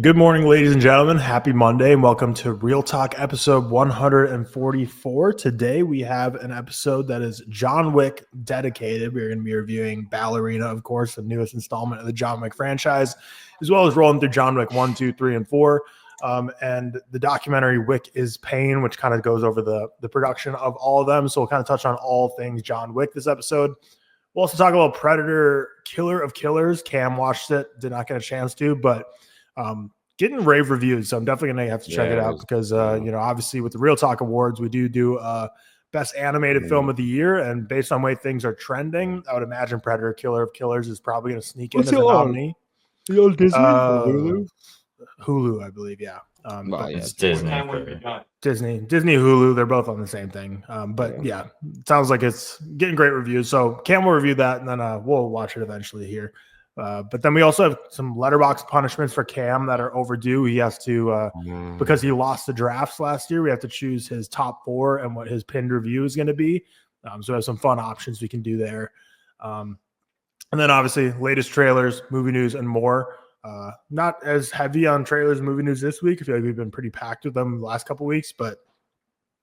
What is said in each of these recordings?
Good morning, ladies and gentlemen. Happy Monday, and welcome to ReelTok episode 144. Today, we have an episode that is John Wick dedicated. We're going to be reviewing Ballerina, of course, the newest installment of the John Wick franchise, as well as rolling through John Wick 1, 2, 3, and 4. And the documentary Wick is Pain, which kind of goes over the production of all of them. So we'll kind of touch on all things John Wick this episode. We'll also talk about Predator, Killer of Killers. Cam watched it, did not get a chance to, but getting rave reviews. So I'm definitely going to have to check it out because, obviously with the ReelTok Awards, we do best animated film of the year. And based on the way things are trending, I would imagine Predator, Killer of Killers is probably going to sneak in as a nominee. The old Disney Hulu? Hulu, I believe. Yeah. It's Disney. Disney, Hulu, they're both on the same thing. It sounds like it's getting great reviews. So Cam will review that, and then we'll watch it eventually here. But then we also have some Letterboxd punishments for Cam that are overdue. He has to, because he lost the drafts last year, we have to choose his top 4 and what his pinned review is going to be. So we have some fun options we can do there. And then obviously latest trailers, movie news, and more. Not as heavy on trailers and movie news this week. I feel like we've been pretty packed with them the last couple of weeks, but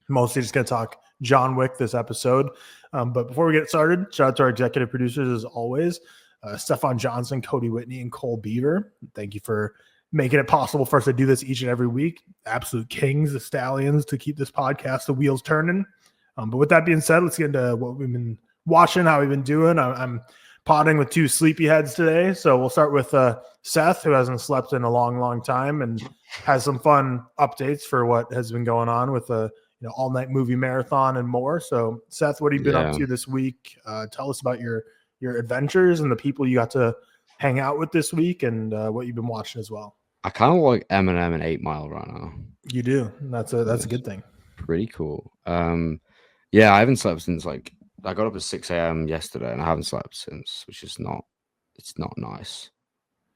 mostly just going to talk John Wick this episode. But before we get started, shout out to our executive producers as always. Stefan Johnson, Cody Whitney, and Cole Beaver. Thank you for making it possible for us to do this each and every week. Absolute kings, the stallions, to keep this podcast, the wheels turning. But with that being said, let's get into what we've been watching, how we've been doing. I'm potting with 2 sleepyheads today. So we'll start with Seth, who hasn't slept in a long, long time and has some fun updates for what has been going on with all-night movie marathon and more. So Seth, what have you been up to this week? Tell us about your adventures and the people you got to hang out with this week and what you've been watching as well. I kind of like Eminem and 8 Mile right now. You do. That's a good thing. Pretty cool. I haven't slept since I got up at 6 a.m. yesterday and I haven't slept since, which is not nice.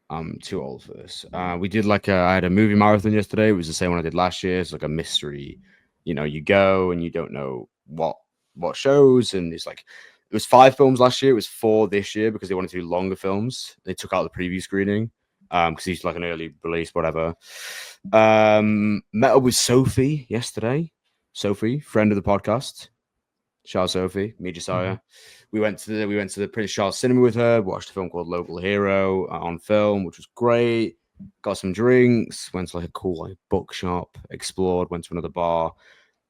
I'm too old for this. We did I had a movie marathon yesterday. It was the same one I did last year. It's like a mystery. You go and you don't know what shows, and it's like, it was 5 films last year. It was 4 this year because they wanted to do longer films. They took out the preview screening because he's like an early release, whatever. Met up with Sophie yesterday. Sophie, friend of the podcast. Shout out Sophie, me, Josiah. We went to the Prince Charles Cinema with her. Watched a film called Local Hero on film, which was great. Got some drinks. Went to a cool bookshop. Explored. Went to another bar.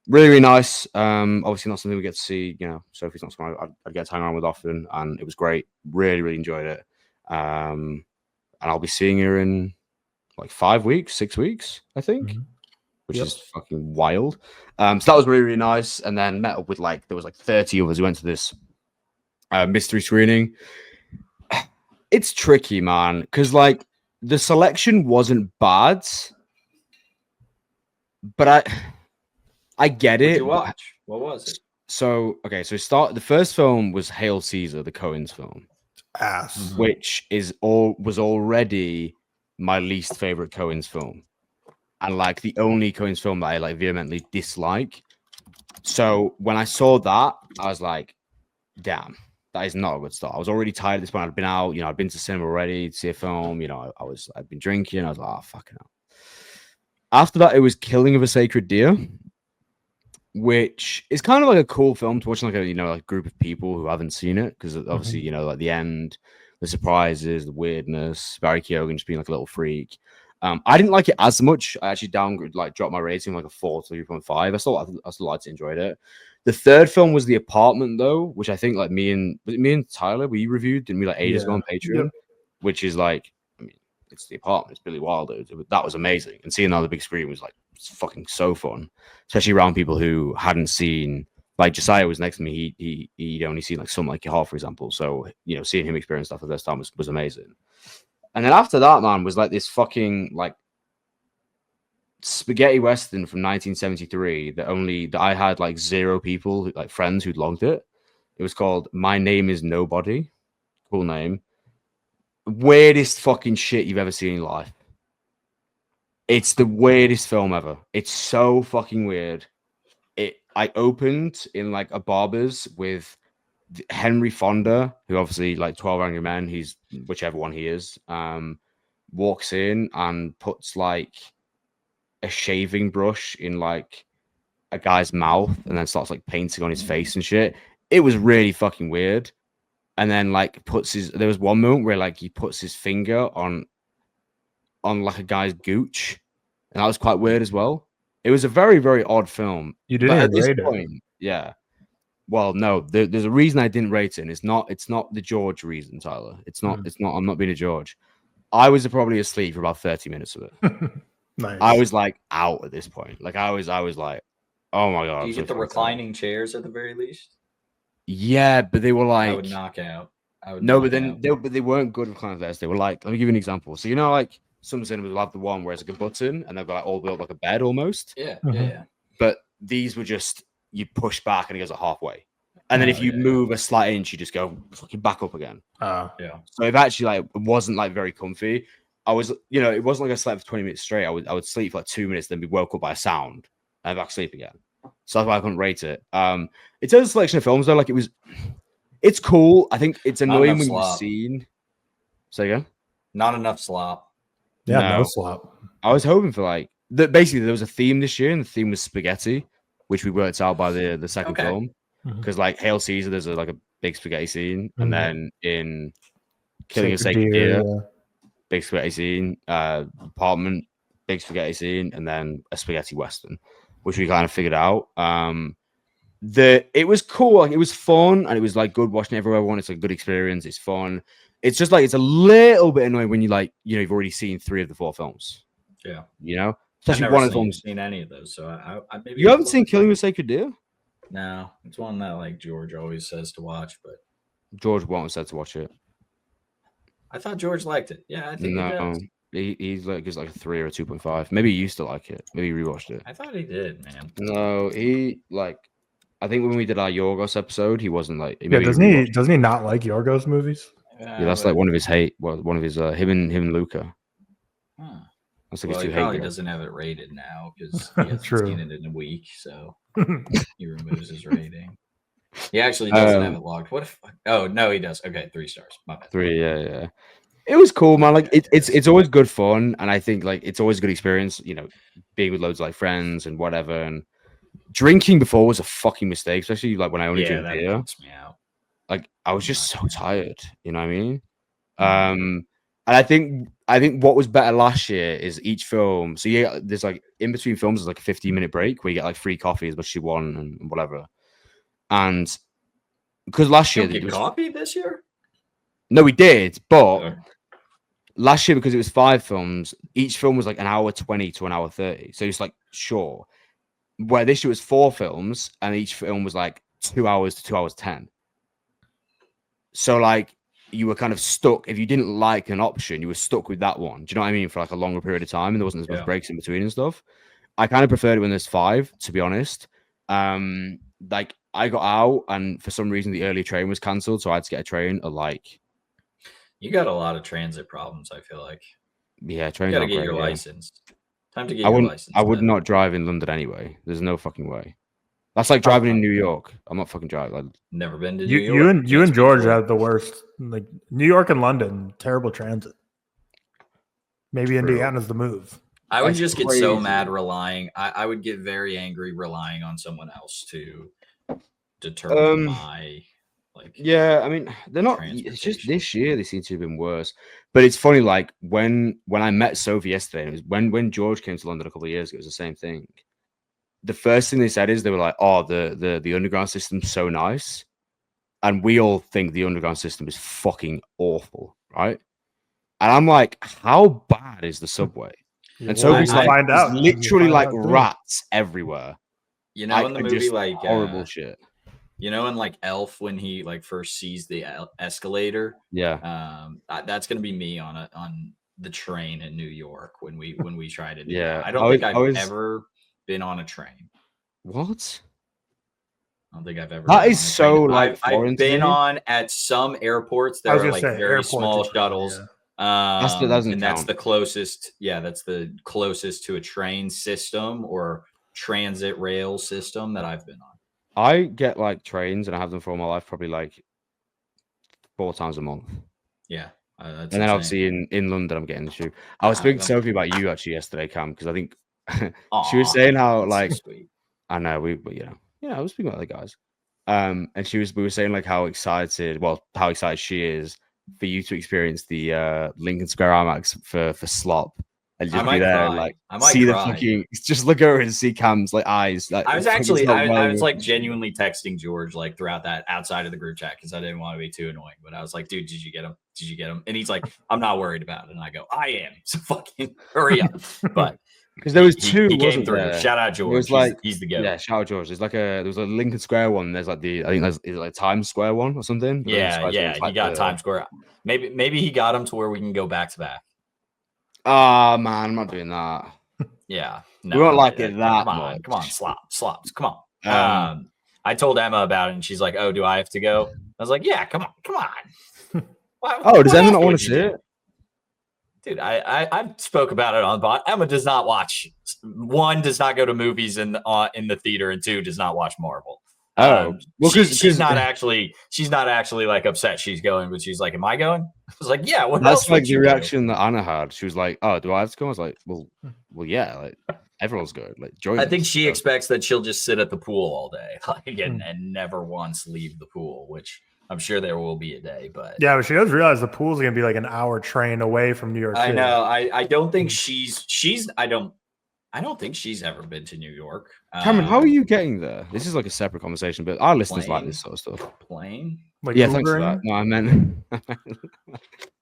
Really, really nice. Obviously not something we get to see. Sophie's not someone I'd get to hang around with often, and it was great. Really, really enjoyed it. And I'll be seeing her in 5 weeks, 6 weeks, I think, which is fucking wild. So that was really, really nice. And then met up with there was 30 of us who went to this mystery screening. It's tricky, man, because the selection wasn't bad, but I get it. What did you watch? What was it? So the first film was Hail Caesar, the Coens film, which was already my least favorite Coens film, and the only Coens film that I vehemently dislike. So when I saw that, I was like, "Damn, that is not a good start." I was already tired at this point. I'd been out, I'd been to cinema already to see a film. I'd been drinking. I was like, "Oh, fucking hell." After that, it was Killing of a Sacred Deer, which is kind of a cool film to watch a group of people who haven't seen it, because obviously the end, the surprises, the weirdness, Barry Keoghan just being a little freak. I didn't like it as much. I actually dropped my rating a 4 to 3.5. I still liked it, enjoyed it. The third film was The Apartment, though, which I think me and Tyler, we reviewed, didn't we, ages ago on Patreon, which is it's The Apartment, it's Billy Wilder. That was amazing, and seeing that on the big screen was it's fucking so fun, especially around people who hadn't seen. Josiah was next to me. He'd only seen Some Like Your Heart, for example. So seeing him experience that for the first time was amazing. And then after that, man, was this fucking spaghetti western from 1973 that I had 0 people friends who'd logged it. It was called My Name Is Nobody. Cool name. Weirdest fucking shit you've ever seen in life. It's the weirdest film ever. It's so fucking weird. I opened in a barber's with Henry Fonda, who obviously 12 Angry Men. He's whichever one he is. walks in and puts like a shaving brush in like a guy's mouth and then starts like painting on his face and shit. It was really fucking weird. And then like there was one moment where like he puts his finger on like a guy's gooch, and that was quite weird as well. It was a very, very odd film. You didn't at this rate point, yeah. Well, no, there's a reason I didn't rate it. And it's not the George reason, Tyler. It's not. I'm not being a George. I was probably asleep for about 30 minutes of it. Nice. I was like out at this point. Like I was like, oh my god. Do you get the reclining chairs at the very least? Yeah, but they were like I would knock out. They weren't good reclining chairs. They were like, let me give you an example. So like some cinemas will have the one where it's like a button and they've got like all built like a bed almost. Yeah, Mm-hmm. But these were just you push back and it goes like halfway. And then if you move a slight inch, you just go fucking back up again. Yeah. So it actually like wasn't like very comfy. I was, it wasn't like I slept for 20 minutes straight. I would sleep for like 2 minutes, then be woke up by a sound, and I'm back asleep again. So that's why I couldn't rate it. It does a selection of films though. Like it's cool. I think it's annoying when you've seen. Say again. Not enough slop. Yeah, no slop. I was hoping for like basically there was a theme this year, and the theme was spaghetti, which we worked out by the second film. Because like Hail Caesar, there's like a big spaghetti scene, and then in Killing a Sacred Deer, big spaghetti scene, Apartment, big spaghetti scene, and then a spaghetti western, which we kind of figured out. It was cool, like it was fun, and it was like good watching everyone. It's a good experience. It's fun. It's just like it's a little bit annoying when you like you've already seen 3 of the 4 films. Yeah, especially one of them. Seen any of those? So I maybe you haven't seen Killing a Sacred Deer? No, it's one that like George always says to watch, but George won't said to watch it. I thought George liked it. Yeah, I think he does. He's like gives like a 3 or a 2.5. Maybe he used to like it. Maybe he rewatched it. I thought he did, man. No, he like. I think when we did our Yorgos episode, he wasn't like. Doesn't he not like Yorgos movies? Yeah, that's like one of his hate. Well, one of his him and Luca. Huh. That's like Well, his he two probably hate. doesn't have it rated now because he hasn't seen it in a week, so he removes his rating. He actually doesn't have it logged. What if? Oh no, he does. Okay, 3 stars. My bad. 3, yeah. It was cool, man. Like it's always good fun, and I think like it's always a good experience. Being with loads of like friends and whatever. And drinking before was a fucking mistake, especially like when I only drink beer. Me out. Like I was just so tired. You know what I mean? And I think what was better last year is each film. So yeah, there's like in between films there's like a 15-minute break where you get like free coffee as much as you want and whatever. And because last year you get coffee this year? No, we did, but last year because it was 5 films, each film was like an hour 20 to an hour 30. So it's like sure. Where this year was 4 films, and each film was like 2 hours to 2 hours 10. So like you were kind of stuck. If you didn't like an option, you were stuck with that one. Do you know what I mean? For like a longer period of time, and there wasn't as much breaks in between and stuff. I kind of preferred it when there's 5, to be honest. Like I got out, and for some reason the early train was cancelled, so I had to get a train at like. You got a lot of transit problems. I feel like. Yeah, trains. You got to get your license. Time to get your license. I would not drive in London anyway. There's no fucking way. That's like driving in New York. I'm not fucking driving. Like, never been to New York. You and George have the worst. Like New York and London, terrible transit. Maybe Indiana's the move. I would just get so mad relying. I would get very angry relying on someone else to determine my like. Yeah, I mean they're not. It's just this year they seem to have been worse. But it's funny, like when I met Sophie yesterday, and it was when George came to London a couple of years ago, it was the same thing. The first thing they said is they were like, "Oh, the underground system's so nice," and we all think the underground system is fucking awful, right? And I'm like, "How bad is the subway?" And Sophie's like, find out. Literally like rats everywhere. You know, in the movie, like horrible shit. You know, in like Elf, when he like first sees the escalator, that's gonna be me on the train in New York when we try to do that. I don't think I've ever been on a train. What? I don't think I've ever. That is so like. I've been on at some airports that are like very small shuttles. That's the closest. Yeah, that's the closest to a train system or transit rail system that I've been on. I get like trains, and I have them for all my life, probably like 4 times a month. Yeah, And then obviously in London, I'm getting the shoe. I was speaking to Sophie about you actually yesterday, Cam, because I think she was saying how like I know I was speaking about the guys. And we were saying like how excited she is for you to experience the Lincoln Square IMAX for Slop. And just be there, like see the fucking. Just look over and see Cam's like eyes. Like, I was like genuinely texting George like throughout that outside of the group chat because I didn't want to be too annoying. But I was like, dude, did you get him? Did you get him? And he's like, I'm not worried about it. And I go, I am. So fucking hurry up. But because there was two, he came through. Shout out George. It was like he's the goat. Yeah, shout out George. There was a Lincoln Square one. There's like I think there's like Times Square one or something. Yeah, he got Times Square. Maybe he got him to where we can go back to back. Oh man, I'm not doing that. Yeah, no, we won't like it that much. Come on, slops. Come on. I told Emma about it, and she's like, "Oh, do I have to go?" I was like, "Yeah, come on." Does Emma not want to see it? Dude, I spoke about it on bot. Emma does not watch. One, does not go to movies in the theater, and two, does not watch Marvel. Well, she's not actually like upset she's going, but she's like, "Am I going?" I was like, "Yeah." That's like the reaction that Anna had. She was like, "Oh, do I have to go?" I was like, "Well, yeah." Like everyone's good. Like, join. I think she expects that she'll just sit at the pool all day, like, and never once leave the pool. Which I'm sure there will be a day, but yeah, but she does realize the pool's gonna be like an hour train away from New York City. I know. I don't think I don't think she's ever been to New York. Cameron, how are you getting there? This is like a separate conversation, but our listeners like this sort of stuff. Plane? Like yeah, Ubering? Thanks for that. No, I meant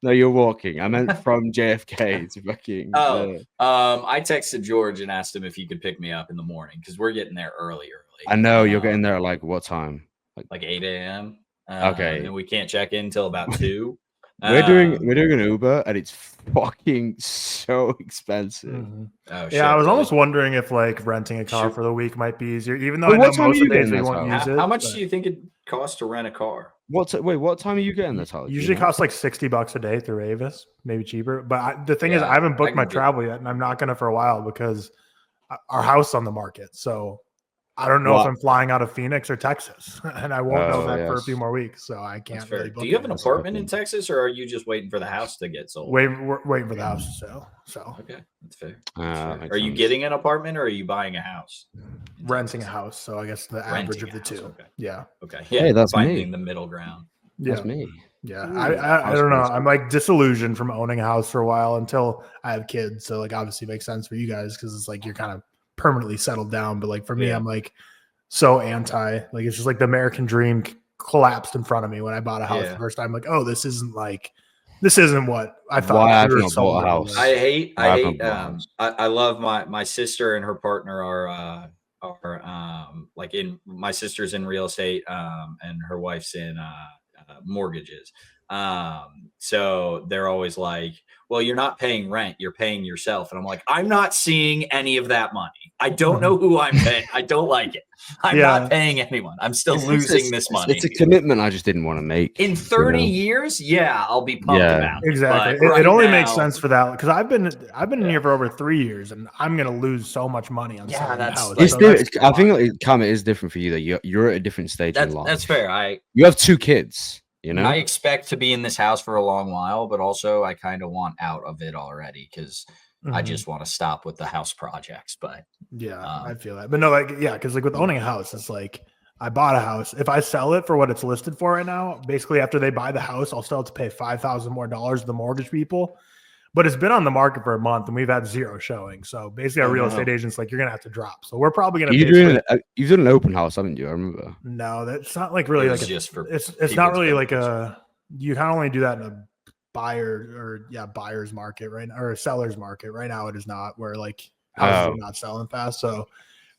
no, you're walking. I meant from JFK to fucking. I texted George and asked him if he could pick me up in the morning because we're getting there early. I know you're getting there at like what time? Like 8 a.m. Okay, and we can't check in until about 2. We're doing an Uber and it's fucking so expensive. Mm-hmm. Oh, shit, I was almost wondering if like renting a car for the week might be easier, even though I know most of the days we won't use it. How much do you think it costs to rent a car? What time are you getting there, Tyler? Usually costs like $60 a day through Avis, maybe cheaper. But the thing is, I haven't booked my travel yet, and I'm not gonna for a while because our house is on the market. So I don't know if I'm flying out of Phoenix or Texas, and I won't know that for a few more weeks. So I can't really book. Do you have an apartment in Texas, or are you just waiting for the house to get sold? We're waiting for the house to sell. So okay, that's fair. Are you getting an apartment, or are you buying a house? Renting a house. So I guess the average of the two. Okay. Yeah. Okay. Yeah. Hey, that's finding the middle ground. That's me. Yeah. I don't know. I'm like disillusioned from owning a house for a while until I have kids. So like obviously it makes sense for you guys because it's like you're kind of permanently settled down. But like for me, I'm like so anti, like it's just like the American dream collapsed in front of me when I bought a house the first time. Like, oh, this isn't what I thought. Why I not bought a house? I hate. I love my sister and her partner are like in my sister's in real estate and her wife's in mortgages. So they're always like, well, you're not paying rent, you're paying yourself. And I'm like, I'm not seeing any of that money. I don't know who I'm paying. I don't like it. I'm not paying anyone. I'm still losing this money. It's a commitment I just didn't want to make. In 30 years, I'll be pumped about it. Exactly. It only makes sense for that because I've been in here for over 3 years and I'm gonna lose so much money on selling the house. I think Cam, it is different for you though. You're at a different stage in life. That's fair. You have 2 kids. You know, I expect to be in this house for a long while, but also I kind of want out of it already because I just want to stop with the house projects. But I feel that. But no, because like with owning a house, it's like I bought a house. If I sell it for what it's listed for right now, basically after they buy the house, I'll still have to pay $5,000 more to the mortgage people. But it's been on the market for a month and we've had 0 showing. So basically our real estate agent's like, you're going to have to drop. So we're probably going to you've done an open house, haven't you? I remember. No, that's not like really it's not really like you can only do that in a buyer's market right now or a seller's market. Right now it is not where like houses are not selling fast. So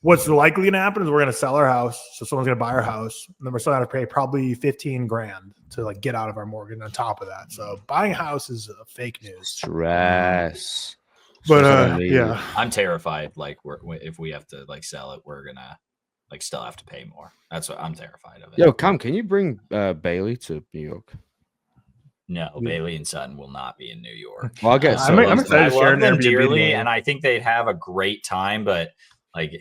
what's likely going to happen is we're going to sell our house. So someone's going to buy our house and then we're still going to pay probably $15,000 to like get out of our mortgage on top of that. So buying a house is fake news. Stress. But I'm terrified. Like if we have to like sell it, we're going to like still have to pay more. That's what I'm terrified of it. Yo, Cam, can you bring Bailey to New York? No, Bailey and Son will not be in New York. Well, I guess I'm excited to share them dearly, and I think they'd have a great time. But like,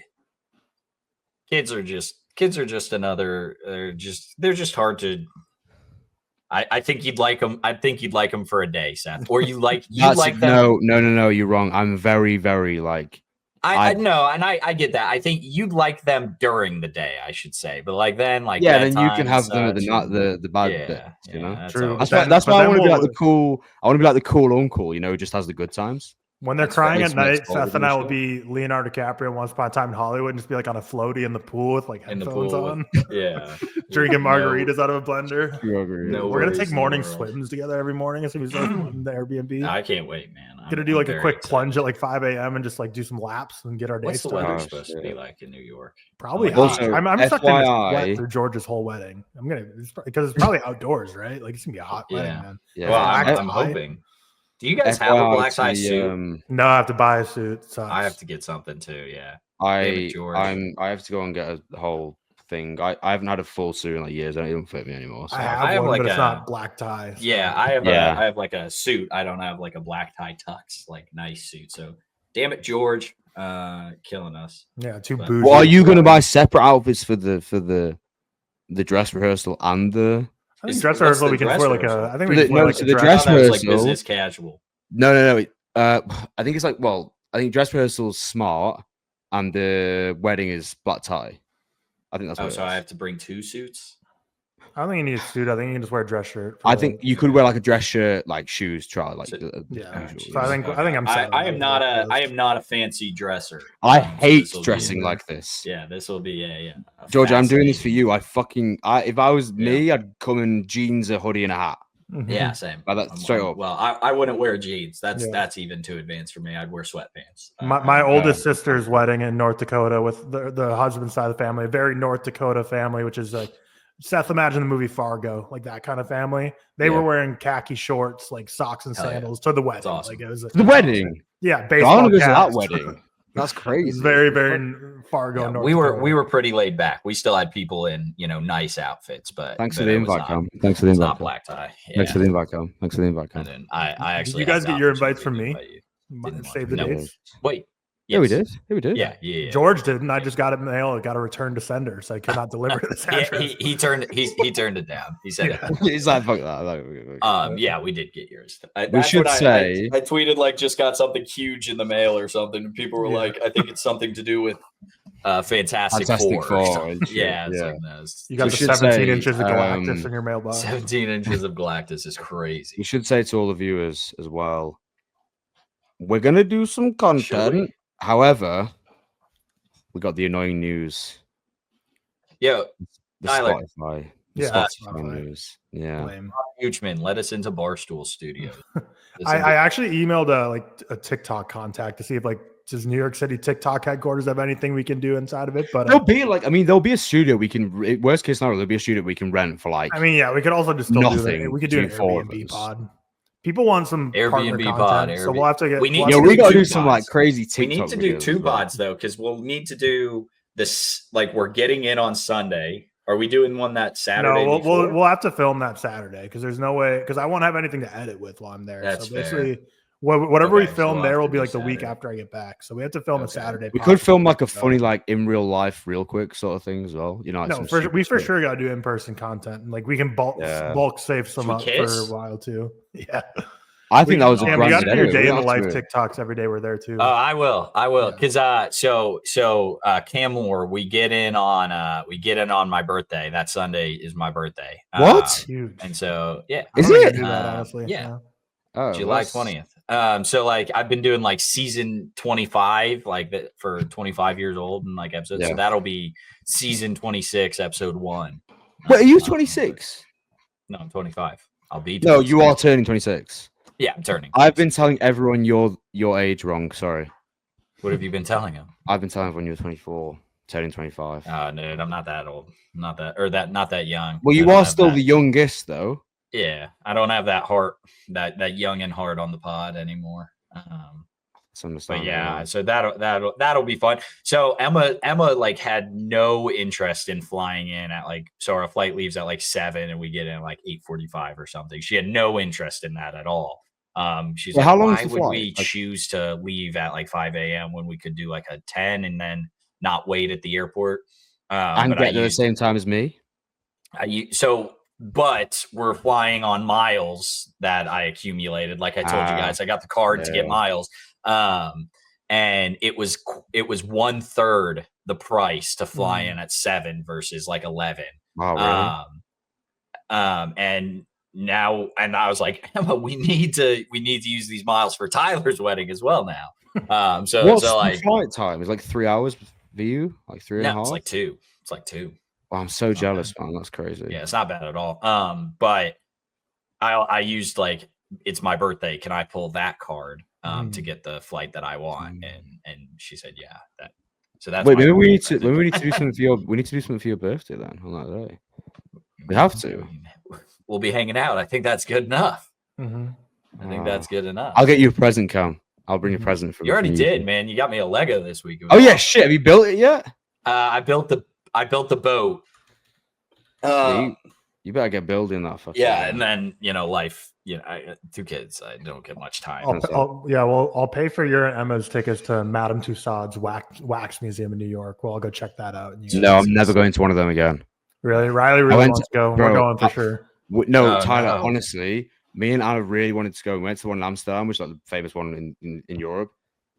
kids are just another. They're just hard to. I think you'd like them. I think you'd like them for a day, Seth. Or you like them. No. You're wrong. I'm very, very like. I know, and I get that. I think you'd like them during the day, I should say, but like then, like then you can have them at the bad bit. You know, true. That's why I want to be like the cool. I want to be like the cool uncle. You know, who just has the good times. When they're crying at night, Seth and I will be Leonardo DiCaprio Once Upon a Time in Hollywood and just be like on a floaty in the pool with like headphones on. Yeah. Drinking margaritas out of a blender. No, we're going to take morning swims together every morning as soon as we're on the Airbnb. I can't wait, man. I'm going to do like a quick plunge at like 5 a.m. and just like do some laps and get our day What's started. the weather supposed to be like in New York? Probably hot. I'm stuck in wet through George's whole wedding. I'm going to, because it's probably outdoors, right? Like it's going to be a hot wedding, man. Yeah. Well, I'm hoping. Do you guys have a black tie suit? No, I have to buy a suit. I have to get something too. Yeah, I have to go and get a whole thing. I haven't had a full suit in like years. It don't fit me anymore. So. I have one, like but it's not black tie. So. Yeah, I have like a suit. I don't have like a black tie tux, like nice suit. So, damn it, George, killing us. Yeah, too bougie. Well, are you going to buy separate outfits for the dress rehearsal and the? I think dress rehearsal we can wear like a. I think we can wear like the dress rehearsal like business casual. No. I think it's like I think dress rehearsal's smart, and the wedding is black tie. I think that's. Oh, so I have to bring 2 suits. I don't think you need a suit. I think you can just wear a dress shirt. I think you could wear like a dress shirt, like shoes, try like. Yeah. So I think I'm. I am not a fancy dresser. I hate dressing like this. Yeah, this will be George, I'm doing this for you. If I was me, I'd come in jeans, a hoodie, and a hat. Mm-hmm. Yeah, same. That's straight up. Well, I wouldn't wear jeans. That's even too advanced for me. I'd wear sweatpants. My oldest sister's wedding in North Dakota with the husband's side of the family, a very North Dakota family, which is like Seth, imagine the movie Fargo, like that kind of family. They were wearing khaki shorts, like socks and sandals to the wedding. Awesome. Like it was the wedding. Yeah, baseball. I want to go to that wedding. That's crazy. It's very, very Fargo. Yeah, we were pretty laid back. We still had people in nice outfits, but thanks for the invite, Cam. Thanks for the invite. Not black tie. Yeah. Thanks for the invite, Cam. Thanks for the invite, Cam. And then I actually. Did you guys get your invites from me? Save the dates. Wait. Yes. Yeah, we did. Yeah. George didn't. I just got it in the mail. It got a return to sender, so I could not deliver this address. he turned it down. He said it. He's like, fuck that. Yeah, we did get yours. We should say I tweeted like just got something huge in the mail or something, and people were like, I think it's something to do with Fantastic Four. Yeah. Like you got the 17 inches of Galactus in your mailbox. 17 inches of Galactus is crazy. We should say to all the viewers as well, we're gonna do some content. However, we got the annoying news. Yo, the Tyler. Spotify news. Yeah. Hugeman, let us into Barstool Studios. I actually emailed a TikTok contact to see if does New York City TikTok headquarters have anything we can do inside of it? But there'll be a studio we can. Worst case scenario, there'll be a studio we can rent for like. we could also just still do that. We could do an Airbnb pod. People want some Airbnb pod, so we'll have to get. We got to do some like crazy TikTok. We need to do 2 pods though, because we'll need to do this. Like we're getting in on Sunday. Are we doing one that Saturday? No, we'll have to film that Saturday because there's no way because I won't have anything to edit with while I'm there. That's so basically, whatever we film there will be like the week after I get back. So we have to film a Saturday. We could film like a funny like in real life, real quick sort of thing as well. We for sure got to do in person content. Like we can bulk save some up for a while too. Yeah. I think that was a grand. You got to do your day in the life TikToks every day. We're there too. Oh, I will. Because Cammore, we get in on my birthday. That Sunday is my birthday. What? And so is it? Do that, honestly. Yeah. Oh, July 20th. So like I've been doing like season 25, like that for 25 years old and like episodes. Yeah. So that'll be season 26, episode 1. Wait, are you 26? No, I'm 25. I'll be 26. No, you are turning 26. Yeah, I'm turning. I've been telling everyone your age wrong. Sorry. What have you been telling them? I've been telling everyone you're 24, turning 25. Oh, dude, I'm not that old. Not that young. Well, you are still the youngest, though. Yeah, I don't have that heart, that young and heart on the pod anymore. But yeah, so that'll be fun. So Emma like had no interest in flying in at so our flight leaves at 7 and we get in at 8:45 or something. She had no interest in that at all. She's like, why would we choose to leave at 5 a.m. when we could do a 10 and then not wait at the airport? And get there at the same time as me. So but we're flying on miles that I accumulated. Like I told you guys, I got the card to get miles. And it was 1/3 the price to fly in at 7 versus like 11. Oh, really? And now, and I was like, Emma, we need to use these miles for Tyler's wedding as well now. So what's so the like flight time? It's like 3 hours for you, like 3.5. It's like 2. It's like 2. Wow, I'm so jealous, man. That's crazy. Yeah, it's not bad at all. But I used like, it's my birthday. Can I pull that card to get the flight that I want? And she said, yeah. So that's wait. Maybe we need to do something for your. We need to do something for your birthday then on that day. We have to. We'll be hanging out. I think that's good enough. I think that's good enough. I'll get you a present, Cam. I'll bring you a present for you. Already did, man. You got me a Lego this week. Oh yeah, shit. Have you built it yet? I built the boat. You better get building that. Yeah, and then life. I 2 kids. I don't get much time. I'll pay for your and Emma's tickets to Madame Tussauds wax museum in New York. Well, I'll go check that out. No, I'm never going to one of them again. Really, Riley really wants to go. We're going for sure. No, Tyler. No. Honestly, me and Anna really wanted to go. We went to one in Amsterdam, which is like the famous one in Europe.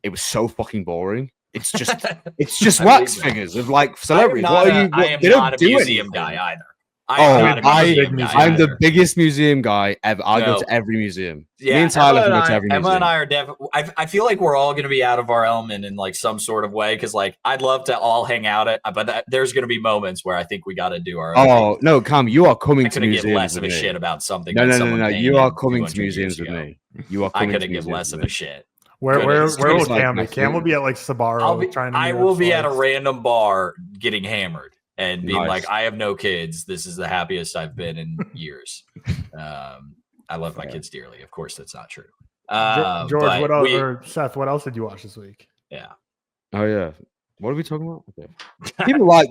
It was so fucking boring. It's just wax figures of like celebrities. I am not a museum guy either. I'm the biggest museum guy ever. I'll go to every museum. Yeah, me and Tyler can go to every Emma museum. and I are definitely. I feel like we're all going to be out of our element in like some sort of way because like I'd love to all hang out but there's going to be moments where I think we got to do our own. Oh no, Cam, you are coming to museums. Give less of a shit about something. No. You are coming to museums with me. You are. I couldn't give less of a shit. Where will Cam be? Cam will be at like Sbarro. I will be at a random bar getting hammered. And being like, I have no kids. This is the happiest I've been in years. I love my kids dearly. Of course, that's not true. George, what else? Or Seth, what else did you watch this week? Yeah. Oh yeah. What are we talking about? Okay.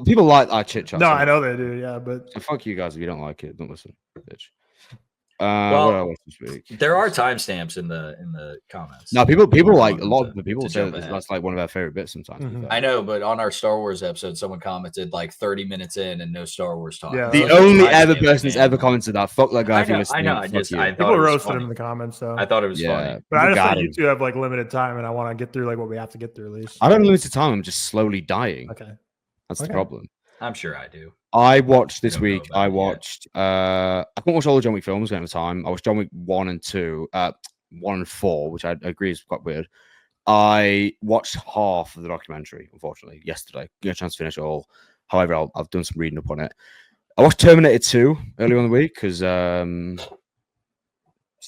People like our chit chat. No, I know they do. Yeah, but fuck you guys if you don't like it. Don't listen, bitch. What else this week? There are timestamps in the comments. No, people like a lot of the people say that's like one of our favorite bits sometimes. I know, but on our Star Wars episode, someone commented like 30 minutes in and no Star Wars talk. Yeah, the only ever person that's ever commented that. Fuck that guy. I know. I thought people roasted him in the comments. So I thought it was funny. But I just thought you two have like limited time, and I want to get through like what we have to get through at least. I don't have limited time. I'm just slowly dying. Okay, that's the problem. I'm sure I do. I watched this week. I watched. I couldn't watch all the John Wick films at the time. I watched John Wick 1 and 2, 1 and 4, which I agree is quite weird. I watched half of the documentary, unfortunately, yesterday. Get a chance to finish it all. However, I've done some reading up on it. I watched Terminator 2 earlier in the week because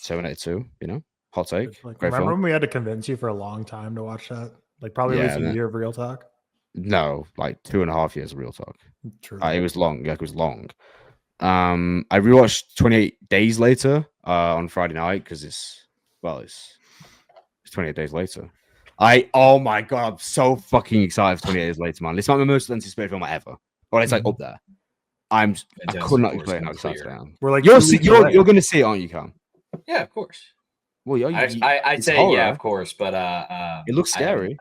Terminator 2, hot take. Like, remember when we had to convince you for a long time to watch that? Like probably at least a year of ReelTok. No, like 2.5 years of ReelTok. True. It was long. Yeah, it was long. I rewatched 28 Days Later on Friday night because it's 28 Days Later. Oh my god, I'm so fucking excited for 28 Days Later, man. It's like my most anticipated film ever. But it's like up there. I could not explain how excited I am. We're like you're gonna see it, aren't you, Cam? Yeah, of course. Well, I'd say horror. Yeah, of course, but it looks scary.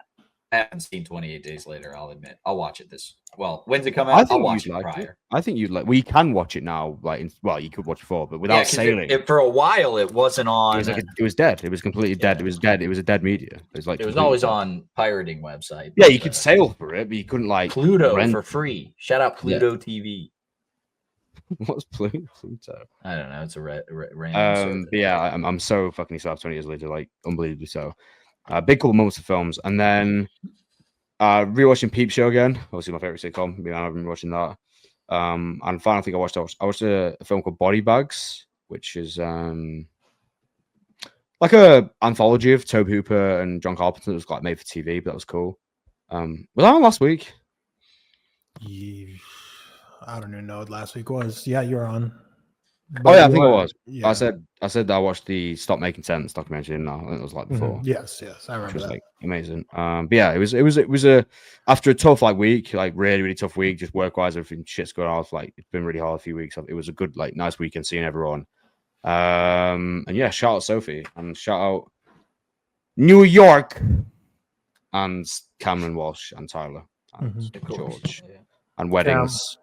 I haven't seen 28 Days Later. I'll admit. I'll watch it when's it come out? I'll watch it prior. I think you'd like. Well, you can watch it now. You could watch it before, but without sailing. For a while, it wasn't on. It was dead. It was completely dead. It was dead. It was a dead media. It was always on pirating website. Yeah, you could sail for it, but you couldn't like Pluto for free. Shout out Pluto TV. What's Pluto? I don't know. It's a random. But yeah, I'm so fucking excited. 20 years later, like unbelievably so. Big couple moments of films, and then rewatching Peep Show again. Obviously, my favorite sitcom. I've been watching that. And final thing I watched a film called Body Bags, which is like a anthology of Tobe Hooper and John Carpenter. It was like made for TV, but that was cool. Was that on last week? I don't even know what last week was. Yeah, you were on. But I think it was. Yeah. I said that I watched the Stop Making Sense documentary. No, I think it was like before. Yes, I remember. Which was like amazing. But yeah, it was a after a tough week, like really tough week, just work wise, everything shit's going off. Like it's been really hard a few weeks. It was a good nice weekend seeing everyone. And yeah, shout out Sophie and shout out New York and Cameron Walsh and Tyler and George and weddings.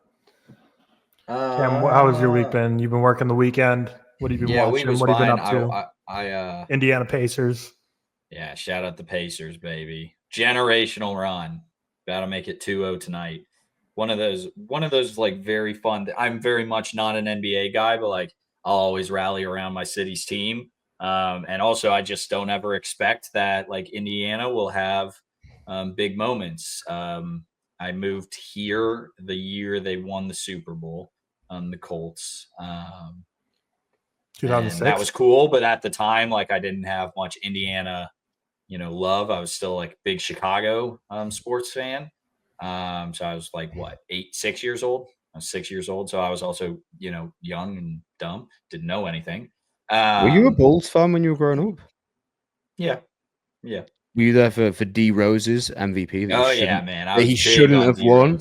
Cam, how has your week been? You've been working the weekend. What have you been watching? What have you been up to? Indiana Pacers. Yeah, shout out the Pacers, baby. Generational run. About to make it 2-0 tonight. One of those like very fun. I'm very much not an NBA guy, but like I'll always rally around my city's team. And also I just don't ever expect that like Indiana will have big moments. I moved here the year they won the Super Bowl, the Colts. 2006. And that was cool, but at the time, like I didn't have much Indiana, love. I was still like big Chicago sports fan. So I was like, 6 years old? I was 6 years old. So I was also, young and dumb, didn't know anything. Were you a Bulls fan when you were growing up? Yeah. Yeah. Were you there for D Rose's MVP? Yeah, man. He shouldn't have won.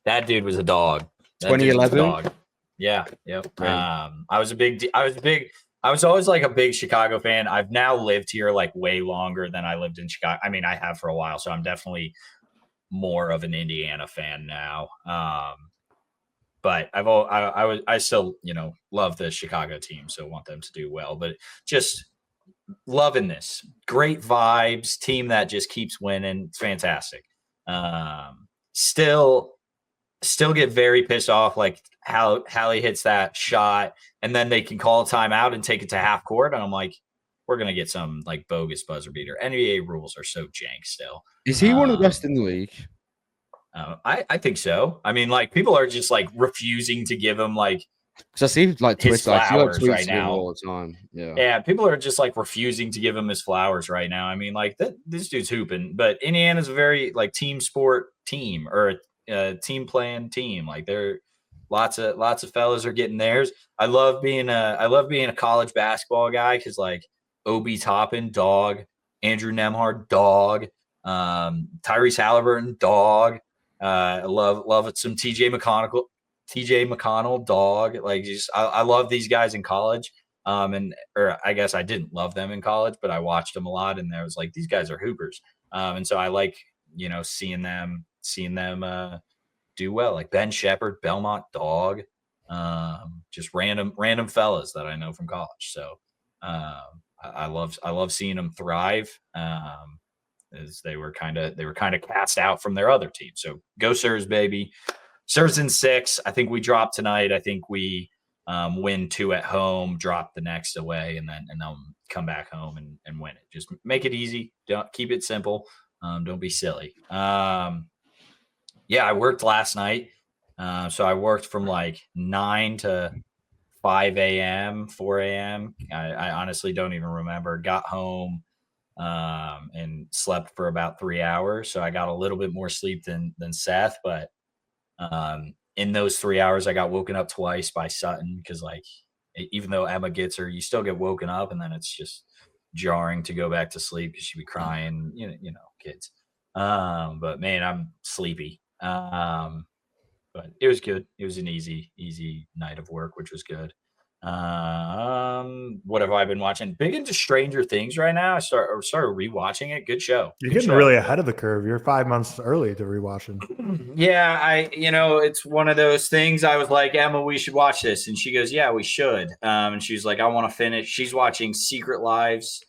That dude was a dog. 2011. Yeah. Yep. I was always like a big Chicago fan. I've now lived here like way longer than I lived in Chicago. I mean, I have for a while, so I'm definitely more of an Indiana fan now. But I still, love the Chicago team, so want them to do well. But just loving this. Great vibes, team that just keeps winning. It's fantastic. Still get very pissed off like how Hallie hits that shot and then they can call a timeout and take it to half court. And I'm like, we're going to get some like bogus buzzer beater. NBA rules are so jank still. Is he one of the best in the league? I think so. I mean, like people are just like refusing to give him like, because I see like his flowers like, right now all the time. Yeah. People are just like refusing to give him his flowers right now. I mean, like this dude's hooping, but Indiana's a very like team sport team or team playing team. Like they're lots of fellas are getting theirs. I love being a college basketball guy because like Obi Toppin, dog, Andrew Nembhard, dog, Tyrese Halliburton, dog. I love it. Some TJ McConnell, dog. Like just I love these guys in college. Or I guess I didn't love them in college, but I watched them a lot, and there was like these guys are hoopers. And so I like seeing them do well. Like Ben Shepherd, Belmont, dog. Just random fellas that I know from college. So I love seeing them thrive. As they were kind of cast out from their other team. So go Sirs, baby. Sirs in 6. I think we drop tonight. I think we win 2 at home, drop the next away, and then come back home and win it. Just make it easy. Don't keep it simple. Don't be silly. I worked last night. So I worked from like 9 to 5 a.m., 4 a.m. I honestly don't even remember. Got home and slept for about 3 hours. So I got a little bit more sleep than Seth, but in those 3 hours, I got woken up twice by Sutton because like even though Emma gets her, you still get woken up, and then it's just jarring to go back to sleep because she'd be crying, kids. But man, I'm sleepy. But it was good. It was an easy night of work, which was good. What have I been watching? Big into Stranger Things right now. I started rewatching it. Good show. You're getting really ahead of the curve. You're 5 months early to rewatching. Yeah, it's one of those things. I was like, Emma, we should watch this, and she goes, yeah, we should. And she's like, I want to finish. She's watching Secret Lives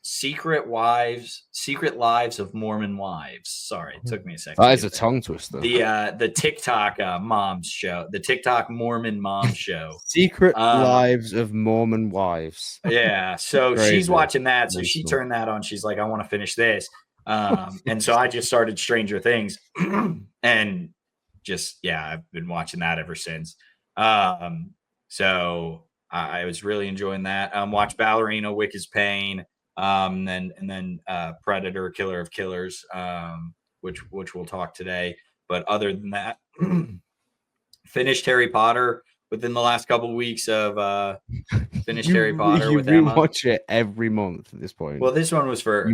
of Mormon Wives. Sorry, it took me a second. That is a tongue twister. The TikTok moms show, the TikTok Mormon mom show. Secret Lives of Mormon Wives. Yeah, so she's watching that. So she turned that on. She's like, I want to finish this. And so I just started Stranger Things, and just I've been watching that ever since. So I was really enjoying that. Watch Ballerina, Wick is Pain, and then Predator, Killer of Killers, which we'll talk today. But other than that, finished Harry Potter within the last couple of weeks of finished Harry Potter with Emma. You watch it every month at this point. Well, this one was for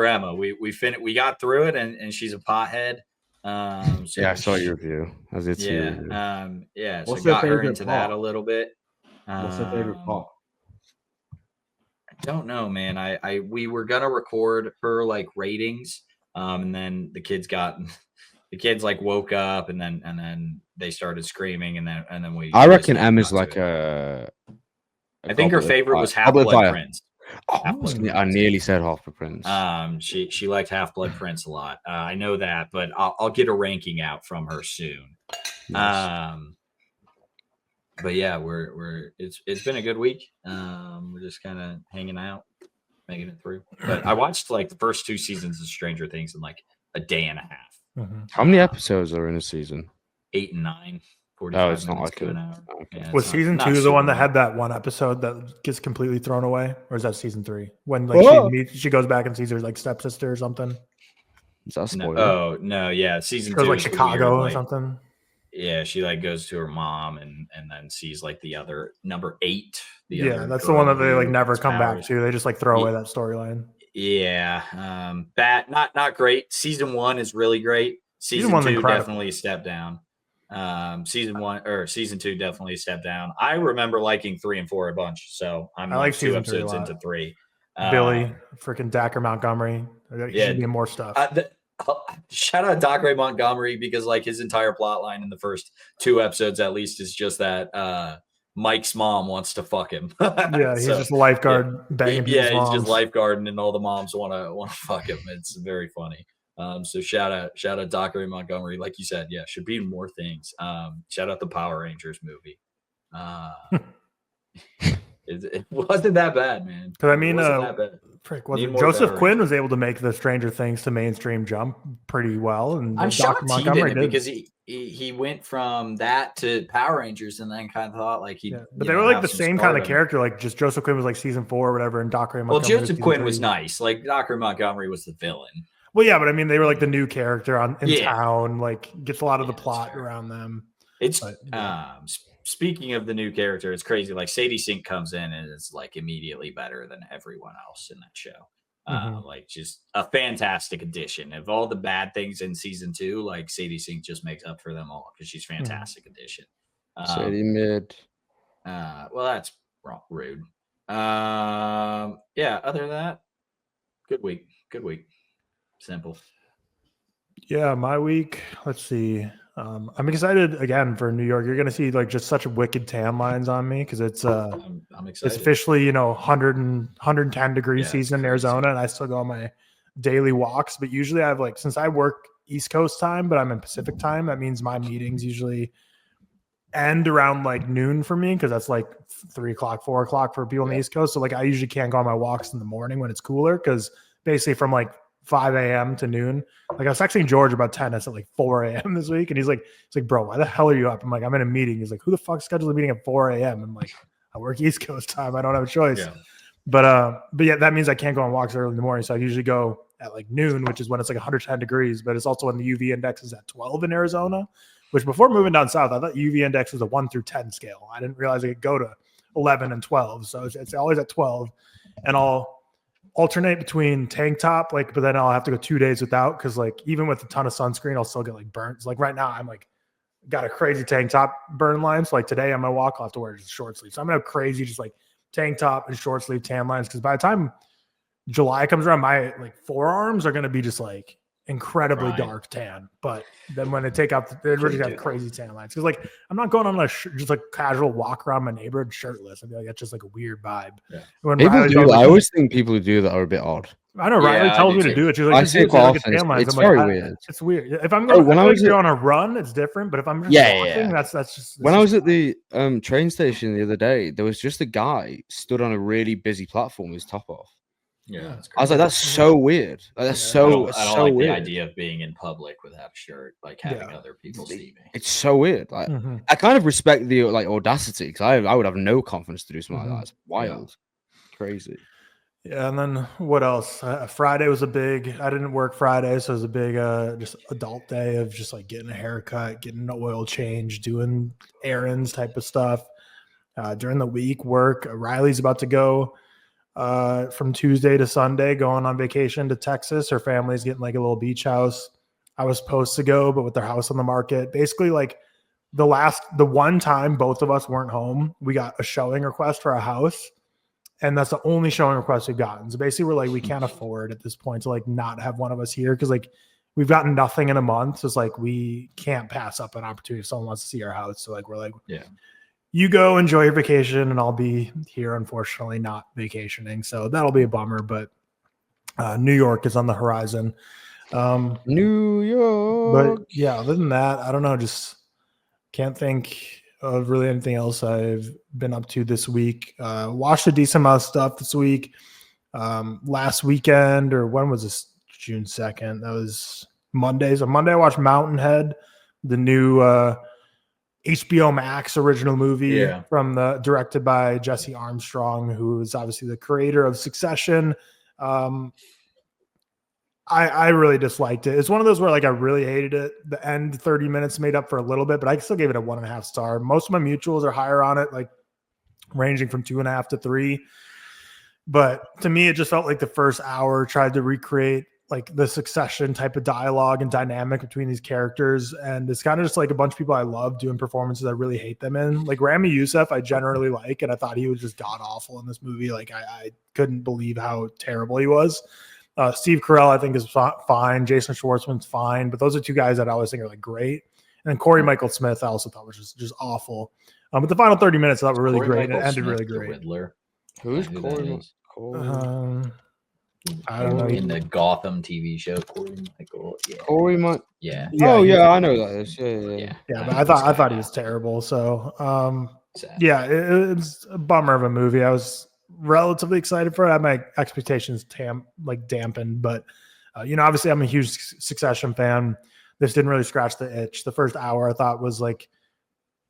Emma. We got through it, and she's a pothead. So I saw your review. As it's so got her into that a little bit. What's her favorite part? I don't know, man. We were gonna record her like ratings, and then the kids like woke up, and then they started screaming, and then I reckon Emma's like a I think her favorite was Half-Blood Prince. I nearly said Half-Blood Prince. She liked Half-Blood Prince a lot. I know that, but I'll get a ranking out from her soon. Nice. But yeah, it's been a good week. We're just kind of hanging out, making it through. But I watched like the first 2 seasons of Stranger Things in like a day and a half. Mm-hmm. How many episodes are in a season? 8 and 9. Oh, it's not like an hour. Yeah, was season 2 the one that had that one episode that gets completely thrown away, or is that season 3 when like she goes back and sees her like stepsister or something? Is that a spoiler? No, no, yeah, season 2 goes like Chicago weird, or something. Yeah, she like goes to her mom and then sees like the other number 8. That's the one that they like never come back to. They just like throw away that storyline. Yeah, not great. Season 1 is really great. Season 2 definitely a step down. Season 2 definitely a step down. I remember liking 3 and 4 a bunch, so I'm like 2 episodes into 3. Billy, freaking Dacre Montgomery. There should be more stuff. Shout out Dacre Montgomery, because like his entire plot line in the first 2 episodes at least is just that Mike's mom wants to fuck him. Yeah, he's just a lifeguard banging people's moms. He's just lifeguarding and all the moms want to fuck him. It's very funny. So shout out Dacre Montgomery. Like you said, yeah, should be in more things. Shout out the Power Rangers movie. It wasn't that bad, man. Because I mean, Joseph Quinn was able to make the Stranger Things to mainstream jump pretty well, and I'm shocked he did because he went from that to Power Rangers, and then kind of thought like he. Yeah, but they were like the same kind of character. Like just Joseph Quinn was like season 4 or whatever, and Dacre Montgomery. Well, Joseph Quinn was nice. Like Dacre Montgomery was the villain. Well, yeah, but I mean, they were like the new character in town. Like gets a lot of the plot around them. Speaking of the new character, it's crazy. Like Sadie Sink comes in and is like immediately better than everyone else in that show. Like just a fantastic addition. Of all the bad things in season 2, like Sadie Sink just makes up for them all because she's a fantastic addition. Sadie mid. Well, that's rude. Yeah. Other than that, good week. Simple. Yeah, my week. Let's see. I'm excited again for New York. You're going to see like just such wicked tan lines on me because it's I'm excited. It's officially 110 degree season in Arizona, and I still go on my daily walks. But usually I have like, since I work East Coast time, but I'm in Pacific time, that means my meetings usually end around like noon for me because that's like 3 o'clock, 4 o'clock for people on the East Coast. So like I usually can't go on my walks in the morning when it's cooler because basically from like 5 a.m. to noon. Like I was texting George about tennis at like 4 a.m. this week. And he's like, bro, why the hell are you up? I'm like, I'm in a meeting. He's like, who the fuck scheduled a meeting at 4 a.m.? I'm like, I work East Coast time. I don't have a choice. Yeah. But yeah, that means I can't go on walks early in the morning. So I usually go at like noon, which is when it's like 110 degrees, but it's also when the UV index is at 12 in Arizona, which before moving down south, I thought UV index was a 1 through 10 scale. I didn't realize it could go to 11 and 12. So it's always at 12, and I'll alternate between tank top, like, but then I'll have to go 2 days without. Cause like, even with a ton of sunscreen, I'll still get like burnt. Like right now I'm like, got a crazy tank top burn line. So like today on my walk, I'll have to wear just short sleeves. So I'm gonna have crazy, just like tank top and short sleeve tan lines. Cause by the time July comes around, my like forearms are going to be just like incredibly dark tan. But then when they take out, they really have crazy tan lines. Cause like, I'm not going on just like casual walk around my neighborhood shirtless. I feel like that's just like a weird vibe. Yeah. When I always think people who do that are a bit odd. I know, Riley tells me to do it. She's like, I see it quite often. It's very weird. It's weird. If I'm going, when I was on a run, it's different. But if I'm just walking, that's just. When I was at the train station the other day, there was just a guy stood on a really busy platform with his top off. Yeah, I was like, that's so weird. Like, that's so I don't like weird. The idea of being in public without a shirt, like having other people see me. It's so weird. Like, I kind of respect the like audacity because I would have no confidence to do something like that. It's wild, crazy. Yeah, and then what else? Friday was I didn't work Friday, so it was a big just adult day of just like getting a haircut, getting an oil change, doing errands type of stuff. During the week, work. Riley's about to go from Tuesday to Sunday, going on vacation to Texas. Her family's getting like a little beach house. I was supposed to go, but with their house on the market, basically like the one time both of us weren't home, we got a showing request for a house. And that's the only showing request we've gotten. So basically we're like, we can't afford at this point to like not have one of us here. Cause like we've gotten nothing in a month. So it's like, we can't pass up an opportunity if someone wants to see our house. So like, we're like, yeah, you go enjoy your vacation and I'll be here, unfortunately, not vacationing. So that'll be a bummer, but New York is on the horizon. New York. But yeah, other than that, I don't know. Just can't think of really anything else I've been up to this week. Watched a decent amount of stuff this week. Last weekend, or when was this? June 2nd. That was Monday. So Monday I watched Mountainhead, the new HBO Max original movie directed by Jesse Armstrong, who is obviously the creator of Succession. I really disliked it. It's one of those where like I really hated it. The end 30 minutes made up for a little bit, but I still gave it a 1.5 star. Most of my mutuals are higher on it, like ranging from 2.5 to 3. But to me, it just felt like the first hour tried to recreate like the Succession type of dialogue and dynamic between these characters. And it's kind of just like a bunch of people I love doing performances I really hate them in. Like Rami Youssef, I generally like, and I thought he was just god awful in this movie. Like I couldn't believe how terrible he was. Steve Carell, I think, is fine. Jason Schwartzman's fine. But those are two guys that I always think are like great. And then Corey Michael Smith, I also thought was just awful. But the final 30 minutes I thought were really great. And it ended really great. Riddler. Who's Corey? I don't know. In the Gotham TV show, Corey Michael. Yeah. Corey Michael. Yeah. Oh yeah, I know that is. Yeah. But I thought he was terrible. So yeah, it's a bummer of a movie. I was relatively excited for it. I had my expectations dampened, but obviously I'm a huge Succession fan. This didn't really scratch the itch. The first hour I thought was like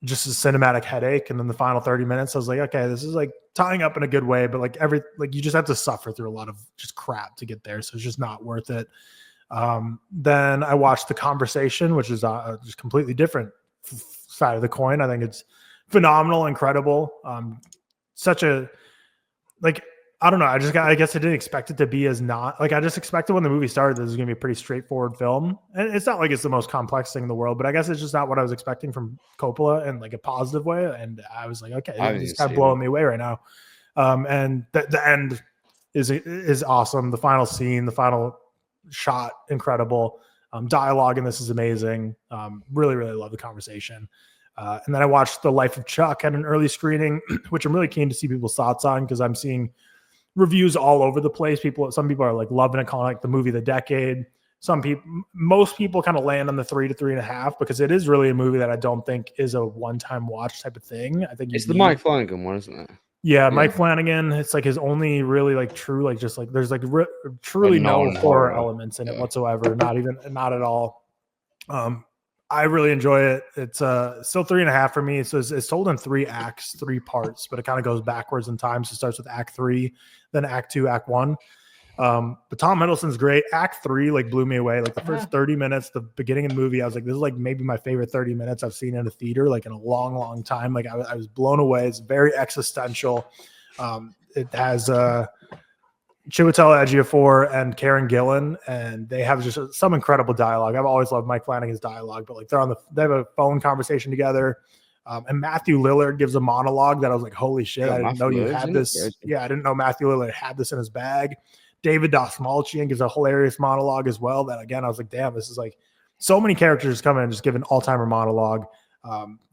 just a cinematic headache, and then the final 30 minutes I was like, okay, this is like tying up in a good way, but like you just have to suffer through a lot of just crap to get there, so it's just not worth it. Then I watched The Conversation, which is just completely different side of the coin. I think it's phenomenal, incredible. Such a like, I don't know. I guess I didn't expect it to be as not like, I just expected when the movie started, this was going to be a pretty straightforward film. And it's not like it's the most complex thing in the world, but I guess it's just not what I was expecting from Coppola in like a positive way. And I was like, okay, this is kind of blowing me away right now. And the end is awesome. The final scene, the final shot, incredible. Dialogue in this is amazing. Really, really love The Conversation. And then I watched The Life of Chuck at an early screening, which I'm really keen to see people's thoughts on, because I'm seeing reviews all over the place. Some people are like loving it, calling it like the movie of the decade. Most people kind of land on the 3 to 3.5, because it is really a movie that I don't think is a one-time watch type of thing. I think it's the Mike Flanagan one, isn't it? Yeah, Mike Flanagan. It's like his only really like true, like just like there's like truly no horror elements in it whatsoever. Not at all. I really enjoy it. It's still 3.5 for me. So it's told in 3 acts, 3 parts, but it kind of goes backwards in time. So it starts with Act 3, then Act 2, Act 1. But Tom Hiddleston's great. Act 3 like blew me away. Like the first 30 minutes, the beginning of the movie, I was like, this is like maybe my favorite 30 minutes I've seen in a theater like in a long, long time. Like I was blown away. It's very existential. It has Chiwetel Ejiofor and Karen Gillan, and they have just some incredible dialogue. I've always loved Mike Flanagan's dialogue, but like they have a phone conversation together. And Matthew Lillard gives a monologue that I was like, holy shit, I didn't know you had this. Yeah, I didn't know Matthew Lillard had this in his bag. David Dastmalchian gives a hilarious monologue as well. That again, I was like, damn, this is like so many characters come in and just give an all-timer monologue.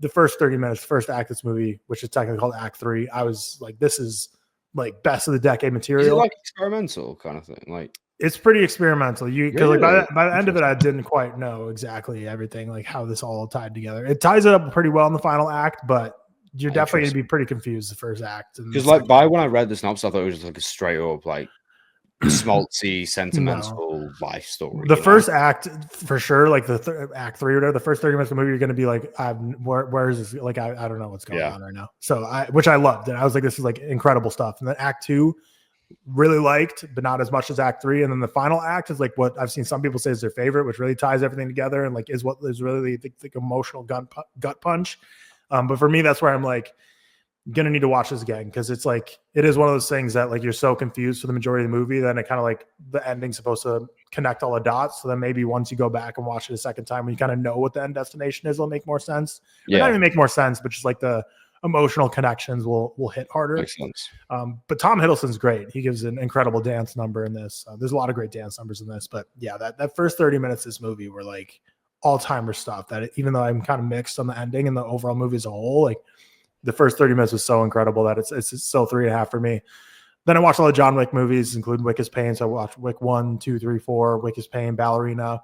The first 30 minutes, first act of this movie, which is technically called Act 3, I was like, this is like best of the decade material. Is it like experimental kind of thing? Like it's pretty experimental. Because like by the end of it, I didn't quite know exactly everything, like how this all tied together. It ties it up pretty well in the final act, but you're definitely going to be pretty confused the first act. Because like when I read the synopsis, I thought it was just like a straight up like schmaltzy, sentimental life story. The first act, for sure, like the Act 3 or whatever, the first 30 minutes of the movie, you're going to be like, where is this? Like, I don't know what's going on right now. So which I loved. And I was like, this is like incredible stuff. And then Act 2, really liked, but not as much as Act 3. And then the final act is like what I've seen some people say is their favorite, which really ties everything together and like is what is really the emotional gut punch. But for me, that's where I'm like, gonna need to watch this again, because it's like it is one of those things that like you're so confused for the majority of the movie, then it kind of like the ending's supposed to connect all the dots. So then maybe once you go back and watch it a second time, when you kind of know what the end destination is, it'll make more sense. Not even make more sense, but just like the emotional connections will hit harder. Makes sense. But Tom Hiddleston's great. He gives an incredible dance number in this. There's a lot of great dance numbers in this, but yeah, that first 30 minutes of this movie were like all-timer stuff. That even though I'm kind of mixed on the ending and the overall movie as a whole, like the first 30 minutes was so incredible that it's still 3.5 for me. Then I watched all the John Wick movies, including Wick is Pain. So I watched Wick 1, 2, 3, 4, Wick is Pain, Ballerina.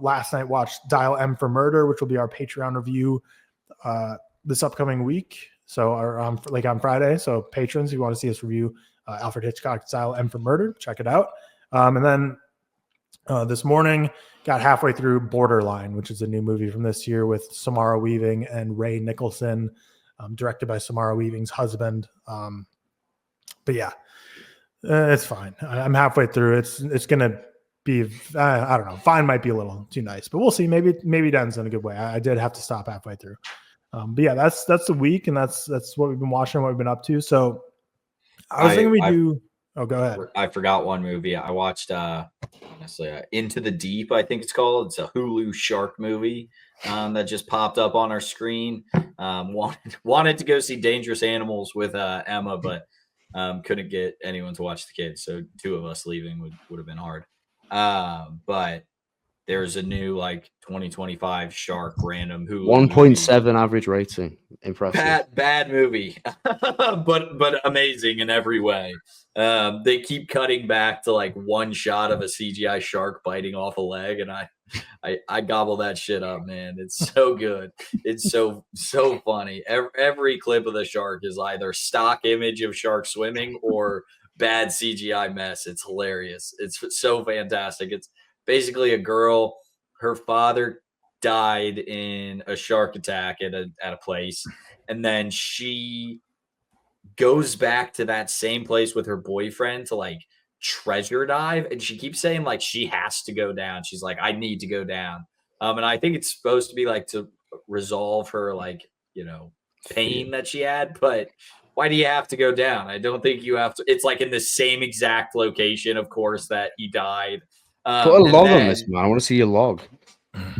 Last night watched Dial M for Murder, which will be our Patreon review this upcoming week. So on Friday. So patrons, if you want to see us review Alfred Hitchcock's Dial M for Murder, check it out. And then this morning got halfway through Borderline, which is a new movie from this year with Samara Weaving and Ray Nicholson, directed by Samara Weaving's husband. But yeah, it's fine. I'm halfway through. It's gonna be I don't know. Fine might be a little too nice, but we'll see. Maybe it ends in a good way. I did have to stop halfway through. But yeah, that's the week, and that's what we've been watching, what we've been up to. So I was thinking do. Oh, go ahead. I forgot one movie. I watched Into the Deep, I think it's called. It's a Hulu shark movie that just popped up on our screen. Wanted to go see Dangerous Animals with Emma, but couldn't get anyone to watch the kids. So 2 of us leaving would have been hard. But there's a new 2025 shark random Hulu 1.7 average rating. Impressive. Bad movie, but amazing in every way. They keep cutting back to one shot of a CGI shark biting off a leg, and I gobble that shit up, man. It's so good. It's so funny. Every clip of the shark is either stock image of shark swimming or bad CGI mess. It's hilarious. It's so fantastic. It's basically a girl. Her father died in a shark attack at a place, and then she goes back to that same place with her boyfriend to treasure dive, and she keeps saying she has to go down. She's like, I need to go down. And I think it's supposed to be to resolve her pain that she had, but why do you have to go down? I don't think you have to. It's in the same exact location, of course, that he died. Put a log on this, man. I want to see your log.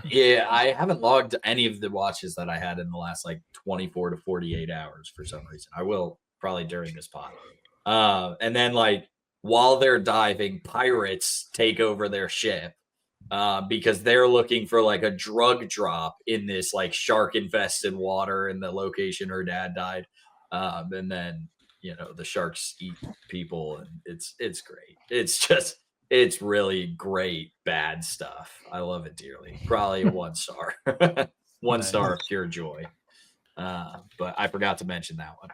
Yeah, I haven't logged any of the watches that I had in the last 24 to 48 hours for some reason. I will probably during this pod. And then while they're diving, pirates take over their ship because they're looking for a drug drop in this shark infested water in the location her dad died. And then the sharks eat people, and it's great. It's really great bad stuff. I love it dearly. Probably a 1 star. 1 star of pure joy. But I forgot to mention that one.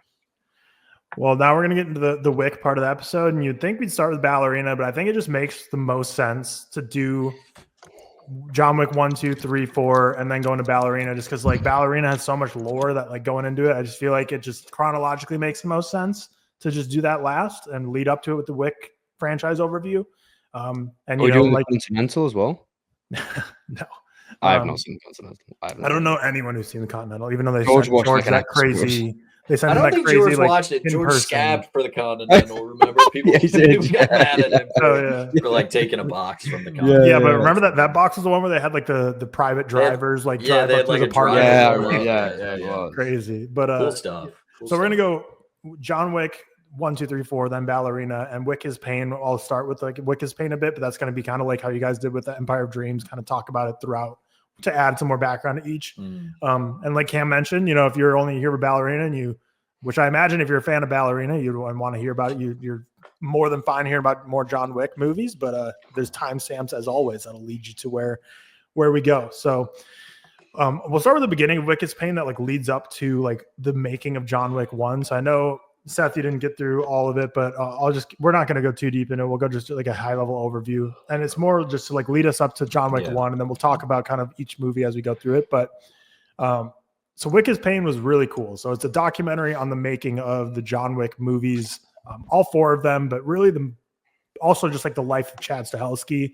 Well, now we're going to get into the Wick part of the episode, and you'd think we'd start with Ballerina, but I think it just makes the most sense to do John Wick 1, 2, 3, 4, and then go into Ballerina, just because Ballerina has so much lore that going into it, I just feel like it just chronologically makes the most sense to just do that last and lead up to it with the Wick franchise overview. And you know, Continental as well. No, I have not seen the Continental. I don't know anyone who's seen the Continental, even though they George sent George that crazy. They sent I don't think George watched it. George scabbed for the Continental. Remember, people got mad at him for taking a box from the Continental. Yeah, but remember that box was the one where they had the private drivers drive up to the park. Yeah, crazy. But cool stuff. So we're gonna go John Wick 1, 2, 3, 4, then Ballerina, and Wick is Pain. I'll start with Wick is Pain a bit, but that's going to be kind of how you guys did with the Empire of Dreams, kind of talk about it throughout to add some more background to each. And like Cam mentioned, if you're only here for Ballerina which I imagine if you're a fan of Ballerina, you'd want to hear about it. You're more than fine hearing about more John Wick movies, but there's timestamps as always that'll lead you to where we go. So we'll start with the beginning of Wick is Pain that leads up to the making of John Wick 1. So I know Seth, you didn't get through all of it, but we're not going to go too deep in it. We'll go just a high level overview, and it's more just to lead us up to John Wick 1, and then we'll talk about kind of each movie as we go through it. But so Wick is Pain was really cool. So it's a documentary on the making of the John Wick movies, all 4 of them, but really also just the life of Chad Stahelski.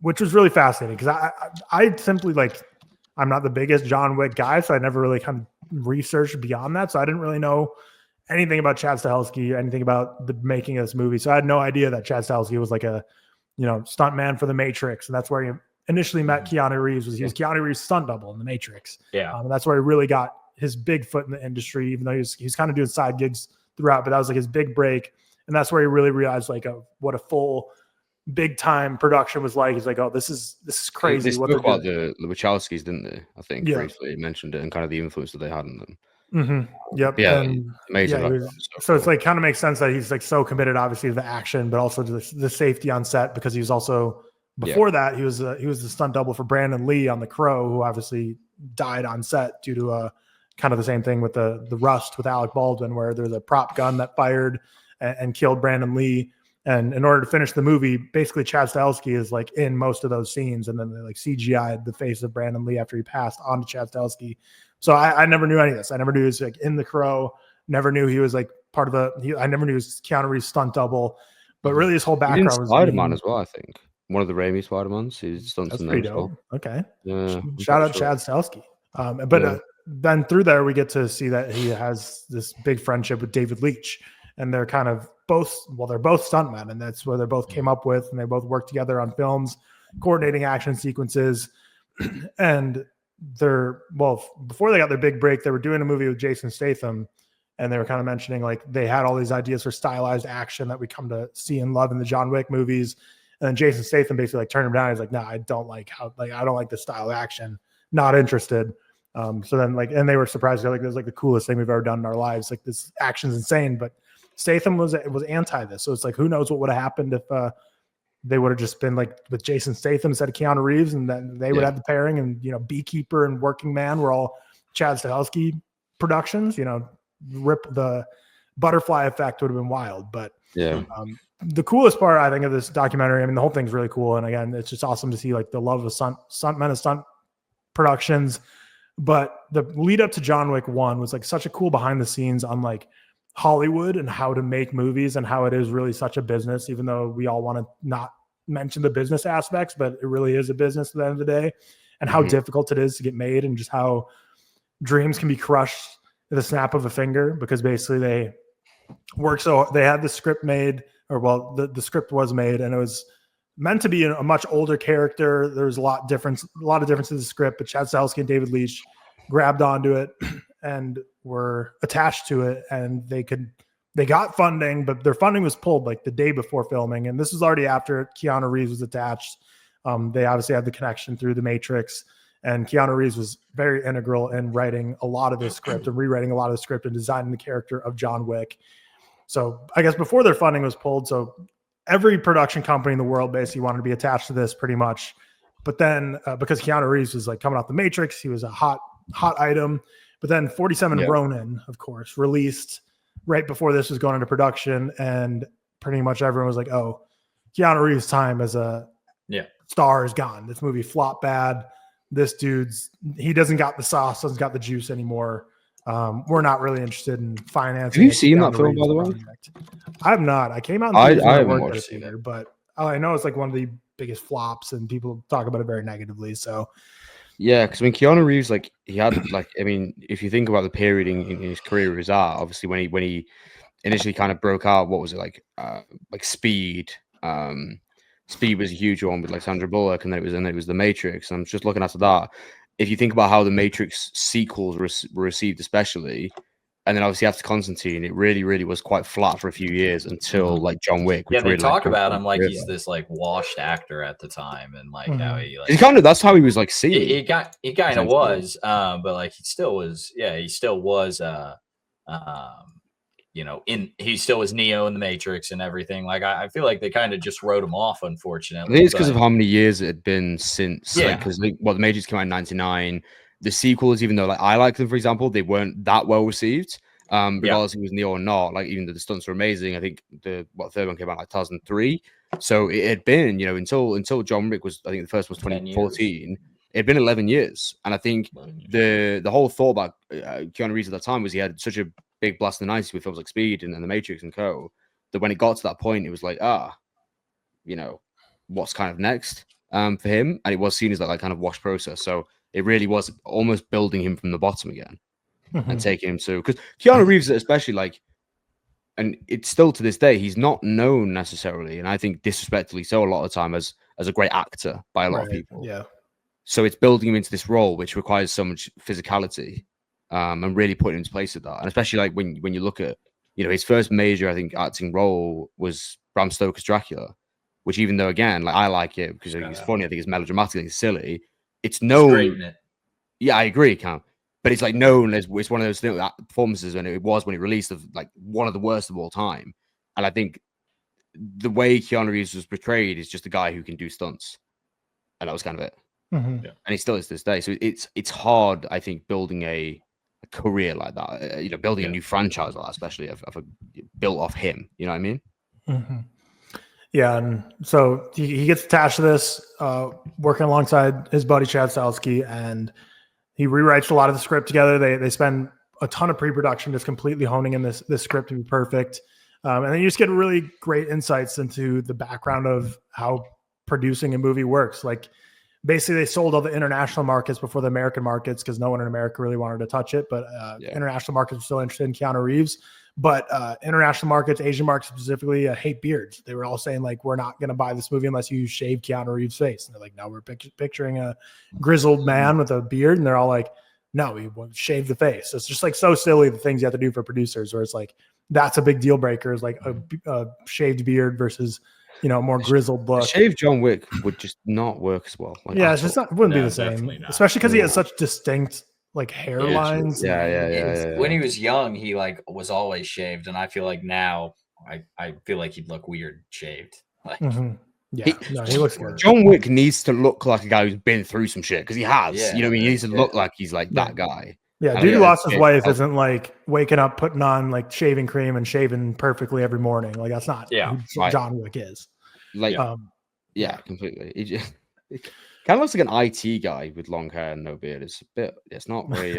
Which was really fascinating because I simply I'm not the biggest John Wick guy, so I never really kind of researched beyond that. So I didn't really know anything about Chad Stahelski, anything about the making of this movie. So I had no idea that Chad Stahelski was a stunt man for The Matrix, and that's where he initially met Keanu Reeves. He was Keanu Reeves' stunt double in The Matrix. Yeah, and that's where he really got his big foot in the industry, even though he's kind of doing side gigs throughout, but that was like his big break. And that's where he really realized like what a full big time production was like. He's like, oh, this is crazy. They spoke about the Wachowskis, didn't they? I think briefly mentioned it and kind of the influence that they had on them. Mm-hmm. Yep. Yeah, and amazing. So it's like kind of makes sense that he's like so committed, obviously, to the action, but also to the safety on set, because he was also before that he was the stunt double for Brandon Lee on The Crow, who obviously died on set due to kind of the same thing with the Rust with Alec Baldwin, where there's a prop gun that fired and killed Brandon Lee. And in order to finish the movie, basically Chad Stahelski is like in most of those scenes, and then they like CGI'd the face of Brandon Lee after he passed onto Chad Stahelski. So I never knew any of this. I never knew he was like in The Crow. Never knew he was like part of I never knew he was Keanu Reeves' stunt double. But really, his whole background was Spider-Man as well. I think one of the Raimi Spider-Mans. He's stunts in there as well. Okay, yeah, shout out Chad Stahelski. Then through there, we get to see that he has this big friendship with David Leitch, and they're kind of they're both stuntmen, and that's where they both came up with, and they both worked together on films, coordinating action sequences. And before they got their big break, they were doing a movie with Jason Statham, and they were kind of mentioning like they had all these ideas for stylized action that we come to see and love in the John Wick movies. And then Jason Statham basically like turned him down. He's like, I don't like the style of action. Not interested. So then and they were surprised. They're like, this is like the coolest thing we've ever done in our lives. Like, this action's insane. But Statham was anti this. So it's like, who knows what would have happened if they would have just been like with Jason Statham instead of Keanu Reeves, and then they would have the pairing, and Beekeeper and Working Man were all Chad Stahelski productions. Rip the butterfly effect would have been wild. But the coolest part, I think, of this documentary, I mean, the whole thing's really cool, and again, it's just awesome to see like the love of stuntmen and stunt productions. But the lead up to John Wick 1 was like such a cool behind the scenes on like Hollywood and how to make movies, and how it is really such a business, even though we all want to not mention the business aspects, but it really is a business at the end of the day, and how difficult it is to get made, and just how dreams can be crushed at the snap of a finger, because basically they had the script made, or the script was made, and it was meant to be a much older character. There was a lot of difference in the script, but Chad Stahelski and David Leitch grabbed onto it and were attached to it, and they got funding, but their funding was pulled like the day before filming. And this was already after Keanu Reeves was attached. They obviously had the connection through The Matrix, and Keanu Reeves was very integral in writing a lot of this script and rewriting a lot of the script and designing the character of John Wick. So I guess before their funding was pulled, so every production company in the world basically wanted to be attached to this pretty much. But then because Keanu Reeves was like coming out The Matrix, he was a hot item. But then 47 Ronin, of course, released right before this was going into production, and pretty much everyone was like, oh, Keanu Reeves' time as a star is gone. This movie flopped bad. This he doesn't got the sauce, doesn't got the juice anymore. We're not really interested in financing. Have you seen that film, by the way? I have not. I came out. I haven't watched it, but I know it's like one of the biggest flops, and people talk about it very negatively. So, yeah, because I mean, Keanu Reeves, like he had, like, I mean, if you think about the period in his career of his art, obviously when he initially kind of broke out, what was it like Speed? Speed was a huge one with like Sandra Bullock, and then it was The Matrix. And I'm just looking after that. If you think about how the Matrix sequels were received, especially, and then obviously after Constantine, it really, really was quite flat for a few years until like John Wick. They really, talk about him like he's this like washed actor at the time, and like how he like that's how he was like seen. He kind of was, but like he still was. Yeah, he still was. He still was Neo in The Matrix and everything. Like I feel like they kind of just wrote him off, unfortunately. I think it's because of how many years it had been since. Yeah. Because The Matrix came out in '99. The sequels, even though like I like them, for example, they weren't that well received. Regardless if it was Neo or not. Like even though the stunts were amazing, I think the third one came out like 2003. So it had been, until John Wick was, I think the first was 2014. It had been 11 years, and I think the whole thought about Keanu Reeves at that time was he had such a big blast in the 90s with films like Speed and The Matrix and co. That when it got to that point, it was like, what's kind of next for him, and it was seen as that like kind of wash process. So it really was almost building him from the bottom again and taking him to, because Keanu Reeves, especially like, and it's still to this day, he's not known necessarily, and I think disrespectfully so a lot of the time as a great actor by a lot of people. Yeah. So it's building him into this role which requires so much physicality. and really putting him into place of that. And especially like when you look at, you know, his first major, I think, acting role was Bram Stoker's Dracula, which even though, again, like I like it because it's funny, I think it's melodramatic, it's silly. It's known. Yeah, I agree, Cam. But it's like known as it's one of those performances, and it was when it released, of like one of the worst of all time. And I think the way Keanu Reeves was portrayed is just a guy who can do stunts, and that was kind of it. Mm-hmm. And he still is to this day. So it's hard, I think, building a career like that. You know, building a new franchise like that, especially of a built off him. You know what I mean? Mm-hmm. Yeah, and so he gets attached to this, working alongside his buddy Chad Stahelski, and he rewrites a lot of the script together. They spend a ton of pre-production just completely honing in this script to be perfect. And then you just get really great insights into the background of how producing a movie works. Like basically they sold all the international markets before the American markets because no one in America really wanted to touch it. But international markets were still interested in Keanu Reeves. But international markets, Asian markets specifically, hate beards. They were all saying, like, we're not going to buy this movie unless you shave Keanu Reeves' face. And they're like, no, we're picturing a grizzled man with a beard. And they're all like, no, we want to shave the face. So it's just like so silly, the things you have to do for producers, where it's like, that's a big deal breaker, is like a shaved beard versus, you know, more grizzled look. Shaved John Wick would just not work as well. Like, it's just not, it wouldn't be the same, especially because he has such distinct like hairlines. Yeah. When he was young, he like was always shaved, and I feel like now I feel like he'd look weird shaved. Like, he looks good. John Wick needs to look like a guy who's been through some shit because he has. Yeah, you know what I mean? He needs to look like he's like that guy. Yeah, dude who lost his wife isn't like waking up, putting on like shaving cream and shaving perfectly every morning. Like that's not who John Wick is. Like, completely. He just, kind of looks like an IT guy with long hair and no beard. It's not very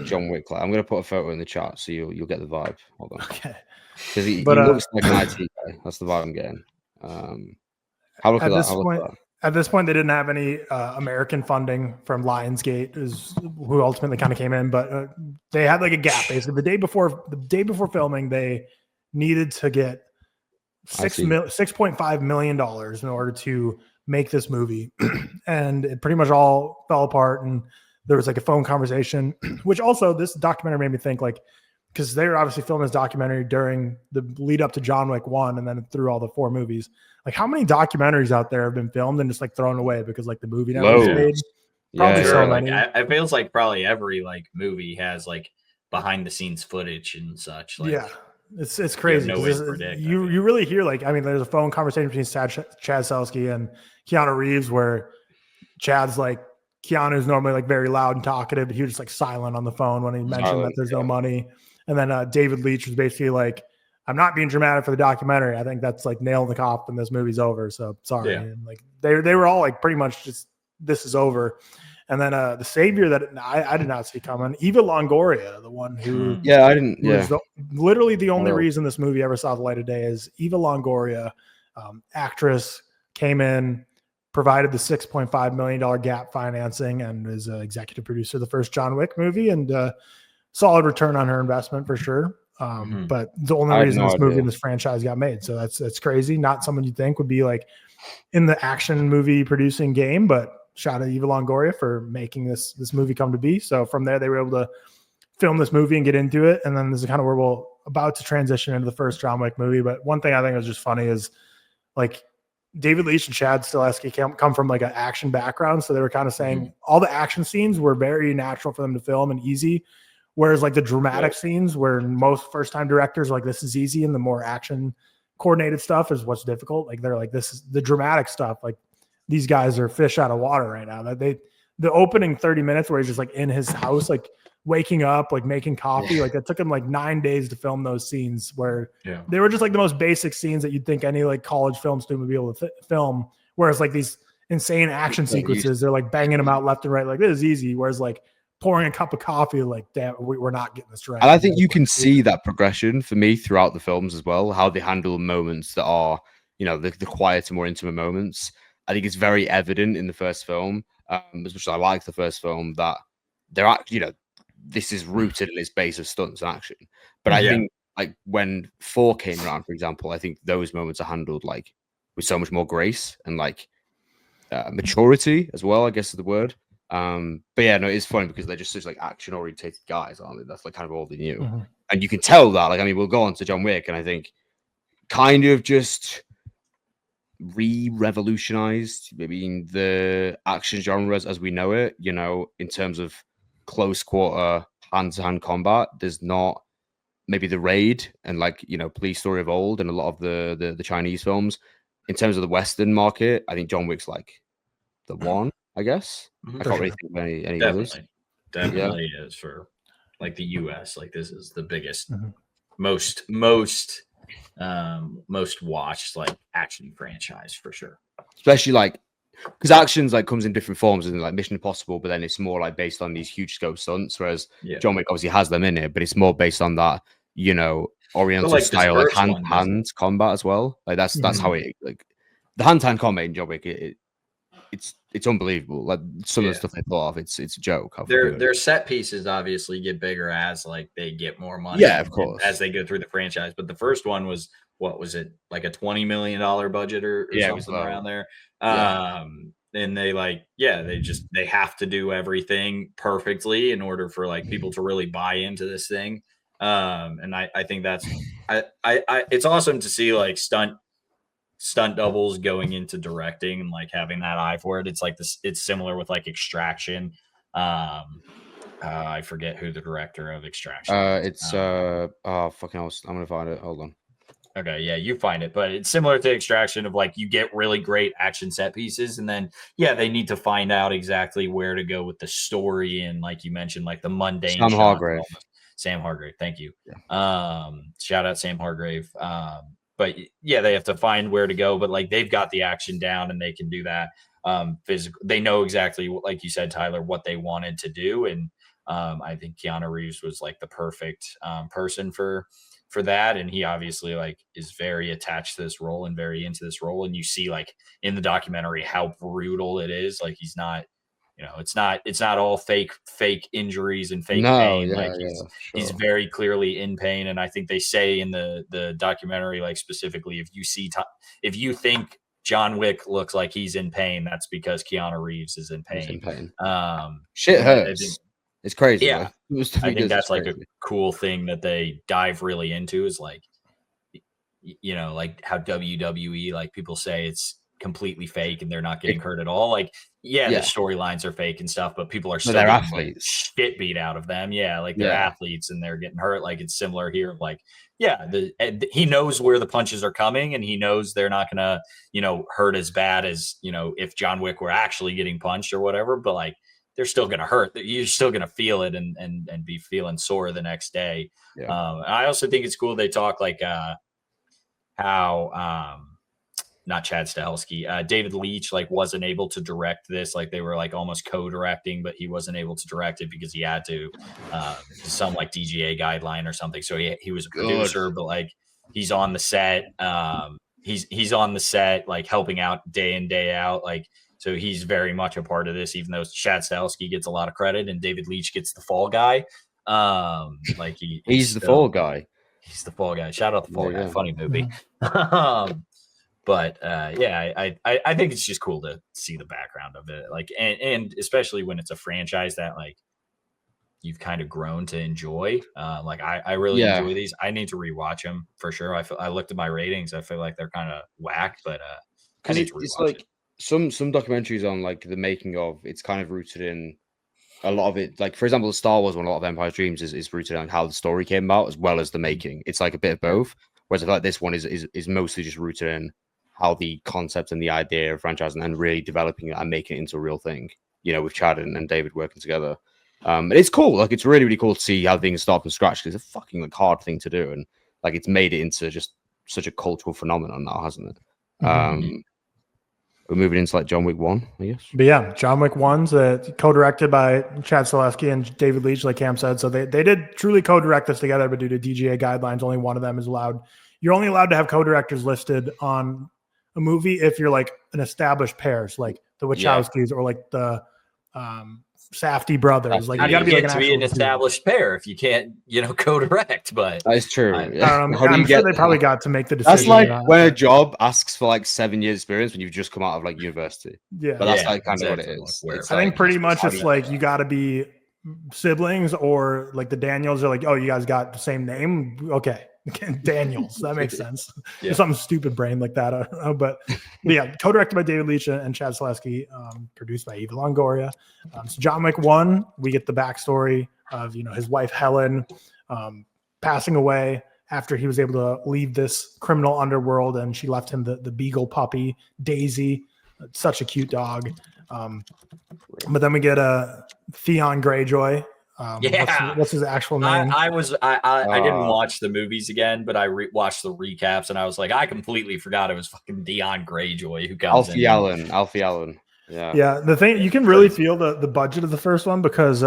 John Wick. I'm going to put a photo in the chat so you'll get the vibe. Hold on. Okay. Because he looks like an IT guy. That's the vibe I'm getting. At this point, they didn't have any American funding from Lionsgate, who ultimately kind of came in, but they had like a gap. Basically, the day before filming, they needed to get $6.5 million in order to make this movie, and it pretty much all fell apart. And there was like a phone conversation, which also this documentary made me think, like, because they were obviously filming this documentary during the lead up to John Wick 1 and then through all the 4 movies. Like, how many documentaries out there have been filmed and just like thrown away because like the movie never was made? Probably so many. It feels like probably every like movie has like behind the scenes footage and such. Like, it's crazy. No way to predict, you really hear, like, I mean, there's a phone conversation between Chad Stahelski and Keanu Reeves where Chad's like, Keanu's normally like very loud and talkative, but he was just like silent on the phone when he mentioned that there's no money. And then David Leitch was basically like, I'm not being dramatic for the documentary. I think that's like nailing the cop and this movie's over. So sorry. Yeah. And like they were all like pretty much just, this is over. And then the savior that I did not see coming, Eva Longoria, the one who was literally the only reason this movie ever saw the light of day, is Eva Longoria, actress, came in, provided the $6.5 million gap financing, and is an executive producer of the first John Wick movie, and solid return on her investment for sure. But the only reason this movie and this franchise got made. So that's crazy. Not someone you'd think would be like in the action movie producing game, but shout out to Eva Longoria for making this movie come to be. So from there, they were able to film this movie and get into it. And then this is kind of where we're about to transition into the first John Wick movie. But one thing I think was just funny is like David Leitch and Chad Stahelski come from like an action background. So they were kind of saying all the action scenes were very natural for them to film and easy. Whereas like the dramatic scenes where most first-time directors are like, this is easy, and the more action coordinated stuff is what's difficult. Like they're like, this is the dramatic stuff. Like these guys are fish out of water right now. That the opening 30 minutes where he's just like in his house, like waking up, like making coffee, like it took him like 9 days to film those scenes where they were just like the most basic scenes that you'd think any like college film student would be able to film. Whereas like these insane action sequences, they're like banging them out left and right. Like this is easy. Whereas like pouring a cup of coffee, like, damn, we're not getting this right. And I think you can see that progression for me throughout the films as well, how they handle moments that are, you know, the quieter, more intimate moments. I think it's very evident in the first film, as much as I like the first film, that they're actually, you know, this is rooted in its base of stunts and action. But I think, like, when 4 came around, for example, I think those moments are handled, like, with so much more grace and, like, maturity as well, I guess is the word. But yeah, no, it's funny because they're just such like action orientated guys, aren't they? That's like kind of all they knew. Mm-hmm. And you can tell that. Like, I mean, we'll go on to John Wick, and I think kind of just revolutionized maybe the action genres as we know it, you know, in terms of close quarter hand-to-hand combat. There's not maybe the Raid and like, you know, Police Story of old and a lot of the Chinese films. In terms of the Western market, I think John Wick's like the one, I guess. I can't really think of any others. Definitely is for like the US. Like this is the biggest, most watched like action franchise for sure. Especially like because actions like comes in different forms, and like Mission Impossible, but then it's more like based on these huge scope stunts. Whereas John Wick obviously has them in it, but it's more based on that, you know, Oriental like style, like hand combat as well. Like that's how it like the hand combat in John Wick. It's unbelievable. Like some of the stuff they pull off, it's a joke. Their set pieces obviously get bigger as like they get more money. Yeah, of course, as they go through the franchise. But the first one was what was it like a $20 million budget or something around there. And they like they have to do everything perfectly in order for like people to really buy into this thing. And I think that's I it's awesome to see like stunt doubles going into directing and like having that eye for it. It's like this. It's similar with like Extraction. I forget who the director of Extraction is. It's I'm gonna find it. Hold on. Okay, yeah, you find it, but it's similar to Extraction of like you get really great action set pieces, and then they need to find out exactly where to go with the story and like you mentioned, like the mundane. Sam Hargrave, thank you. Yeah. Shout out Sam Hargrave. But they have to find where to go, but like they've got the action down and they can do that. Physical, they know exactly what, like you said, Tyler, what they wanted to do, and I think Keanu Reeves was like the perfect person for that, and he obviously like is very attached to this role and very into this role, and you see like in the documentary how brutal it is. Like he's not, you know, it's not all fake injuries and fake pain. Like he's very clearly in pain, and I think they say in the documentary, like specifically, if you think John Wick looks like he's in pain, that's because Keanu Reeves is in pain. Shit hurts. It's crazy. Yeah, I think that's like a cool thing that they dive really into is like, you know, like how WWE, like people say it's completely fake and they're not getting hurt at all. Like, the storylines are fake and stuff, but people are still they're athletes. Shit beat out of them. Yeah, like they're athletes and they're getting hurt. Like it's similar here. Like, he knows where the punches are coming and he knows they're not gonna, you know, hurt as bad as, you know, if John Wick were actually getting punched or whatever. But like they're still gonna hurt. You're still gonna feel it and be feeling sore the next day. And I also think it's cool they talk like how not Chad Stahelski, David Leitch like wasn't able to direct this. Like they were like almost co-directing, but he wasn't able to direct it because he had to some like DGA guideline or something. So he was a producer, but like he's on the set. He's on the set like helping out day in day out. Like so he's very much a part of this, even though Chad Stahelski gets a lot of credit and David Leitch gets the fall guy. Like he's the fall guy. He's the fall guy. Shout out the fall guy. Funny movie. But I think it's just cool to see the background of it, like, and especially when it's a franchise that like you've kind of grown to enjoy. Like I really enjoy these. I need to rewatch them for sure. I looked at my ratings. I feel like they're kind of whack, but I need to rewatch it's like some documentaries on like the making of. It's kind of rooted in a lot of it. Like for example, Star Wars, one, a lot of Empire Dreams is rooted on how the story came about as well as the making. It's like a bit of both. Whereas I feel like this one is mostly just rooted in how the concept and the idea of franchising and really developing it and making it into a real thing, you know, with Chad and David working together. And it's cool. Like, it's really, really cool to see how things start from scratch. It's a fucking like hard thing to do. And like, it's made it into just such a cultural phenomenon now, hasn't it? We're moving into like John Wick 1, I guess. But yeah, John Wick 1's co-directed by Chad Stahelski and David Leitch, like Cam said. So they did truly co-direct this together, but due to DGA guidelines, only one of them is allowed. You're only allowed to have co-directors listed on a movie if you're like an established pairs, like the Wachowskis or like the Safdie brothers. Like, you got to be like an established pair if you can't, co-direct. But that's true. I'm sure they probably got to make the decision. That's like when a job asks for like 7 years experience when you've just come out of like university. Yeah, but that's like kind of what it is. I think pretty much it's like you got to be siblings, or like the Daniels are like, oh, you guys got the same name, okay. Daniels, that makes sense. Something stupid brain like that. I don't know, but yeah, co-directed by David Leitch and Chad Zaleski, produced by Eva Longoria. So John Wick 1, we get the backstory of his wife Helen passing away after he was able to leave this criminal underworld, and she left him the beagle puppy Daisy, such a cute dog. But then we get Theon Greyjoy. What's his actual name? I didn't watch the movies again, but I watched the recaps, and I was like, I completely forgot it was fucking Theon Greyjoy who comes Alfie Allen. Yeah. The thing, you can really feel the budget of the first one because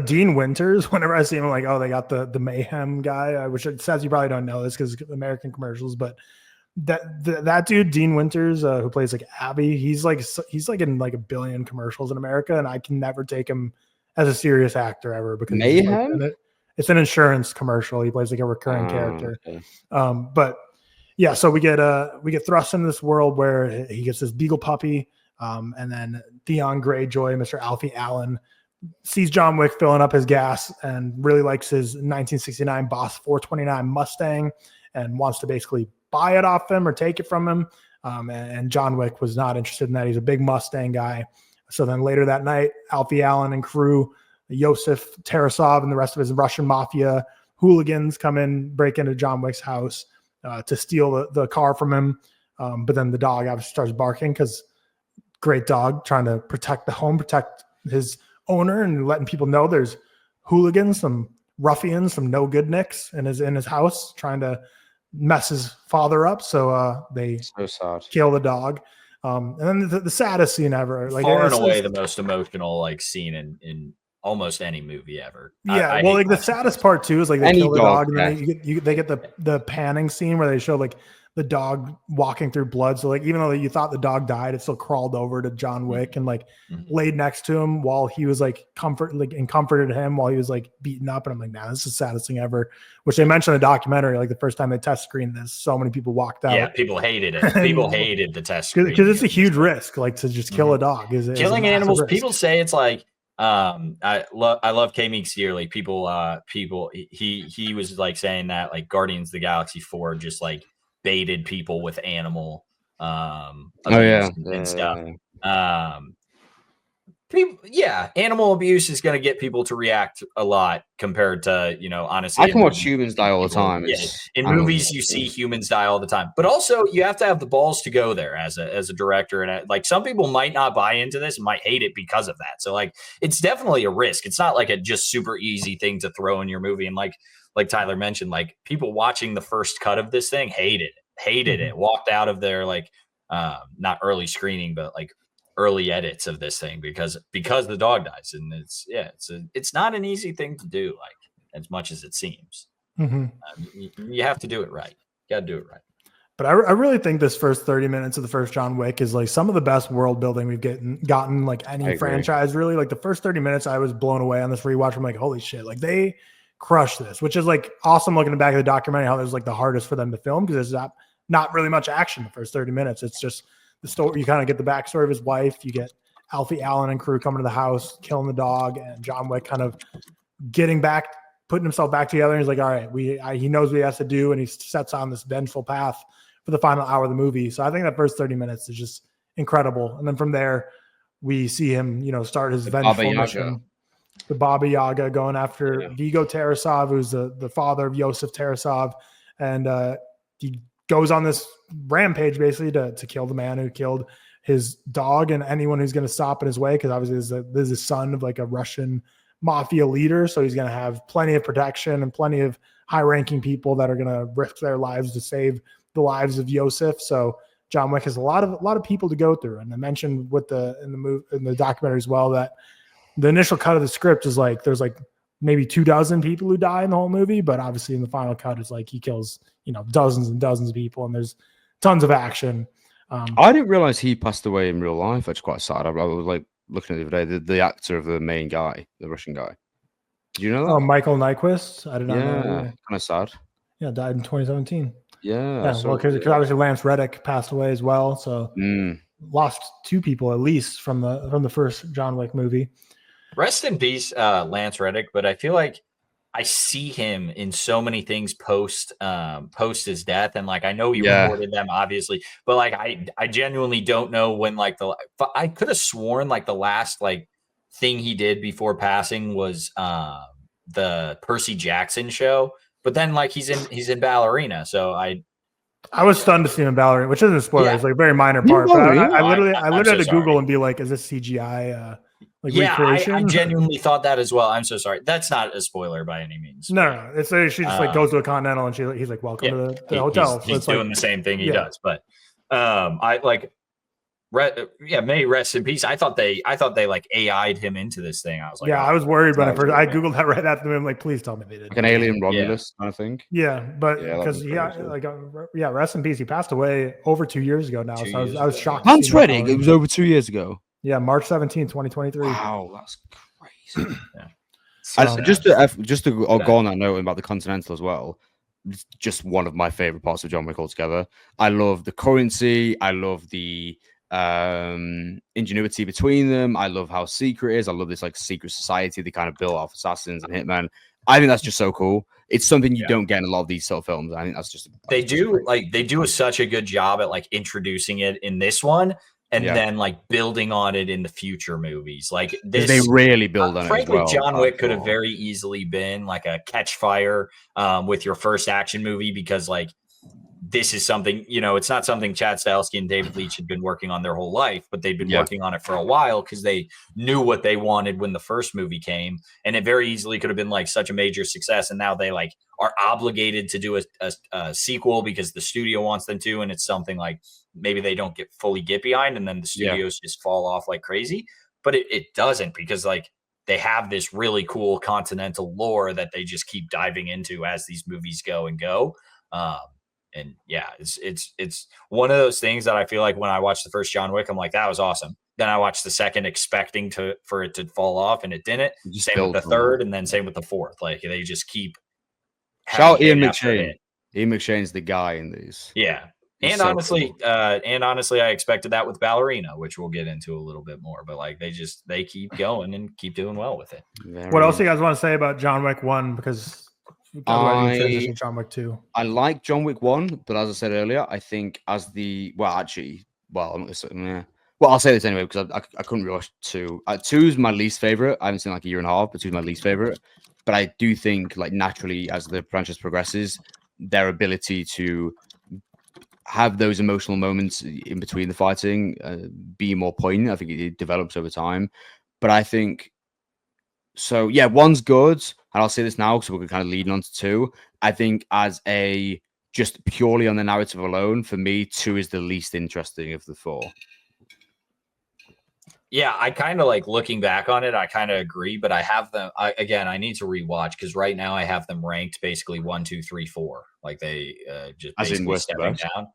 Dean Winters, whenever I see him, I'm like, oh, they got the Mayhem guy, which it says you probably don't know this because American commercials, but that dude Dean Winters, who plays like Abby, he's like in like 1 billion commercials in America, and I can never take him as a serious actor ever because Mayhem? It's an insurance commercial. He plays like a recurring character. Okay. But yeah, so we get thrust into this world where he gets this beagle puppy, and then Theon Greyjoy, Mr. Alfie Allen, sees John Wick filling up his gas and really likes his 1969 Boss 429 Mustang and wants to basically buy it off him or take it from him. And John Wick was not interested in that. He's a big Mustang guy. So then later that night, Alfie Allen and crew, Yosef Tarasov and the rest of his Russian mafia hooligans come in, break into John Wick's house to steal the car from him. But then the dog obviously starts barking because great dog trying to protect the home, protect his owner, and letting people know there's hooligans, some ruffians, some no good nicks in his house trying to mess his father up. So they kill the dog. And then the saddest scene ever, like far and away the most emotional like scene in almost any movie ever. Yeah, well, like the saddest part too is like they kill the dog, and then they get the panning scene where they show like the dog walking through blood. So like even though you thought the dog died, it still crawled over to John Wick and like laid next to him while he was like comforted him while he was like beaten up. And I'm like, nah, this is the saddest thing ever. Which they mentioned in the documentary, like the first time they test screened this, so many people walked out. Yeah, people hated it. People hated the test screen because it's a huge risk, like to just kill a dog. Killing animals. Risk. People say it's like. I love K Meeks dearly. People he was like saying that like Guardians of the Galaxy 4 just like baited people with animal and stuff. Animal abuse is going to get people to react a lot compared to, honestly. I can watch humans die all the time. Yeah. In movies, you see humans die all the time. But also, you have to have the balls to go there as a director. And like some people might not buy into this and might hate it because of that. So like, it's definitely a risk. It's not like a just super easy thing to throw in your movie. And like Tyler mentioned, like people watching the first cut of this thing hated it, walked out of their like not early screening, but like early edits of this thing because the dog dies. And it's not an easy thing to do, like as much as it seems. You have to do it right. You got to do it right. But I really think this first 30 minutes of the first John Wick is like some of the best world building we've gotten like any franchise, really. Like the first 30 minutes, I was blown away on this rewatch. I'm like, holy shit, like they crushed this, which is like awesome looking back at the documentary, how it was like the hardest for them to film because there's not really much action the first 30 minutes. It's just the story. You kind of get the backstory of his wife. You get Alfie Allen and crew coming to the house, killing the dog, and John Wick kind of getting back, putting himself back together. And he's like, all right, he knows what he has to do. And he sets on this vengeful path for the final hour of the movie. So I think that first 30 minutes is just incredible. And then from there, we see him, start his vengeful mission. The Baba Yaga going after Viggo Tarasov, who's the father of Yosef Tarasov. And he goes on this rampage basically to kill the man who killed his dog and anyone who's going to stop in his way. Because obviously this is a son of like a Russian mafia leader. So he's going to have plenty of protection and plenty of high ranking people that are going to risk their lives to save the lives of Yosef. So John Wick has a lot of people to go through. And I mentioned in the documentary as well, that the initial cut of the script is like, there's like maybe 24 people who die in the whole movie, but obviously in the final cut, it's like he kills, dozens and dozens of people, and there's tons of action. I didn't realize he passed away in real life. That's quite sad. I was like looking at the other day. The actor of the main guy, the Russian guy. Did you know that? Oh, Michael Nyquist. I did not know. Yeah, kind of sad. Yeah, died in 2017. Yeah. Well, because obviously Lance Reddick passed away as well, so lost 2 people at least from the first John Wick movie. Rest in peace, Lance Reddick. But I feel like I see him in so many things post his death, and like I know he recorded them obviously, but like I genuinely don't know when like I could have sworn like the last like thing he did before passing was the Percy Jackson show, but then like he's in Ballerina, so I was stunned to see him in Ballerina, which isn't a spoiler. It's like a very minor part. But I literally had to Google and be like, is this CGI? I genuinely thought that as well. I'm so sorry. That's not a spoiler by any means. No. It's she just like goes to a Continental and he's like, welcome to the hotel. He's doing the same thing he does. But I like, may rest in peace. I thought they like AI'd him into this thing. I was like, I was worried when I Googled that right after him. Like, please tell me they did. Like an alien Romulus kind of thing. Yeah, but because rest in peace. He passed away over 2 years ago now. So I was shocked. Lance Reddick. It was over 2 years ago. Yeah, March 17, 2023. Wow, that's crazy. Just to go on that note about the Continental as well, it's just one of my favorite parts of John Wick altogether. I love the currency. I love the ingenuity between them. I love how secret it is. I love this like secret society they kind of built off assassins and hitmen. I think that's just so cool. It's something you don't get in a lot of these sort of films. I think that's just they do such a good job at like introducing it in this one. And then like building on it in the future movies. Like this, they really build on frankly, it as well. John Wick could have very easily been like a catch fire with your first action movie, because like this is something, it's not something Chad Stahelski and David Leitch had been working on their whole life, but they'd been working on it for a while because they knew what they wanted when the first movie came. And it very easily could have been like such a major success. And now they like are obligated to do a sequel because the studio wants them to. And it's something like maybe they don't fully get behind, and then the studios just fall off like crazy. But it doesn't, because like they have this really cool Continental lore that they just keep diving into as these movies go. And yeah, it's one of those things that I feel like when I watched the first John Wick, I'm like, that was awesome. Then I watched the second expecting for it to fall off, and it didn't. Same with the third, and then same with the fourth. Like they just keep. Shout Ian McShane. Ian McShane's the guy in these. Yeah. And honestly, I expected that with Ballerina, which we'll get into a little bit more. But like they keep going and keep doing well with it. What else do you guys want to say about John Wick 1? Because John Wick 2. I like John Wick 1, but as I said earlier, I think I'll say this anyway because I couldn't rewatch 2. 2 is my least favorite. I haven't seen like a year and a half, but 2 is my least favorite. But I do think like naturally as the franchise progresses, their ability to have those emotional moments in between the fighting be more poignant. I think it develops over time. But I think so. Yeah, 1's good, and I'll say this now because we're kind of leading on to 2. I think as a just purely on the narrative alone, for me, 2 is the least interesting of the 4. Yeah, I kind of like looking back on it. I kind of agree, but I have them I need to rewatch because right now I have them ranked basically 1, 2, 3, 4. Like they just basically stepping down.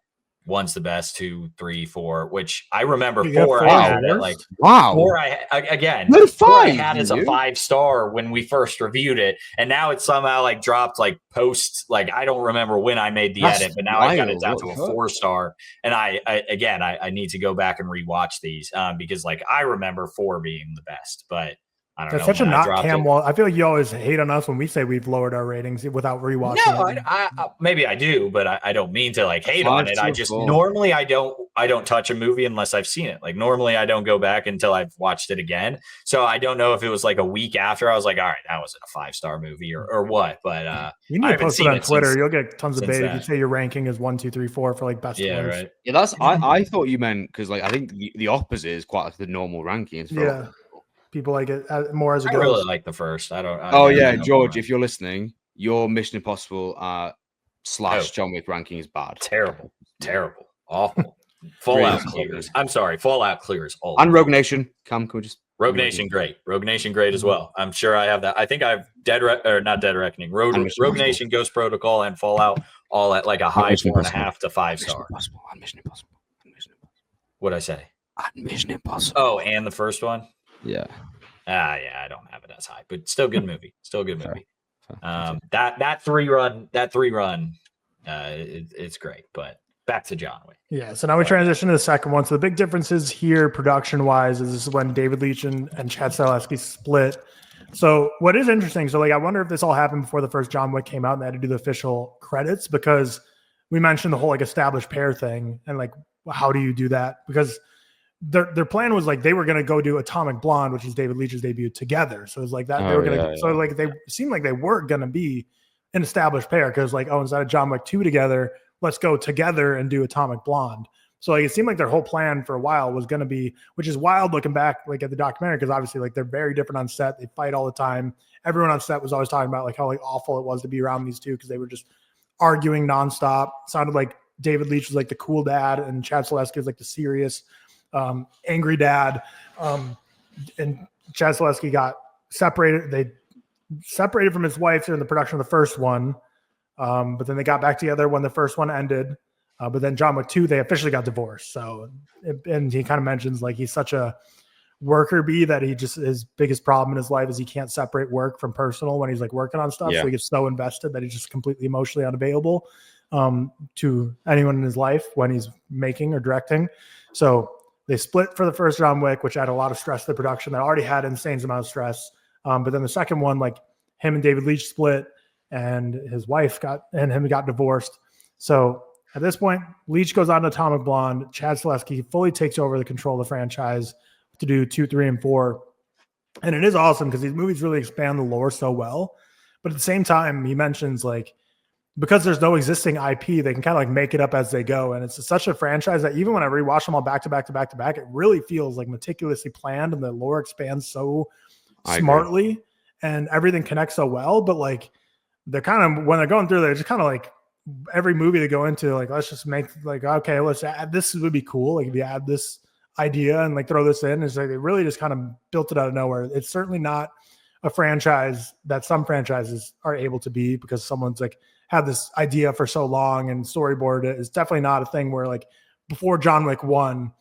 1's the best, 2, 3, 4. Which I remember 4. I had it like 4. I had as a 5-star when we first reviewed it, and now it's somehow like dropped like post. Like I don't remember when I made the edit, but now I got it down to a 4-star. And I need to go back and rewatch these because like I remember 4 being the best, but. That's such a not Cam Walsh. I feel like you always hate on us when we say we've lowered our ratings without rewatching. No, I maybe I do, but I don't mean to like hate on it. I just normally I don't touch a movie unless I've seen it. Like normally I don't go back until I've watched it again. So I don't know if it was like a week after I was like, all right, that wasn't a 5-star movie or what. But you need to post it on Twitter. You'll get tons of bait if you say your ranking is 1, 2, 3, 4 for like best. Yeah, right. Yeah, that's I thought you meant because like I think the opposite is quite like the normal rankings. Yeah. People like it more as it goes. I really like the first. George, if you're listening, your Mission Impossible / John Wick ranking is bad. Terrible, awful. Fallout clears. I'm sorry, Fallout clears all. And Rogue Nation, can we just Rogue Nation great. Rogue Nation great as well. I'm sure I have that. I think I've not Dead Reckoning. Rogue Nation, Ghost Protocol, and Fallout all at like a high 4.5 to 5-star. Mission Impossible. What'd I say? Mission Impossible. Oh, and the first one. Yeah. Yeah, I don't have it as high, but still good movie. Still a good movie. That three run, it's great. But back to John Wick. Yeah. So now we transition to the second one. So the big differences here, production wise, is this is when David Leitch and Chad Stahelski split. So what is interesting? So like, I wonder if this all happened before the first John Wick came out and they had to do the official credits, because we mentioned the whole like established pair thing, and like, how do you do that? Because their plan was like they were going to go do Atomic Blonde, which is David Leitch's debut, together. So it was like that they were going to. So like they seemed like they were going to be an established pair, because like, oh, instead of John Wick 2 together, let's go together and do Atomic Blonde. So like it seemed like their whole plan for a while was going to be, which is wild looking back like at the documentary, because obviously like they're very different on set. They fight all the time. Everyone on set was always talking about like how like awful it was to be around these two, because they were just arguing nonstop. Sounded like David Leitch was like the cool dad, and Chad Stahelski was like the serious, angry dad. And Chad Stahelski got separated. They separated from his wife during the production of the first one, but then they got back together when the first one ended. But then John Wick 2, they officially got divorced. So, and he kind of mentions like he's such a worker bee that he just, his biggest problem in his life is he can't separate work from personal when he's like working on stuff. So he gets so invested that he's just completely emotionally unavailable to anyone in his life when he's making or directing. So they split for the first John Wick, which had a lot of stress to the production that already had insane amount of stress. But then the second one, like him and David Leitch split, and his wife got divorced. So at this point, Leitch goes on to Atomic Blonde. Chad Stahelski fully takes over the control of the franchise to do 2, 3, and 4. And it is awesome because these movies really expand the lore so well. But at the same time, he mentions like, because there's no existing IP, they can kind of like make it up as they go. And it's such a franchise that even when I rewatch them all back to back to back to back, it really feels like meticulously planned, and the lore expands so smartly and everything connects so well. But like, they're kind of, when they're going through, they're just kind of like, every movie they go into, like, let's just make like, okay, let's add this, would be cool. Like if you add this idea and like throw this in, it's like they really just kind of built it out of nowhere. It's certainly not a franchise that some franchises are able to be, because someone's like had this idea for so long and storyboarded it. It's definitely not a thing where like before John Wick 1,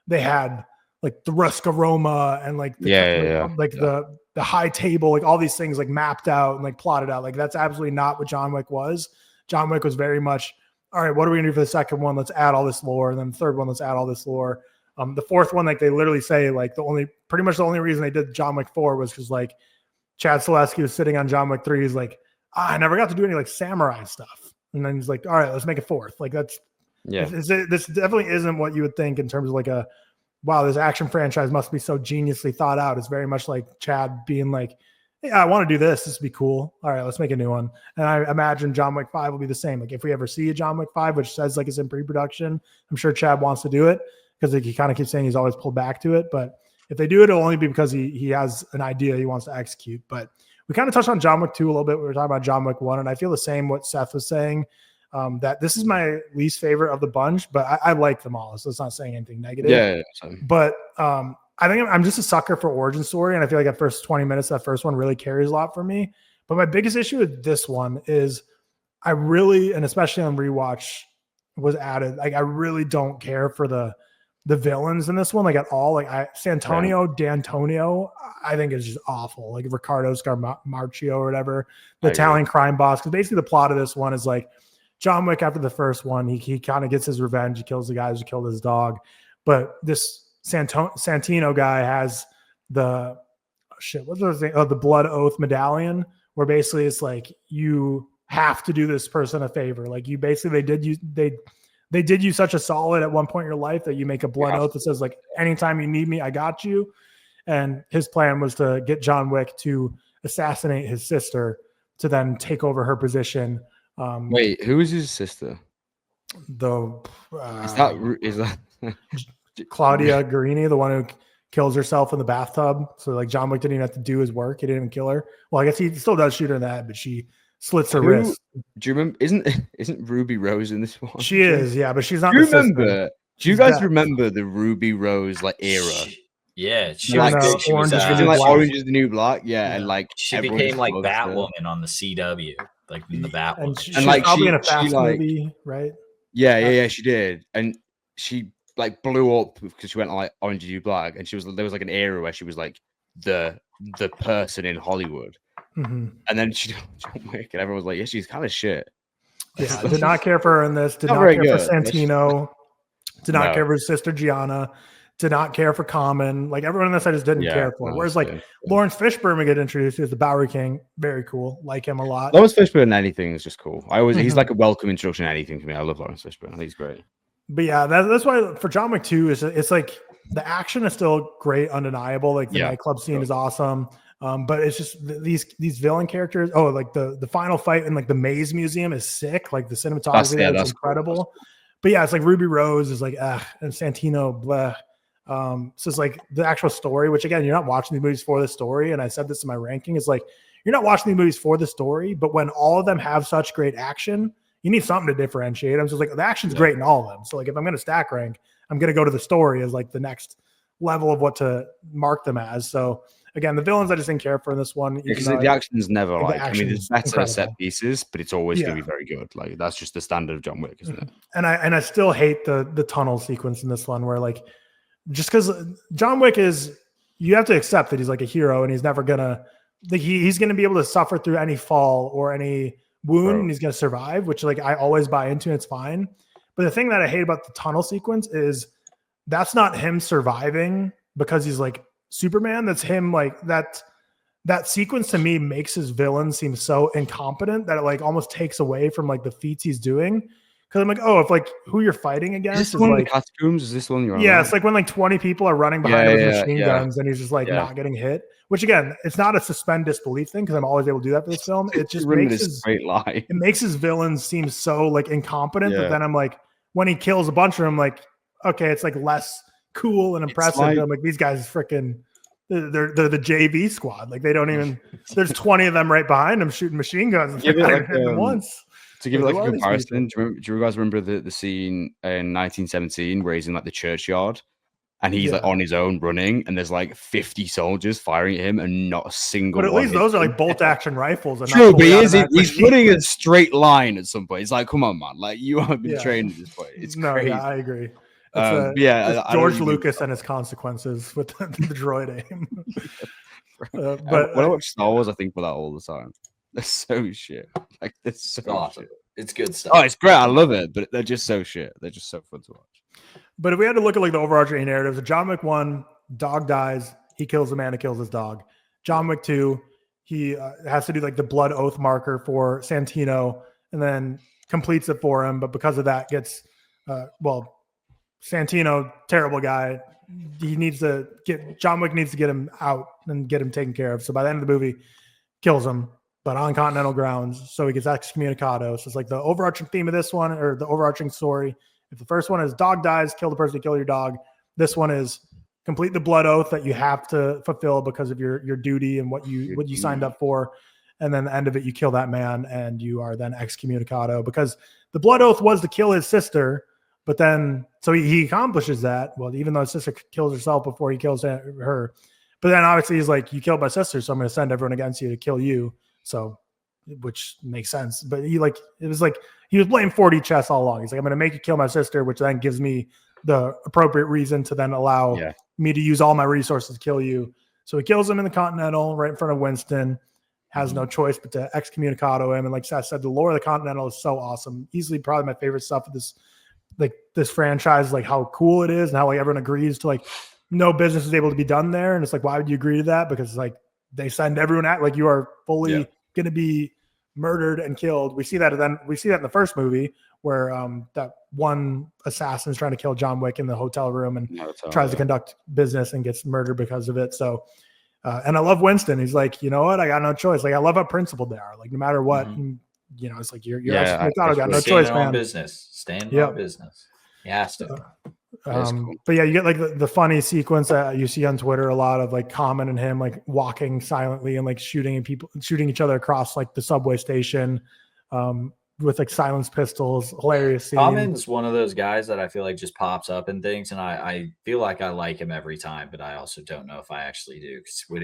they had like the Rusk aroma and like the high table, like all these things like mapped out and like plotted out. Like that's absolutely not what John Wick was. John Wick was very much, all right, what are we gonna do for the second one? Let's add all this lore. And then the third one, let's add all this lore. The fourth one, like they literally say like pretty much the only reason they did John Wick 4 was because like Chad Stahelski was sitting on John Wick 3. He's like, I never got to do any like samurai stuff. And then he's like, all right, let's make a fourth. Like that's, this definitely isn't what you would think in terms of like a, wow, this action franchise must be so geniusly thought out. It's very much like Chad being like, hey, I want to do this. This would be cool. All right, let's make a new one. And I imagine John Wick 5 will be the same. Like if we ever see a John Wick 5, which says like it's in pre-production, I'm sure Chad wants to do it, because like, he kind of keeps saying he's always pulled back to it. But if they do it, it'll only be because he has an idea he wants to execute. But we kind of touched on John Wick 2 a little bit. We were talking about John Wick 1, and I feel the same what Seth was saying, that this is my least favorite of the bunch, but I like them all. So it's not saying anything negative. Yeah. But I think I'm just a sucker for origin story. And I feel like at first 20 minutes, that first one really carries a lot for me. But my biggest issue with this one is I really, and especially on rewatch was added, like I really don't care for the villains in this one, like at all. Like D'Antonio, I think is just awful. Like Riccardo Scarmarcio or whatever, the Italian crime boss. Because basically the plot of this one is like John Wick after the first one, he kind of gets his revenge. He kills the guys who killed his dog. But this Santino guy has the the blood oath medallion, where basically it's like you have to do this person a favor. Like you basically they did you such a solid at one point in your life that you make a blood oath that says like, anytime you need me, I got you. And his plan was to get John Wick to assassinate his sister to then take over her position. Wait, who is his sister? Is that Claudia Guarini, the one who kills herself in the bathtub? So like John Wick didn't even have to do his work. He didn't even kill her. Well, I guess he still does shoot her in the head, but she slits her wrist. Do you remember? Isn't Ruby Rose in this one? She is, yeah, but she's not. Do you remember? Do you guys remember the Ruby Rose like era? Yeah, she was good. She was like Orange is the New Black. Yeah, and like she became like Batwoman on the CW, like in the Batwoman. And like she in a Fast movie, right? Yeah, she did, and she like blew up because she went like Orange is the New Black, and there was like an era where she was like the person in Hollywood. And then she did John Wick, and everyone was like, yeah, she's kind of shit. Yeah, did not care for her in this. Did not care for Santino. Did not care for his sister Gianna. Did not care for Common. Like everyone on this, I just didn't care for. Whereas like Lawrence Fishburne we get introduced to as the Bowery King, very cool. Like him a lot. Lawrence Fishburne in anything is just cool. He's like a welcome introduction to anything for me. I love Lawrence Fishburne. I think he's great. But yeah, that's why for John Wick 2 it's like the action is still great, undeniable. Like the nightclub scene is awesome. But it's just these villain characters. Oh, like the final fight in like the Maze Museum is sick. Like the cinematography that's incredible. Cool. But yeah, it's like Ruby Rose is like and Santino blah. So it's like the actual story, which again, you're not watching these movies for the story. And I said this in my ranking is like, you're not watching these movies for the story, but when all of them have such great action, you need something to differentiate them. So it's like the action's great in all of them. So like if I'm going to stack rank, I'm going to go to the story as like the next level of what to mark them as. So again, the villains I just didn't care for in this one. Because the action's never like, I mean, it's better set pieces, but it's always going to be very good. Like that's just the standard of John Wick, isn't it? And I still hate the tunnel sequence in this one where like, just because John Wick is, you have to accept that he's like a hero and he's never gonna, like he's gonna be able to suffer through any fall or any wound and he's gonna survive, which like I always buy into. It's fine. But the thing that I hate about the tunnel sequence is that's not him surviving because he's like Superman. That's him like that sequence to me makes his villain seem so incompetent that it like almost takes away from like the feats he's doing. Because I'm like, oh, if like who you're fighting against is one like catacombs, is this one you're on? Yeah, it's like when like 20 people are running behind him with machine guns and he's just like not getting hit. Which again, it's not a suspend disbelief thing because I'm always able to do that for this film. It just makes his villains seem so like incompetent. But then I'm like, when he kills a bunch of them, like, okay, it's like less cool and impressive. Like, I'm like, these guys freaking they're the JV squad. Like they don't even there's 20 of them right behind them shooting machine guns and hit them once. To give it like a comparison, do you guys remember the scene in 1917 where he's in like the churchyard and he's like on his own running and there's like 50 soldiers firing at him and not a single But at least those are like bolt action rifles. And true, but he's running a straight line at some point. It's like, come on, man. Like you haven't been trained at this point. It's crazy. Yeah, I agree. It's George Lucas and his consequences with the droid aim. But when I watch Star Wars, I think about that all the time. They're so shit. Like it's so awesome. Shit. It's good stuff. Oh, it's great. I love it, but they're just so shit. They're just so fun to watch. But if we had to look at like the overarching narratives, John Wick 1, dog dies, he kills a man who kills his dog. John Wick 2, he has to do like the blood oath marker for Santino and then completes it for him. But because of that, gets Santino, terrible guy. John Wick needs to get him out and get him taken care of. So by the end of the movie, kills him, but on continental grounds. So he gets excommunicado. So it's like the overarching theme of this one, or the overarching story. If the first one is dog dies, kill the person who killed your dog. This one is complete the blood oath that you have to fulfill because of your duty and what you signed up for. And then the end of it, you kill that man and you are then excommunicado because the blood oath was to kill his sister. But then, so he accomplishes that. Well, even though his sister kills herself before he kills her. But then obviously he's like, you killed my sister, so I'm going to send everyone against you to kill you. So, which makes sense. But it was like, he was playing 4D chess all along. He's like, I'm going to make you kill my sister, which then gives me the appropriate reason to then allow me to use all my resources to kill you. So he kills him in the Continental right in front of Winston, has no choice but to excommunicado him. And like Seth said, the lore of the Continental is so awesome. Easily probably my favorite stuff of this franchise, like how cool it is and how like everyone agrees to like no business is able to be done there. And it's like, why would you agree to that? Because like they send everyone out, like you are fully going to be murdered and killed. We see that in the first movie where that one assassin is trying to kill John Wick in the hotel room and tries to conduct business and gets murdered because of it. So, and I love Winston. He's like, you know what? I got no choice. Like I love how principled they are. Like no matter what, and, you know, it's like you're I got no choice, man. Stand on business. Yeah, cool. But yeah, you get like the funny sequence that you see on Twitter a lot of like Common and him like walking silently and like shooting each other across like the subway station. with like silenced pistols, hilarious scene. Common's one of those guys that I feel like just pops up in things, and I feel like I like him every time, but I also don't know if I actually do.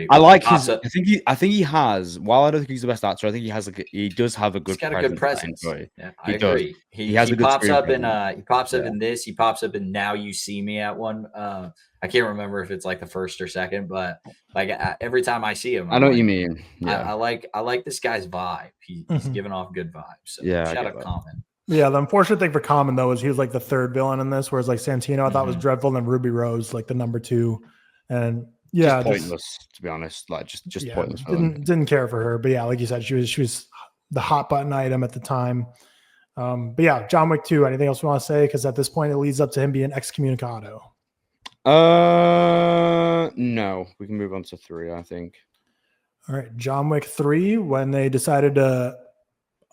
I like his. I think he has. While I don't think he's the best actor, I think he does have a good. He's got a good presence. Yeah, I agree. He pops up in he pops up in this. He pops up in Now You See Me at one. I can't remember if it's like the first or second, but like every time I see him, I know what you mean. Yeah. I like this guy's vibe. He's giving off good vibes. So shout out Common. Yeah, the unfortunate thing for Common though is he was like the third villain in this, whereas like Santino I thought was dreadful, and then Ruby Rose like the number 2, and just pointless to be honest. Like just pointless. Didn't care for her, but yeah, like you said, she was the hot button item at the time. But yeah, John Wick 2. Anything else you want to say? Because at this point, it leads up to him being excommunicado. No, we can move on to 3. I think. All right, John Wick 3. When they decided to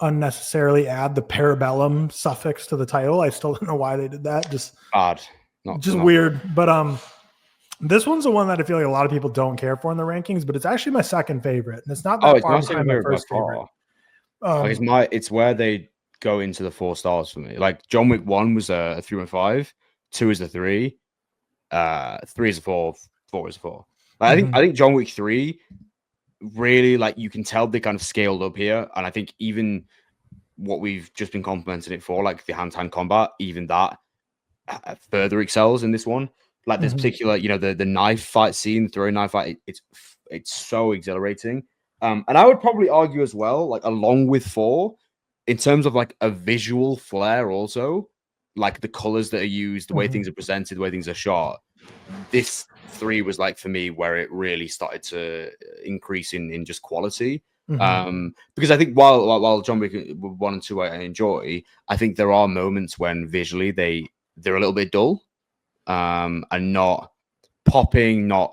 unnecessarily add the parabellum suffix to the title, I still don't know why they did that. Just odd, not weird. But this one's the one that I feel like a lot of people don't care for in the rankings, but it's actually my second favorite, and it's not that far behind my first favorite. It's where they go into the 4 stars for me. Like John Wick 1 was a 3.5, 2 is a 3, 3 is a 4, 4 is a 4. Like, I think John Wick 3 really, like, you can tell they kind of scaled up here, and I think even what we've just been complimenting it for, like the hand-to-hand combat, even that further excels in this one. Like this particular, the knife fight scene, the throwing knife fight, it's so exhilarating. And I would probably argue as well, like along with 4, in terms of like a visual flair also, like the colors that are used, the way things are presented, the way things are shot. This 3 was like for me where it really started to increase in just quality. Because I think while John Wick 1 and 2 I enjoy, I think there are moments when visually they're a little bit dull, and not popping, not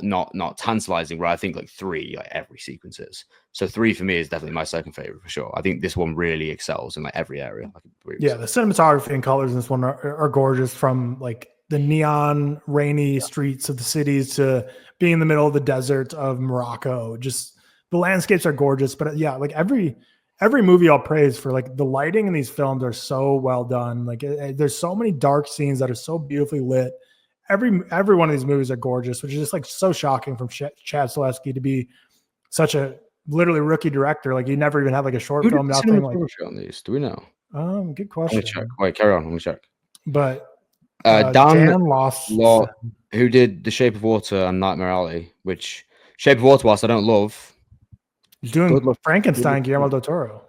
tantalizing. Where I think like 3, like every sequence is. So 3 for me is definitely my second favorite for sure. I think this one really excels in like every area. The cinematography and colors in this one are gorgeous, from like the neon rainy streets of the cities to being in the middle of the desert of Morocco. Just the landscapes are gorgeous. But yeah, like every movie I'll praise for, like the lighting in these films are so well done. Like there's so many dark scenes that are so beautifully lit. Every one of these movies are gorgeous, which is just like so shocking from Chad Stahelski to be such a literally rookie director. Like he never even had like a short film. Nothing like on these. Do we know? Good question. Let me check. Wait, carry on. Let me check. But Dan Lost, who did The Shape of Water and Nightmare Alley, which Shape of Water, whilst I don't love, he's doing Frankenstein, Guillermo del Toro.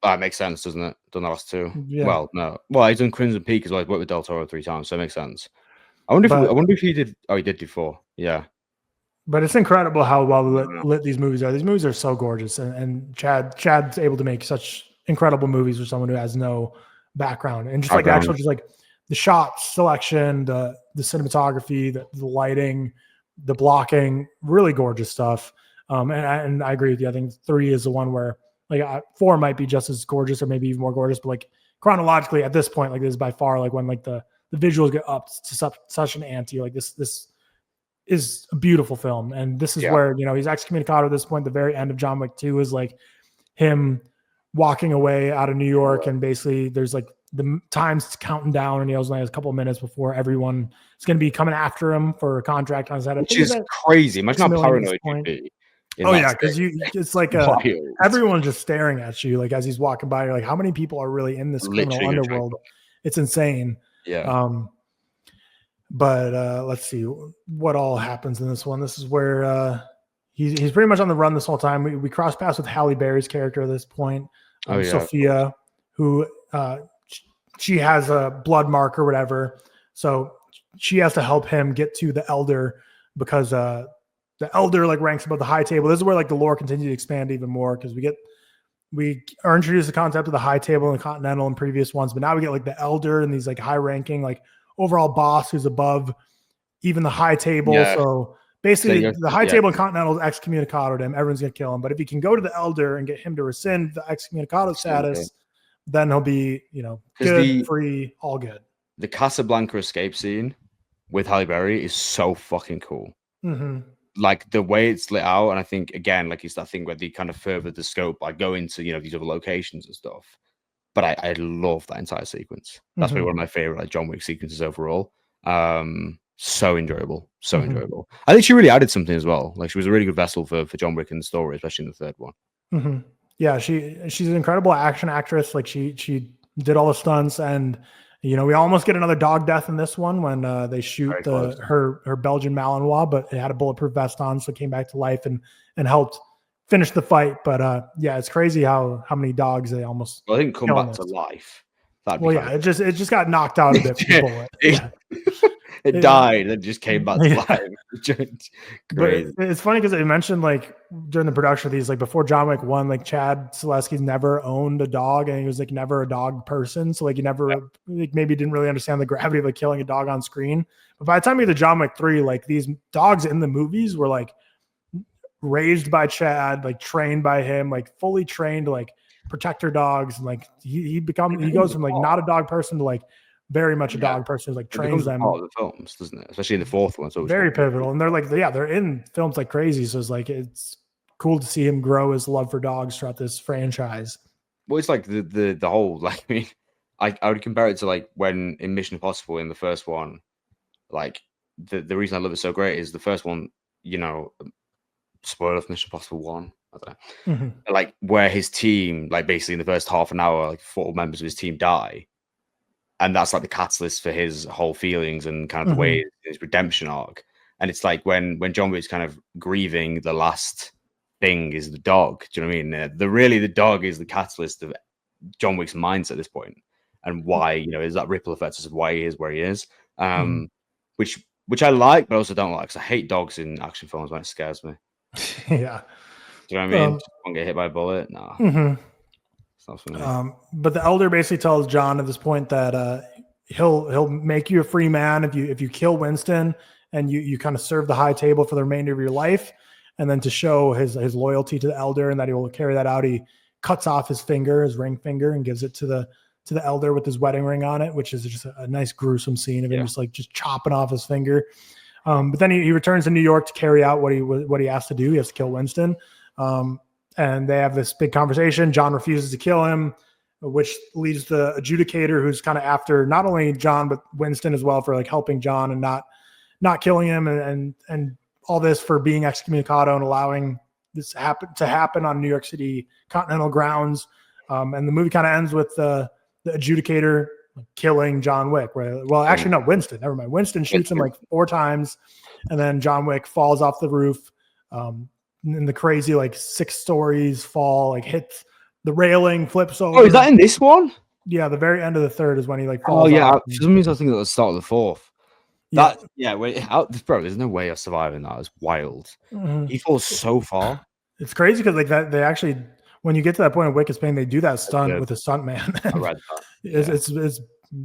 That makes sense, doesn't it? Done the last 2. Yeah. Well, no. Well, he's done Crimson Peak as well. He's worked with del Toro 3 times, so it makes sense. I wonder if he did. Oh, he did do 4. Yeah. But it's incredible how well lit these movies are. These movies are so gorgeous, and Chad's able to make such incredible movies for someone who has no background, and just like actual, just like the shot selection, the cinematography, the lighting, the blocking, really gorgeous stuff. And I agree with you. I think 3 is the one where like 4 might be just as gorgeous or maybe even more gorgeous, but like chronologically at this point, like this is by far like when like the visuals get up to such an ante. Like this is a beautiful film, and this is where he's excommunicado at this point. The very end of John Wick 2 is like him walking away out of New York, and basically there's like the time's counting down, and he has a couple of minutes before everyone is going to be coming after him for a contract on his head, which is crazy. Imagine how paranoid you'd be. Oh yeah, because it's like everyone's just staring at you, like as he's walking by. You're like, how many people are really in this criminal underworld? It's insane. Yeah. But let's see what all happens in this one. This is where he's pretty much on the run this whole time. We cross paths with Halle Berry's character at this point, Sophia, who she has a blood mark or whatever, so she has to help him get to the Elder, because the Elder like ranks above the High Table. This is where like the lore continues to expand even more, because we are introduced to the concept of the High Table and the Continental in previous ones, but now we get like the Elder and these like high ranking like overall boss who's above even the High Table. So basically the High Table and Continental excommunicado him. Everyone's gonna kill him, but if you can go to the Elder and get him to rescind the excommunicado status, then he'll be good, free, all good. The Casablanca escape scene with Halle Berry is so fucking cool. Like the way it's lit out, and I think again, like it's that thing where they kind of further the scope by going to these other locations and stuff. but I love that entire sequence. That's probably one of my favorite like John Wick sequences overall. So enjoyable, so enjoyable. I think she really added something as well. Like she was a really good vessel for John Wick and the story, especially in the third one. Yeah, she's an incredible action actress. Like she did all the stunts, and we almost get another dog death in this one when they shoot her Belgian Malinois, but it had a bulletproof vest on, so it came back to life and helped finish the fight. But yeah, it's crazy how many dogs they almost. Well, I think come back to life. It just got knocked out a bit from the bullet. Yeah. It died and just came back to life. Great. But it's funny because they mentioned like during the production of these, like before John Wick 1, like Chad Zaleski's never owned a dog, and he was like never a dog person. So like he never like maybe didn't really understand the gravity of like killing a dog on screen. But by the time you get to John Wick 3, like these dogs in the movies were like raised by Chad, like trained by him, like fully trained to like protect her dogs, and like he goes from like not a dog person to like very much a dog person who like trains them. Part of the films, doesn't it? Especially in the fourth one. So very pivotal. And they're like, they're in films like crazy. So it's like, it's cool to see him grow his love for dogs throughout this franchise. Well, it's like the whole, like, I mean, I would compare it to like when in Mission Impossible in the first one, like the reason I love it so great is the first one, spoiler for Mission Impossible 1. I don't know. Like where his team, like basically in the first half an hour, like 4 members of his team die. And that's like the catalyst for his whole feelings and kind of the way his redemption arc. And it's like when John Wick's kind of grieving, the last thing is the dog. Do you know what I mean? The dog is the catalyst of John Wick's mindset at this point, and why is that ripple effect of why he is where he is. Which I like, but also don't like, because I hate dogs in action films when it scares me. Yeah. Do you know what I mean? Just won't get hit by a bullet. No. But the elder basically tells John at this point that he'll make you a free man if you kill Winston and you kind of serve the high table for the remainder of your life. And then to show his loyalty to the elder and that he will carry that out, he cuts off his ring finger, and gives it to the elder with his wedding ring on it, which is just a nice gruesome scene of him just chopping off his finger. But then he returns to New York to carry out what he has to do. He has to kill Winston. And they have this big conversation. John refuses to kill him, which leads the adjudicator, who's kind of after not only John but Winston as well, for like helping John and not killing him, and all this for being excommunicado and allowing this to happen on New York City Continental grounds. And the movie kind of ends with the adjudicator killing John Wick. Winston. Never mind. Winston shoots him like 4 times, and then John Wick falls off the roof. In the crazy 6 stories fall, hits the railing, flips over. Oh, is that in this one? Yeah, the very end of the third is when he falls. Oh yeah, off. for some reason I was thinking at the start of the fourth. Bro, there's no way of surviving that. It's wild. He falls so far. It's crazy because that they actually, when you get to that point of Wick is Pain, they do that stunt with a stunt man. I read that.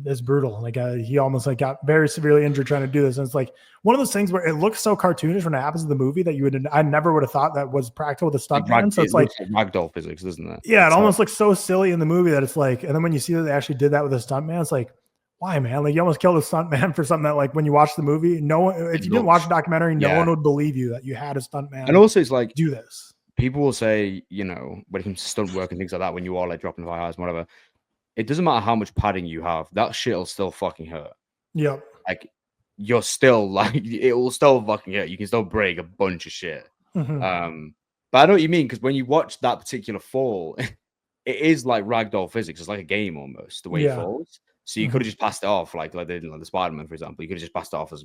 It's brutal. He almost got very severely injured trying to do this, and it's one of those things where it looks so cartoonish when it happens in the movie that I never would have thought that was practical with a stunt man. So it's like ragdoll physics, doesn't it? Yeah, it almost looks so silly in the movie that it's and then when you see that they actually did that with a stunt man, it's why, man? You almost killed a stunt man for something that when you watch the movie, no one, if you didn't watch the documentary, no one would believe you that you had a stunt man. And also, it's do this. People will say, when it comes to stunt work and things like that, when you are dropping the highs and whatever. It doesn't matter how much padding you have, that shit will still fucking hurt. Yep. You're still it will still fucking hurt. You can still break a bunch of shit. But I know what you mean, because when you watch that particular fall, it is like ragdoll physics. It's like a game almost, the way it falls. So you could have just passed it off like they did in the Spider-Man, for example. You could have just passed it off as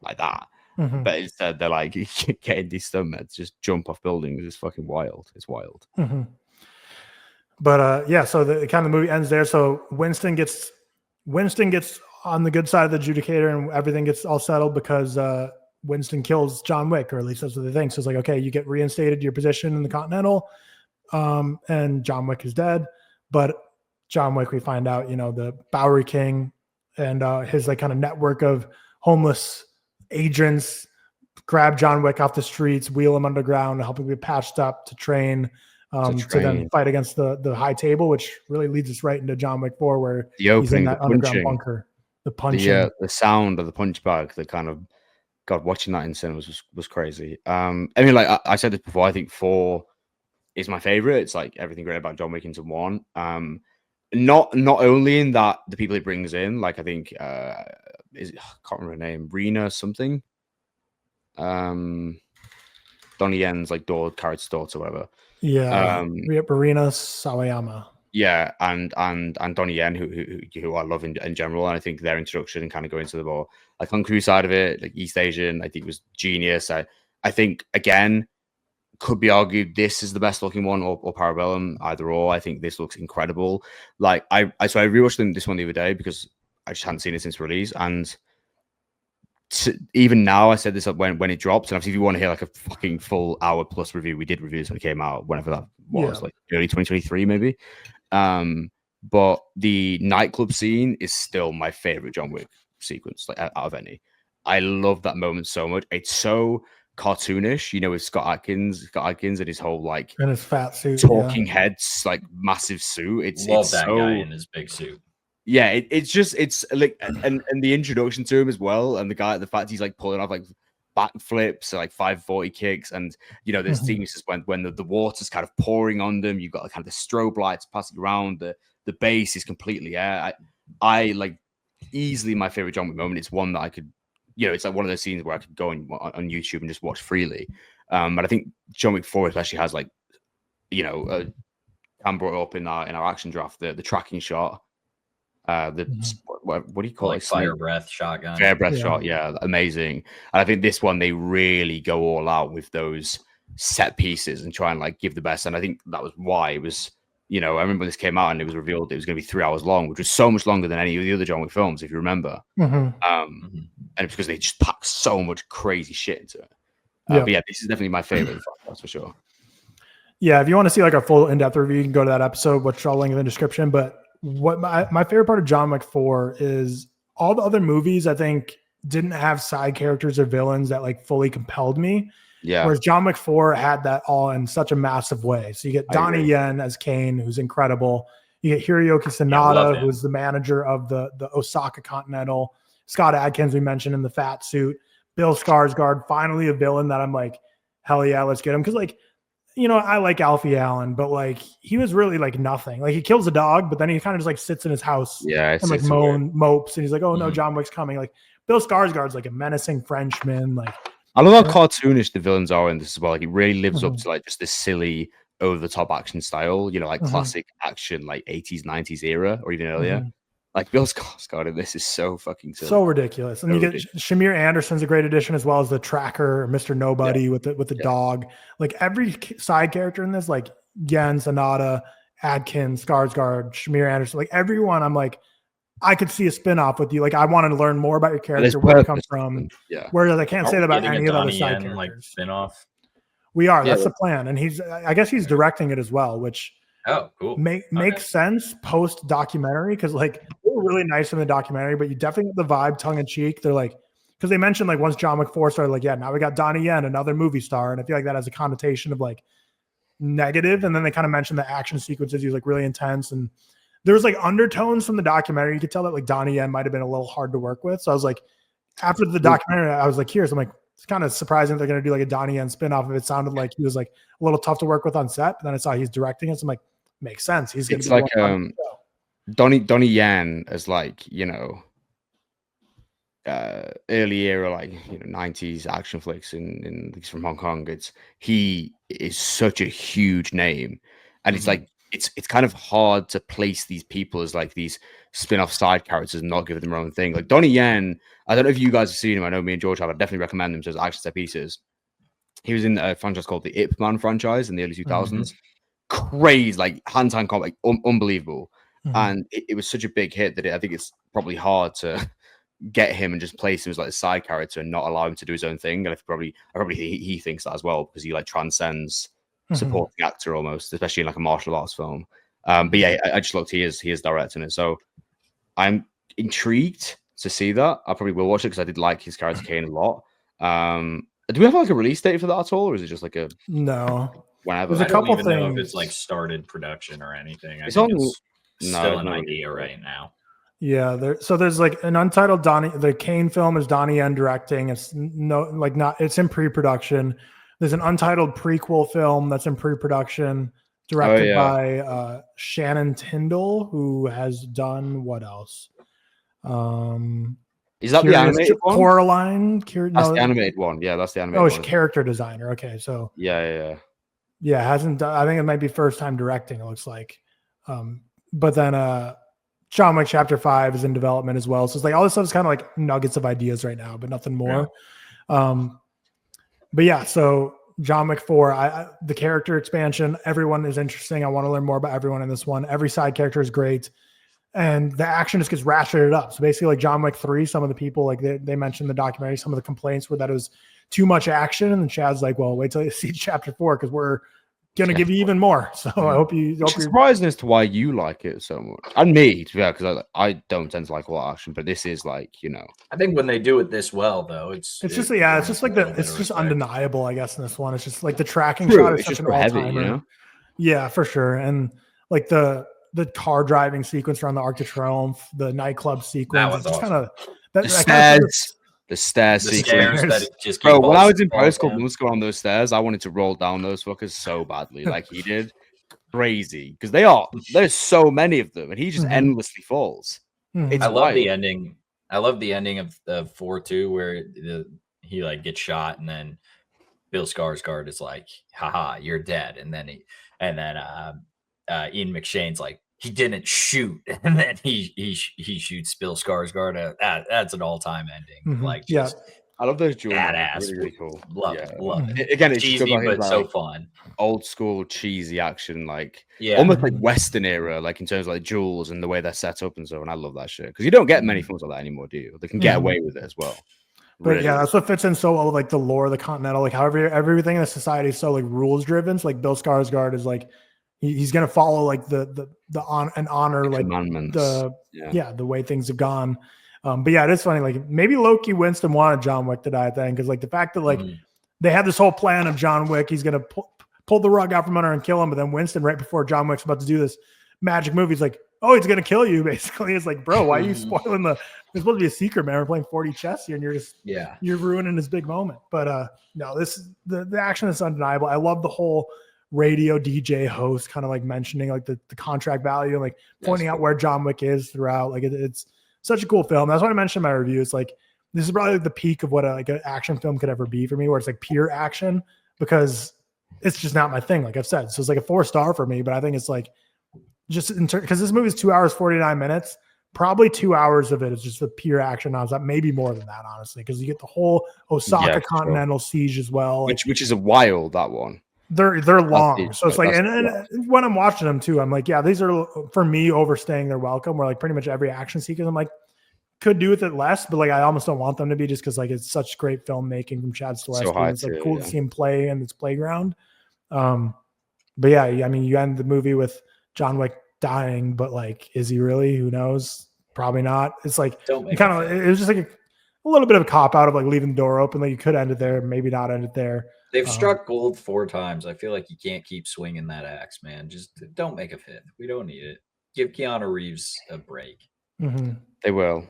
like that. But instead they're getting these stuntmen to just jump off buildings. It's fucking wild. It's wild. But so the kind of movie ends there. So Winston gets on the good side of the adjudicator, and everything gets all settled because Winston kills John Wick, or at least that's what they think. So it's okay, you get reinstated to your position in the Continental, and John Wick is dead. But John Wick, we find out, the Bowery King and his kind of network of homeless agents grab John Wick off the streets, wheel him underground, help him get patched up to train. To then fight against the high table, which really leads us right into John Wick 4, where he's in that underground bunker. The punching, the sound of the punch bag, the kind of watching that in cinema was crazy. I mean, I said this before, I think 4 is my favorite. It's everything great about John Wick into 1. not only in that the people he brings in, like I think I can't remember her name, Rena something. Donnie Yen's like character's daughter, whatever. Yeah, Marina Sawayama. Yeah, and Donnie Yen, who I love in general, and I think their introduction and kind of going to the more like Kung Fu side of it, like East Asian, I think was genius. I think again could be argued this is the best looking one or Parabellum, either or. I think this looks incredible. Like I rewatched this one the other day because I just hadn't seen it since release, and even now, I said this up when it drops, and if you want to hear like a fucking full hour plus review, we did reviews when it came out, whenever that was, like early 2023 maybe. But the nightclub scene is still my favorite John Wick sequence, like out of any. I love that moment so much. It's so cartoonish, you know, with Scott Adkins and his whole like in his fat suit, talking heads, like massive suit. It's that guy in his big suit. Yeah, it's like and the introduction to him as well, and the fact he's like pulling off like backflips, like 540 kicks, and you know there's things when the water's kind of pouring on them, you've got like, kind of the strobe lights passing around, the bass is completely air. I like easily my favorite John Wick moment. It's one that I could, you know, it's like one of those scenes where I could go on YouTube and just watch freely. But I think John Wick 4 especially has like, you know, Cam brought up in our action draft the tracking shot. What do you call it? Fire breath shotgun. Fire breath shot, yeah, amazing. And I think this one they really go all out with those set pieces and try and like give the best. And I think that was why it was, you know, I remember when this came out and it was revealed it was going to be 3 hours long, which was so much longer than any of the other John Wick films, if you remember. And it's because they just packed so much crazy shit into it. But yeah, this is definitely my favorite. That's for sure. Yeah, if you want to see like a full in-depth review, you can go to that episode, which I'll link in the description. But what my favorite part of John Wick 4 is all the other movies I think didn't have side characters or villains that like fully compelled me. Yeah. Whereas John Wick 4 had that all in such a massive way. So you get Donnie Yen as Kane, who's incredible. You get Hiroyuki Sanada, who's the manager of the Osaka Continental. Scott Adkins, we mentioned in the fat suit. Bill Skarsgård, finally a villain that I'm like, hell yeah, let's get him. Because like, you know, I like Alfie Allen, but like he was really like nothing. Like he kills a dog, but then he kind of just like sits in his house and like mopes, and he's like, "Oh no, John Wick's coming." Like Bill Skarsgård's like a menacing Frenchman. Like I love how cartoonish the villains are in this as well. Like he really lives up to like just this silly, over the top action style. You know, like classic action, like 80s, 90s era, or even earlier. Like Bill Skarsgård in this is so fucking silly. So ridiculous. And you get Shamir Anderson's a great addition, as well as the tracker, Mr. Nobody with the dog. Like every side character in this, like Yen, Sanada, Adkins, Skarsgård, Shamir Anderson, like everyone, I'm like, I could see a spin-off with you. Like I wanted to learn more about your character, where you come from. Yeah. Whereas I can't say that about any of the other side characters. Like spin-off. We are. That's the plan. And I guess he's directing it as well, which cool. Makes sense post documentary, because like they were really nice in the documentary, but you definitely get the vibe tongue in cheek. They're like, because they mentioned like once John Wick 4 started, like, yeah, now we got Donnie Yen, another movie star, and I feel like that has a connotation of like negative. And then they kind of mentioned the action sequences. He was like really intense, and there was like undertones from the documentary. You could tell that like Donnie Yen might have been a little hard to work with. So I was like, after the documentary, I was like, I'm like, it's kind of surprising they're going to do like a Donnie Yen spinoff. If it sounded like he was like a little tough to work with on set, but then I saw he's directing it, so I'm like, makes sense. He's going to be like Donnie Yen as like, you know, early era, like, you know, 90s action flicks in from Hong Kong. He is such a huge name, and it's like it's kind of hard to place these people as like these spin-off side characters and not give them their own thing. Like Donnie Yen, I don't know if you guys have seen him. I know me and George have. I definitely recommend him as action set pieces. He was in a franchise called the Ip Man franchise in the early 2000s. Crazy, like hand-to-hand combat, unbelievable. And it was such a big hit that I think it's probably hard to get him and just place him as like a side character and not allow him to do his own thing. And he thinks that as well, because he like transcends supporting actor almost, especially in like a martial arts film. But yeah, I just looked, he is directing it, so I'm intrigued to see that. I probably will watch it because I did like his character Kane a lot. Do we have like a release date for that at all, or is it just like a no? Whenever. There's a couple things. Know if it's like started production or anything. It's still an idea right now. Yeah, there's like an untitled the Kane film is Donnie Yen directing. It's it's in pre-production. There's an untitled prequel film that's in pre-production. directed by Shannon Tyndall, who has done what else? Is that the animated one? Coraline. That's the animated one. Yeah, that's the animated one. Oh, it's character designer. Okay, so yeah. Hasn't done. I think it might be first time directing. It looks like, but then John Wick Chapter 5 is in development as well. So it's like all this stuff is kind of like nuggets of ideas right now, but nothing more. Yeah. But yeah, so John Wick 4, the character expansion, everyone is interesting. I want to learn more about everyone in this one. Every side character is great. And the action just gets ratcheted up. So basically like John Wick 3, some of the people, like they mentioned in the documentary, some of the complaints were that it was too much action. And then Chad's like, well, wait till you see Chapter 4 because we're going to give you even more. So I hope you... It's surprising as to why you like it so much. And me, because I don't tend to like all action, but this is like, you know... I think when they do it this well, though, it's just undeniable, I guess, in this one. It's just like the tracking shot is such an all-timer. You know? Yeah, for sure. And like the car driving sequence around the Arc de Triomphe, the nightclub sequence. That was awesome. Kind of the stairs sequence. That just bro, when I was in post school on those stairs, I wanted to roll down those fuckers so badly, like he did. Crazy, because there's so many of them, and he just endlessly falls. I love the ending. I love the ending of 4-2 where he like gets shot, and then Bill Skarsgård is like, "Haha, you're dead," and then Ian McShane's like, he didn't shoot, and then he shoots Bill Skarsgård. That's an all-time ending. Like, I love those duels. Badass, really cool. Love it. Again, it's cheesy, but so fun. Old school cheesy action, like almost like Western era, like in terms of like duels and the way they're set up and so. And I love that shit because you don't get many films like that anymore, do you? They can get away with it as well. But that's what fits in so well with like the lore of the Continental, like however everything in the society is so like rules driven. So like Bill Skarsgård is like. He's gonna follow like the honor like commandments. The way things have gone. But yeah, it is funny. Like maybe Loki Winston wanted John Wick to die at the end because like the fact that like they had this whole plan of John Wick, he's gonna pull the rug out from under and kill him. But then Winston, right before John Wick's about to do this magic movie, he's like, "Oh, he's gonna kill you." Basically, it's like, bro, why are you spoiling the? It's supposed to be a secret, man. We're playing 40 chess here, and you're just you're ruining this big moment. But no, the action is undeniable. I love the whole radio DJ host kind of like mentioning like the contract value and like pointing out where John Wick is throughout. Like it's such a cool film. That's what I mentioned in my review. It's like this is probably like the peak of what like an action film could ever be for me, where it's like pure action, because it's just not my thing. Like I've said, so it's like a 4-star for me. But I think it's like just because this movie is 2 hours 49 minutes. Probably 2 hours of it is just the pure action nonstop, maybe more than that, honestly, because you get the whole Osaka Continental Siege as well, which is a while, that one. They're long, so it's like, and when I'm watching them too, I'm like, yeah, these are for me overstaying their welcome. Where like pretty much every action sequence, I'm like, could do with it less, but like I almost don't want them to be just because like it's such great filmmaking from Chad Stahelski. It's like cool to see him play in its playground. But yeah, I mean, you end the movie with John Wick dying, but like, is he really? Who knows? Probably not. It's like it was just like a little bit of a cop out of like leaving the door open. Like you could end it there, maybe not end it there. They've struck gold 4 times. I feel like you can't keep swinging that axe, man. Just don't make a 5th. We don't need it. Give Keanu Reeves a break. They will.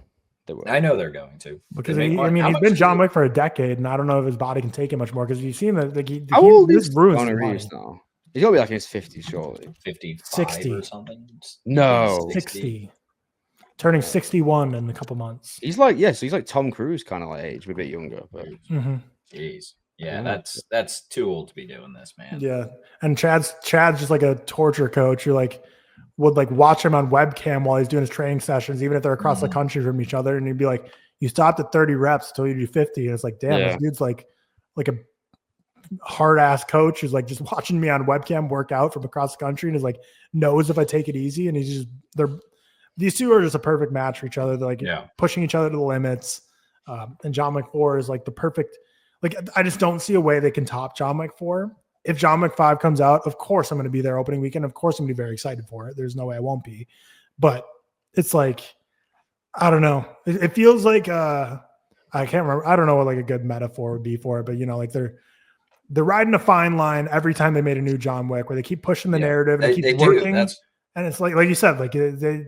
I know they're going to. Because he's been John Wick for a decade, and I don't know if his body can take it much more. Because you've seen that. Like, how old is Keanu Reeves now? He's got to be like in his 50s, surely. 60 or something. No, 60. Turning 61 in a couple months. He's like, so he's like Tom Cruise kind of like age, a bit younger. But jeez. Yeah, that's too old to be doing this, man. Yeah, and Chad's just like a torture coach. You're like would like watch him on webcam while he's doing his training sessions, even if they're across the country from each other, and he'd be like, "You stopped at 30 reps until you do 50." And it's like, damn, this dude's like a hard ass coach who's like just watching me on webcam work out from across the country, and is like knows if I take it easy, and these two are just a perfect match for each other. They're like pushing each other to the limits. And John Wick 4 is like the perfect. Like, I just don't see a way they can top John Wick 4. If John Wick 5 comes out, of course I'm going to be there opening weekend. Of course I'm going to be very excited for it. There's no way I won't be. But it's like, I don't know. It feels like I can't remember. I don't know what like a good metaphor would be for it. But, you know, like they're riding a fine line every time they made a new John Wick, where they keep pushing the narrative and they keep working. And it's like you said, like they're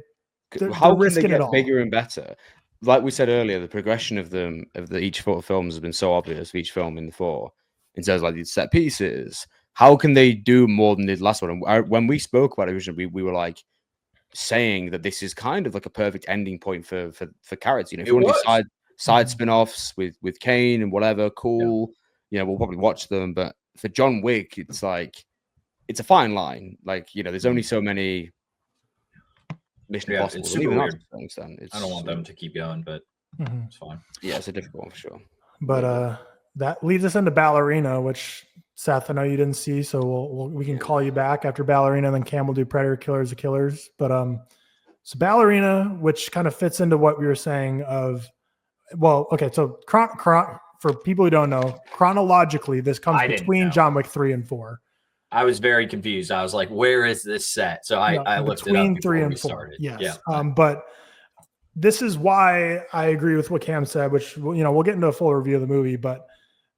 risking it all. Bigger and better. Like we said earlier, the progression of each 4 films has been so obvious for each film in the 4, in terms of like these set pieces, how can they do more than the last one? And when we spoke about it originally, we were like saying that this is kind of like a perfect ending point for characters. You know, if you want to do side spin-offs with Kane and whatever, cool. You know, we'll probably watch them. But for John Wick, it's like it's a fine line. Like, you know, there's only so many Mission Impossible. It's super weird. I don't want them to keep going, but it's fine. Yeah, it's a difficult one for sure. But that leads us into Ballerina, which Seth, I know you didn't see, so we can call you back after Ballerina, and then Cam will do Predator Killers of Killers. But so Ballerina, which kind of fits into what we were saying of, well, okay, so for people who don't know, chronologically, this comes between John Wick 3 and 4. I was very confused. I was like, where is this set? So I looked it up before 3 and 4. Started. Yes. Yeah. But this is why I agree with what Cam said, which, you know, we'll get into a full review of the movie, but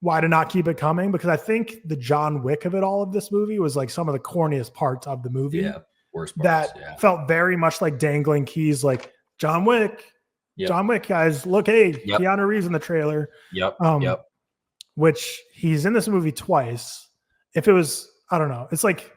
why to not keep it coming? Because I think the John Wick of it all of this movie was like some of the corniest parts of the movie. Yeah. Worst parts. That felt very much like dangling keys, like John Wick. Yep. John Wick, guys, look, hey, Keanu Reeves in the trailer. Yep. Which he's in this movie twice. If it was, I don't know. It's like,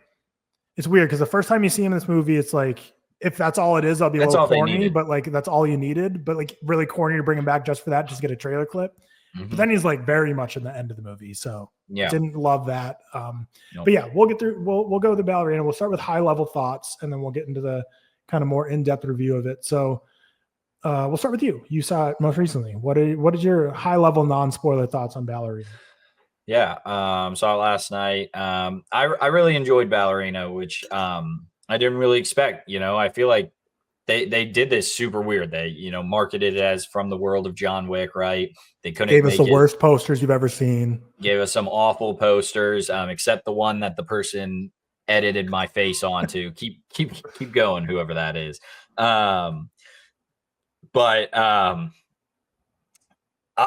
it's weird because the first time you see him in this movie, it's like, if that's all it is, I'll be a little corny, but like, that's all you needed. But like, really corny to bring him back just for that, just get a trailer clip. Mm-hmm. But then he's like very much in the end of the movie. So didn't love that. But yeah, we'll get through, we'll go with the Ballerina. We'll start with high level thoughts and then we'll get into the kind of more in-depth review of it. So we'll start with you. You saw it most recently. What is your high level non-spoiler thoughts on Ballerina? Yeah. Saw it last night. I really enjoyed Ballerina, which I didn't really expect. You know, I feel like they did this super weird. They, you know, marketed it as from the world of John Wick, right? They couldn't gave us the worst posters you've ever seen. Gave us some awful posters, except the one that the person edited my face onto. keep going, whoever that is.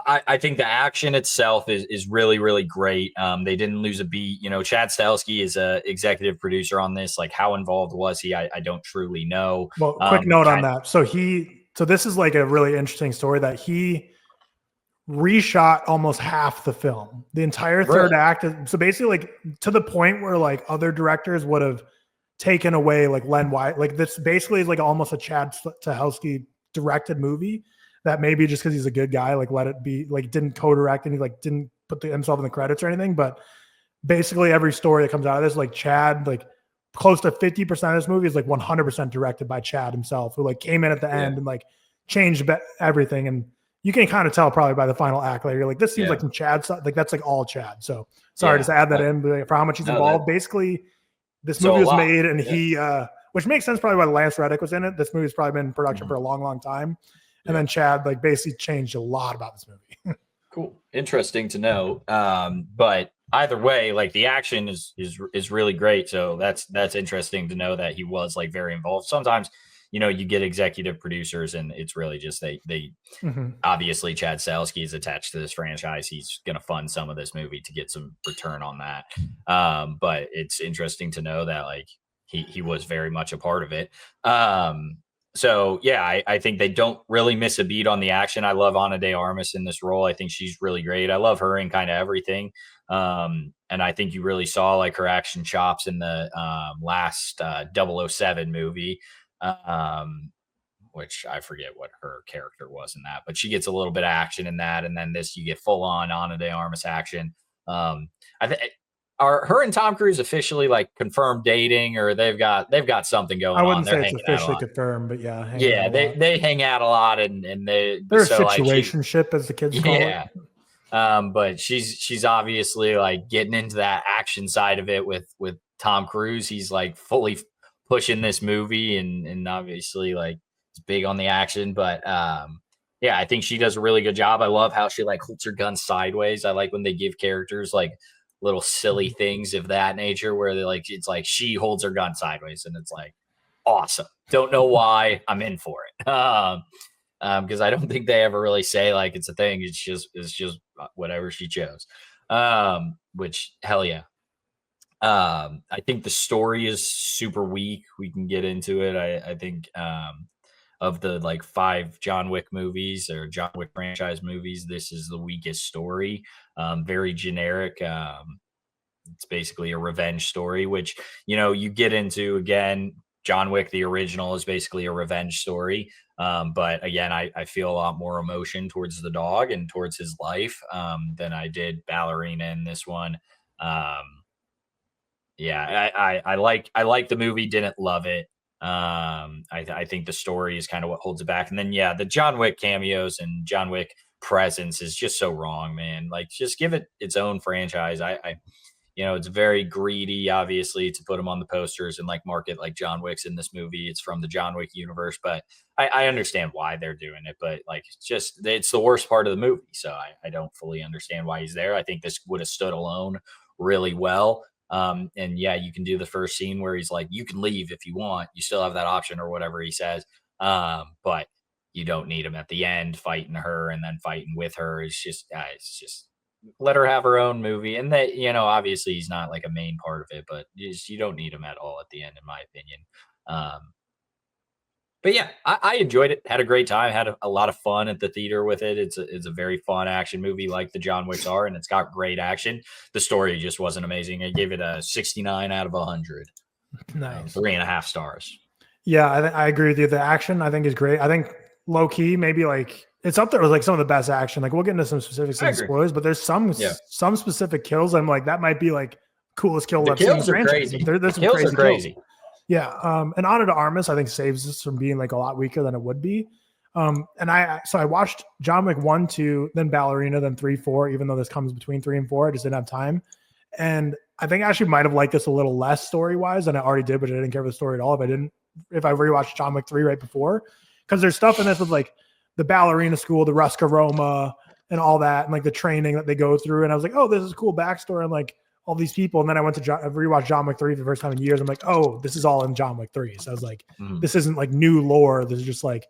I think the action itself is really, really great. They didn't lose a beat. You know, Chad Stahelski is a executive producer on this. Like, how involved was he? I don't truly know. Well, quick note on that. So this is like a really interesting story that he reshot almost half the film, the entire third act. So basically, like to the point where like other directors would have taken away like Len White. Like this basically is like almost a Chad Stahelski directed movie. That maybe just because he's a good guy, like let it be, like didn't co-direct and he like didn't put himself in the credits or anything. But basically every story that comes out of this, like Chad, like close to 50% of this movie is like 100% directed by Chad himself, who like came in at the end and like changed everything. And you can kind of tell probably by the final act later, you're like, this seems like some Chad stuff. Like that's like all Chad. So sorry, just add that in for how much he's involved. Basically, this movie was made and he, which makes sense probably why Lance Reddick was in it. This movie's probably been in production for a long, long time. And then Chad like basically changed a lot about this movie. Cool. Interesting to know. But either way, like the action is really great. So that's interesting to know that he was like very involved. Sometimes, you know, you get executive producers and it's really just they obviously Chad Stahelski is attached to this franchise. He's going to fund some of this movie to get some return on that. But it's interesting to know that like he was very much a part of it. So, yeah, I think they don't really miss a beat on the action. I love Ana de Armas in this role. I think she's really great. I love her in kind of everything. And I think you really saw like her action chops in the last 007 movie, which I forget what her character was in that. But she gets a little bit of action in that. And then this, you get full on Ana de Armas action. I think. Are her and Tom Cruise officially like confirmed dating, or they've got something going on? I wouldn't say it's officially confirmed, but yeah, they hang out a lot and they're a situationship, as the kids call it. But she's obviously like getting into that action side of it with Tom Cruise. He's like fully pushing this movie and obviously like it's big on the action, but yeah, I think she does a really good job. I love how she like holds her gun sideways. I like when they give characters like little silly things of that nature where they like it's like she holds her gun sideways and it's like awesome. Don't know why, I'm in for it. Because I don't think they ever really say like it's a thing. It's just whatever she chose. Which hell yeah. I think the story is super weak. We can get into it. I think of the like 5 John Wick movies or John Wick franchise movies, this is the weakest story. Very generic. it's basically a revenge story, which, you get into, again, John Wick, the original, is basically a revenge story. But again, I feel a lot more emotion towards the dog and towards his life than I did Ballerina in this one. Yeah, I like the movie, didn't love it. I think the story is kind of what holds it back. And then, yeah, the John Wick cameos and John Wick presence is just so wrong, man. Like, just give it its own franchise. It's very greedy, obviously, to put them on the posters and like market like John Wick's in this movie. It's from the John Wick universe, but I understand why they're doing it. But like, it's the worst part of the movie. So I don't fully understand why he's there. I think this would have stood alone really well. And yeah, you can do the first scene where he's like, you can leave if you want. You still have that option or whatever he says. But you don't need him at the end fighting her and then fighting with her. It's just let her have her own movie. And that, obviously he's not like a main part of it, but you don't need him at all at the end, in my opinion. But yeah, I enjoyed it. Had a great time. Had a lot of fun at the theater with it. It's a very fun action movie like the John Wicks are, and it's got great action. The story just wasn't amazing. I gave it a 69 out of 100. Nice. 3.5 stars. Yeah, I agree with you. The action, I think, is great. I think low key, maybe like it's up there with like some of the best action. Like, we'll get into some specifics and spoilers, but there's some specific kills. I'm like, that might be like coolest kill I've seen in the franchise. Crazy. There's some kills are crazy. Kills. Yeah. And Honor to Armus, I think, saves this from being like a lot weaker than it would be. And I watched John Wick 1, 2, then Ballerina, then 3, 4, even though this comes between 3 and 4. I just didn't have time. And I think I actually might have liked this a little less story-wise than I already did, but I didn't care for the story at all if I rewatched John Wick 3 right before. Because there's stuff in this with like the ballerina school, the Ruska Roma, and all that, and like the training that they go through. And I was like, oh, this is a cool backstory. I'm like, all these people. And then I went to rewatched John Wick 3 for the first time in years. I'm like, oh, this is all in John Wick 3. So I was like, this isn't like new lore. This is just like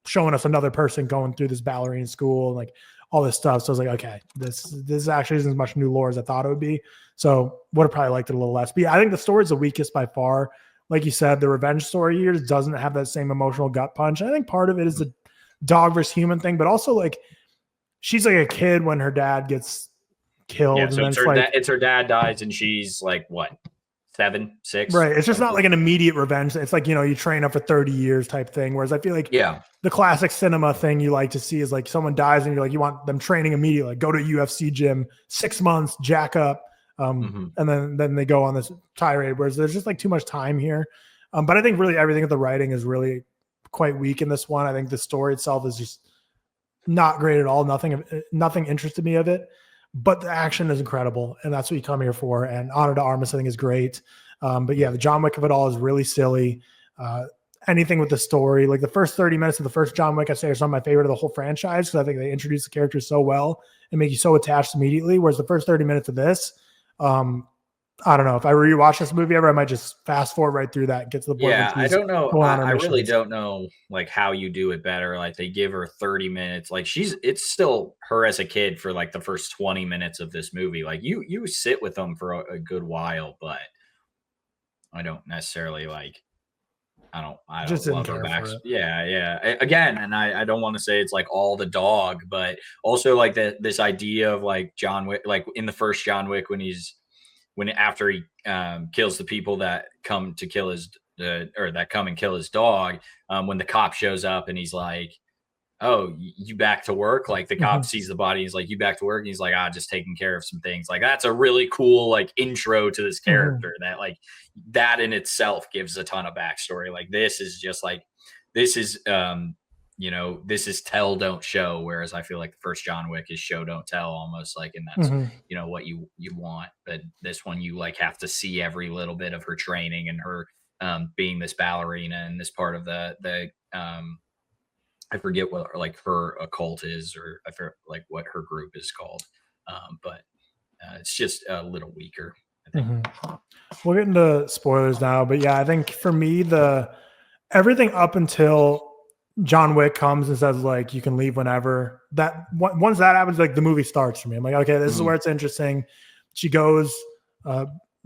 showing us another person going through this ballerina school and like all this stuff. So I was like, okay, this actually isn't as much new lore as I thought it would be. So would have probably liked it a little less. But yeah, I think the story is the weakest by far. Like you said, the revenge story here doesn't have that same emotional gut punch. I think part of it is the dog versus human thing, but also like she's like a kid when her dad gets killed. Yeah, so it's her dad dies and she's like what, 7, 6? Right. It's just not like an immediate revenge. It's like, you train up for 30 years type thing. Whereas I feel like the classic cinema thing you like to see is like someone dies and you're like, you want them training immediately, like go to a UFC gym, 6 months, jack up. And then they go on this tirade, whereas there's just like too much time here. But I think really everything with the writing is really quite weak in this one. I think the story itself is just not great at all. Nothing interested me of it. But the action is incredible, and that's what you come here for. And Honor to Armus, I think, is great. But yeah, the John Wick of it all is really silly. Anything with the story, like the first 30 minutes of the first John Wick, I say are some of my favorite of the whole franchise because I think they introduce the characters so well and make you so attached immediately. Whereas the first 30 minutes of this, I don't know if I rewatch this movie ever, I might just fast forward right through that, get to the point. Yeah, I don't know. I really don't know like how you do it better. Like they give her 30 minutes. Like it's still her as a kid for like the first 20 minutes of this movie. Like you sit with them for a good while, but I don't necessarily like. I don't love her back. Yeah. Again, and I don't want to say it's like all the dog, but also like this idea of like John Wick, like in the first John Wick after he kills the people that come to kill that come and kill his dog, when the cop shows up and he's like, oh, you back to work? Like the cop sees the body, he's like, you back to work? And he's like, just taking care of some things. Like that's a really cool like intro to this character that like that in itself gives a ton of backstory. Like this is just like this is this is tell don't show, whereas I feel like the first John Wick is show don't tell almost, like, and that's what you want. But this one you like have to see every little bit of her training and her being this ballerina and this part of the I forget what like her occult is, or I forget like what her group is called, but it's just a little weaker, I think. We'll get into spoilers now, but yeah, I think for me everything up until John Wick comes and says like you can leave whenever, that once that happens, like the movie starts for me. I'm like, okay, this is where it's interesting. She goes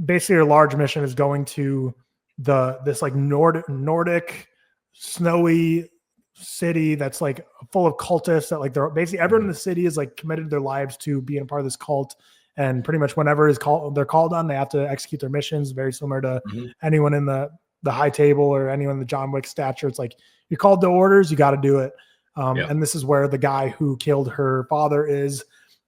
basically her large mission is going to this like Nordic snowy city that's like full of cultists that like they're basically everyone in the city is like committed their lives to being a part of this cult, and pretty much whenever they're called on, they have to execute their missions. Very similar to anyone in the high table or anyone in the John Wick stature. It's like you're called to orders, you got to do it. And this is where the guy who killed her father is.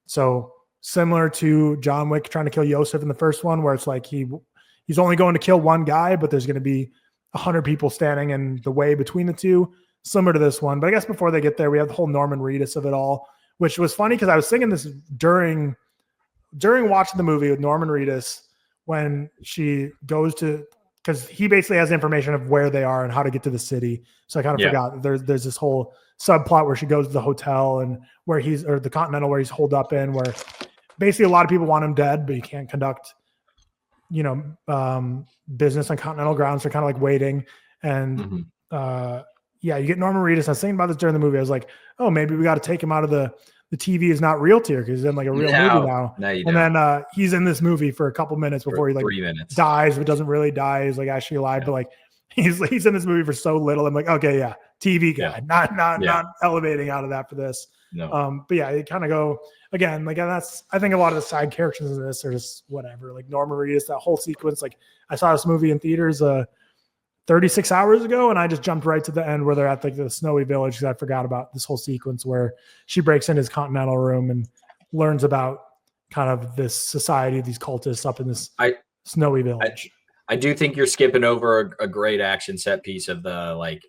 So similar to John Wick trying to kill Yosef in the first one, where it's like he's only going to kill one guy, but there's going to be 100 people standing in the way between the two. Similar to this one. But I guess before they get there, we have the whole Norman Reedus of it all, which was funny because I was thinking this during watching the movie with Norman Reedus when she goes to, because he basically has information of where they are and how to get to the city. So I kind of forgot there's this whole subplot where she goes to the hotel and or the Continental where he's holed up in, where basically a lot of people want him dead, but you can't conduct, business on Continental grounds. They're kind of like waiting. And you get Norman Reedus. I was thinking about this during the movie. I was like, oh, maybe we got to take him out of the TV is not real tier because he's in like a real movie now. And then he's in this movie for a couple minutes before he like 3 minutes dies, but doesn't really die. He's like actually alive, but like he's in this movie for so little. I'm like, okay, yeah, TV guy, not elevating out of that for this. No. But yeah, it kind of go again, like, and that's, I think a lot of the side characters in this are just whatever, like Norman Reedus, that whole sequence. Like I saw this movie in theaters 36 hours ago, and I just jumped right to the end where they're at like the snowy village because I forgot about this whole sequence where she breaks in his Continental room and learns about kind of this society, these cultists up in this snowy village. I do think you're skipping over a great action set piece of the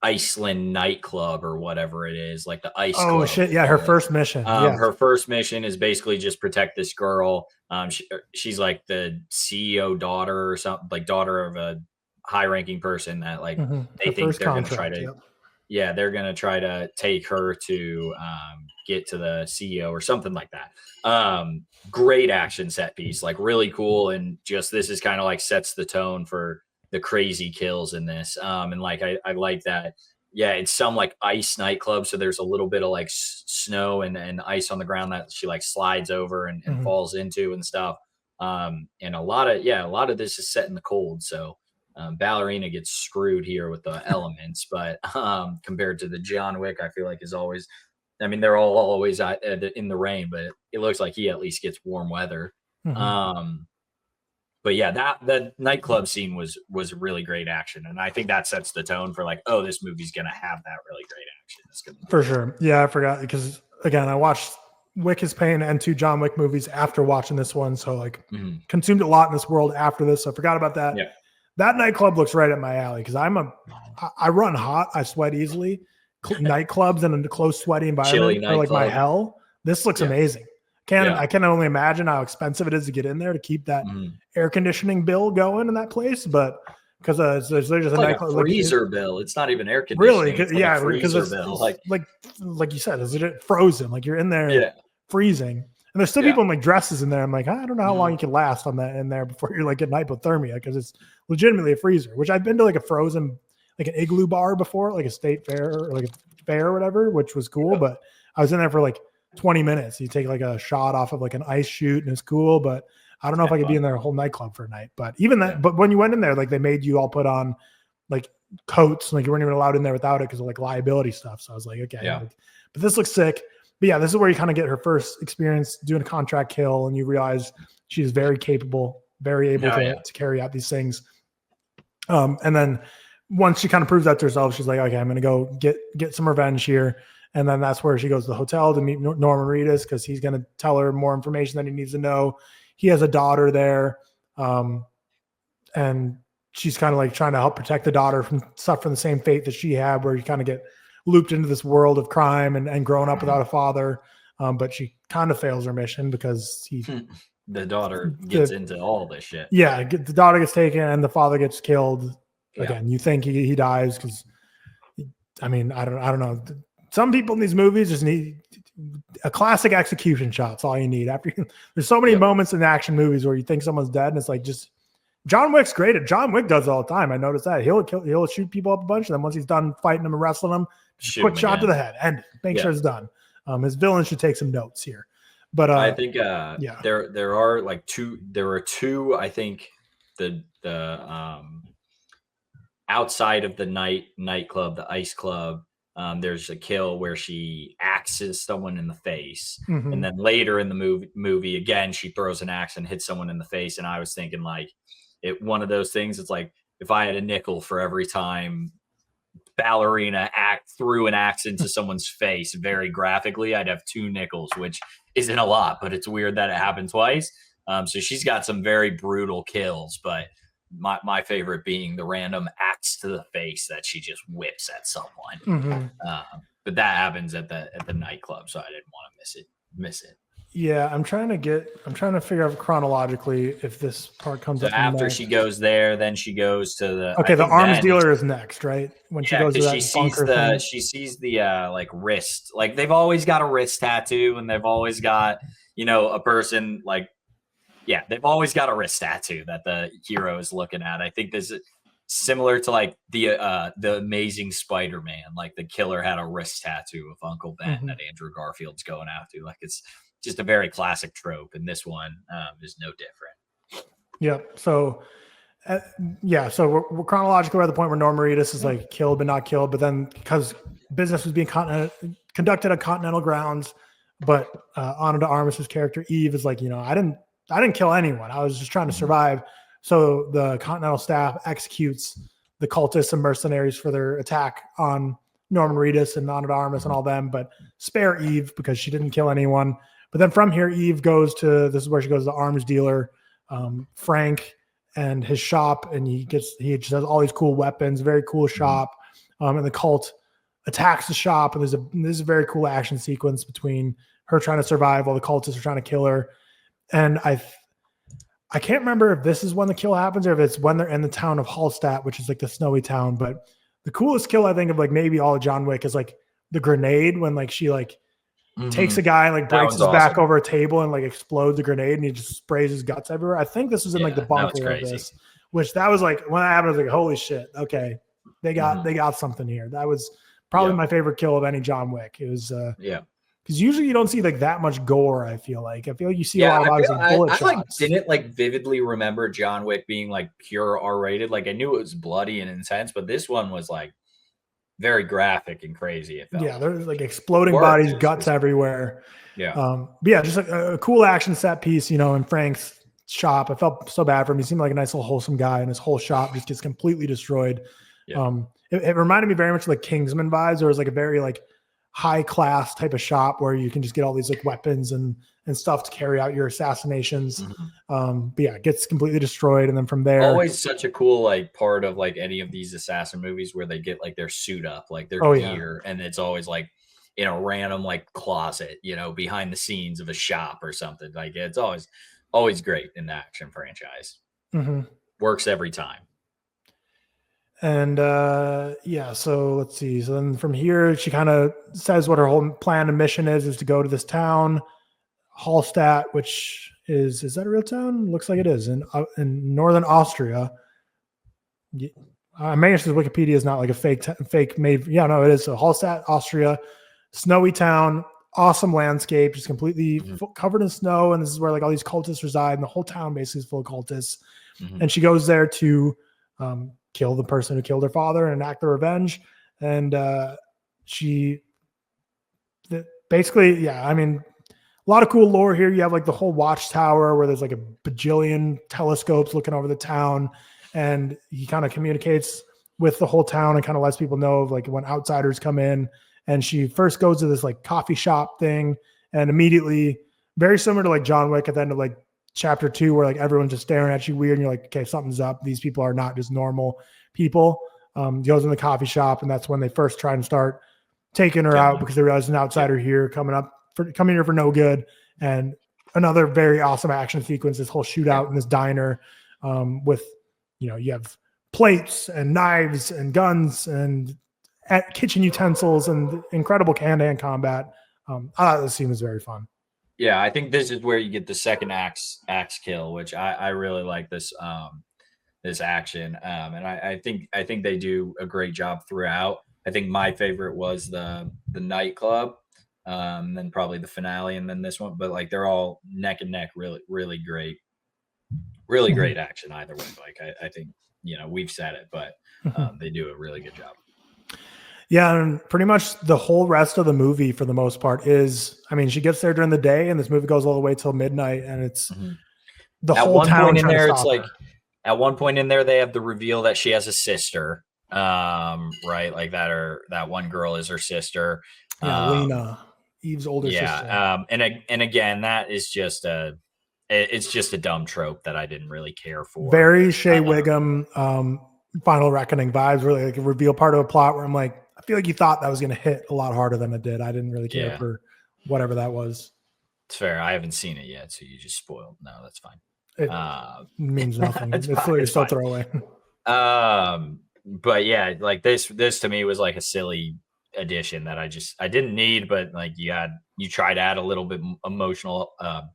Iceland nightclub or whatever it is, like the ice club. Shit, yeah, her first mission. Her first mission is basically just protect this girl. She's like the CEO daughter or something, like daughter of a high-ranking person that they think they're going to try to they're going to try to take her to get to the CEO or something like that. Great action set piece, like really cool, and just this is kind of like sets the tone for the crazy kills in this. And like I like that. Yeah, it's some like ice nightclub, so there's a little bit of like snow and ice on the ground that she like slides over and falls into and stuff. And a lot of this is set in the cold, so Ballerina gets screwed here with the elements, but compared to the John Wick, I feel like is always, I mean, they're all always in the rain, but it looks like he at least gets warm weather. But yeah, that nightclub scene was really great action, and I think that sets the tone for like, oh, this movie's gonna have that really great action. It's gonna for sure. Yeah, I forgot because again, I watched Wick is Pain and 2 John Wick movies after watching this one, so like consumed a lot in this world after this. So I forgot about that. Yeah. That nightclub looks right up my alley because I run hot, I sweat easily. Nightclubs in a close, sweaty environment are like my hell. This looks amazing. I can only imagine how expensive it is to get in there to keep that air conditioning bill going in that place. But because there's just a nightclub, freezer bill. It's not even air conditioning. Really? Yeah, because it's like you said, is it frozen? Like you're in there freezing. And there's still people in like dresses in there. I'm like, I don't know how long you can last on that in there before you're like getting hypothermia because it's legitimately a freezer. Which I've been to like a frozen, like an igloo bar before, like a state fair or like a fair or whatever, which was cool. But I was in there for like 20 minutes. You take like a shot off of like an ice chute and it's cool. But I don't know if I could be in there a whole nightclub for a night. But even that, but when you went in there, like they made you all put on like coats, like you weren't even allowed in there without it because of like liability stuff. So I was like, okay, but this looks sick. But yeah, this is where you kind of get her first experience doing a contract kill, and you realize she's very capable, very able to carry out these things. And then once she kind of proves that to herself, she's like, okay, I'm going to go get some revenge here. And then that's where she goes to the hotel to meet Norman Reedus because he's going to tell her more information that he needs to know. He has a daughter there, and she's kind of like trying to help protect the daughter from suffering the same fate that she had, where you kind of get looped into this world of crime and growing up without a father. But she kind of fails her mission because the daughter gets into all this shit. Yeah. The daughter gets taken and the father gets killed. Again, you think he dies because, I mean, I don't know. Some people in these movies just need a classic execution shot. That's all you need. There's so many moments in action movies where you think someone's dead and it's like just John Wick's great at. John Wick does it all the time. I noticed that he'll shoot people up a bunch, and then once he's done fighting them and wrestling them, quick shot to the head and make sure it's done. His villain should take some notes here. But I think there are like two. There are two. I think the outside of the nightclub, the ice club, there's a kill where she axes someone in the face. And then later in the movie, again, she throws an axe and hits someone in the face. And I was thinking like one of those things. It's like, if I had a nickel for every time Ballerina threw an axe into someone's face very graphically, I'd have 2 nickels, which isn't a lot, but it's weird that it happened twice. So she's got some very brutal kills, but my favorite being the random axe to the face that she just whips at someone. But that happens at the nightclub, so I didn't want to miss it. Yeah, I'm trying to figure out chronologically if this part comes up. After she goes there, then she goes to the arms dealer is next, right? When she goes to that she sees the like wrist. Like they've always got a wrist tattoo, and they've always got, a person like, they've always got a wrist tattoo that the hero is looking at. I think this is similar to like the Amazing Spider-Man. Like the killer had a wrist tattoo of Uncle Ben that Andrew Garfield's going after. Like it's just a very classic trope, and this one is no different. Yep. So, so we're chronologically at the point where Norma Reedus is like killed but not killed, but then because business was being conducted on Continental grounds, but Ana de Armas's character Eve is like, I didn't kill anyone. I was just trying to survive. So the Continental staff executes the cultists and mercenaries for their attack on Norman Reedus and Ana de Armas and all them, but spare Eve because she didn't kill anyone. But then from here, Eve goes to, this is where she goes to the arms dealer, Frank, and his shop. And he just has all these cool weapons, very cool shop. And the cult attacks the shop. And this is a very cool action sequence between her trying to survive while the cultists are trying to kill her. And I can't remember if this is when the kill happens or if it's when they're in the town of Hallstatt, which is like the snowy town. But the coolest kill, I think, of like maybe all of John Wick is like the grenade when like she like takes a guy and like breaks his back over a table and like explodes a grenade and he just sprays his guts everywhere. I think this was in like the bunker of this, which that was like when that happened, I was like, holy shit. Okay. They got something here. That was probably my favorite kill of any John Wick. It was because usually you don't see like that much gore. I feel like you see a lot of bullet shots. Like didn't like vividly remember John Wick being like pure R-rated. Like I knew it was bloody and intense, but this one was like very graphic and crazy. There's like exploding bodies, guts everywhere. Just like a cool action set piece, in Frank's shop. I felt so bad for him. He seemed like a nice little wholesome guy, and his whole shop just gets completely destroyed. It reminded me very much of like Kingsman vibes. There was like a very like high class type of shop where you can just get all these like weapons and stuff to carry out your assassinations. It gets completely destroyed. And then from there, always such a cool like part of like any of these assassin movies where they get like their suit up, like their gear, and it's always like in a random like closet, behind the scenes of a shop or something. Like it's always great in the action franchise. Works every time. And so let's see. So then from here, she kind of says what her whole plan and mission is to go to this town, Hallstatt, which is that a real town? Looks like it is in northern Austria. I managed to Wikipedia is not like a fake made. Yeah, no, it is. So Hallstatt, Austria, snowy town, awesome landscape, just completely covered in snow. And this is where like all these cultists reside, and the whole town basically is full of cultists. And she goes there to kill the person who killed her father and enact the revenge. And basically, I mean, a lot of cool lore here. You have like the whole watchtower where there's like a bajillion telescopes looking over the town, and he kind of communicates with the whole town and kind of lets people know of like when outsiders come in. And she first goes to this like coffee shop thing, and immediately, very similar to like John Wick at the end of like chapter 2, where like everyone's just staring at you weird and you're like, okay, something's up. These people are not just normal people. Goes in the coffee shop, and that's when they first try and start taking her out because they realize an outsider here coming here for no good. And another very awesome action sequence, this whole shootout in this diner with, you have plates and knives and guns and kitchen utensils and incredible hand-to-hand combat. I thought this scene was very fun. Yeah, I think this is where you get the second axe kill, which I really like this this action. And I think they do a great job throughout. I think my favorite was the nightclub, then probably the finale, and then this one. But like they're all neck and neck, really great, really great action either way. Like I think we've said it, but they do a really good job. Yeah, and pretty much the whole rest of the movie, for the most part, is, I mean, she gets there during the day, and this movie goes all the way till midnight, and it's the at whole one town point in there. It's like at one point in there, they have the reveal that she has a sister, right? Like that one girl is her sister. Yeah, Lena, Eve's older sister. And again, that is just it's just a dumb trope that I didn't really care for. Very Shea Wiggum, Final Reckoning vibes, really like a reveal part of a plot where I'm like, I feel like you thought that was going to hit a lot harder than it did. I didn't really care for whatever that was. It's fair. I haven't seen it yet, so you just spoiled. No, that's fine. It means nothing. It's literally so throwaway. But yeah, like this to me was like a silly addition that I didn't need, but like you try to add a little bit emotional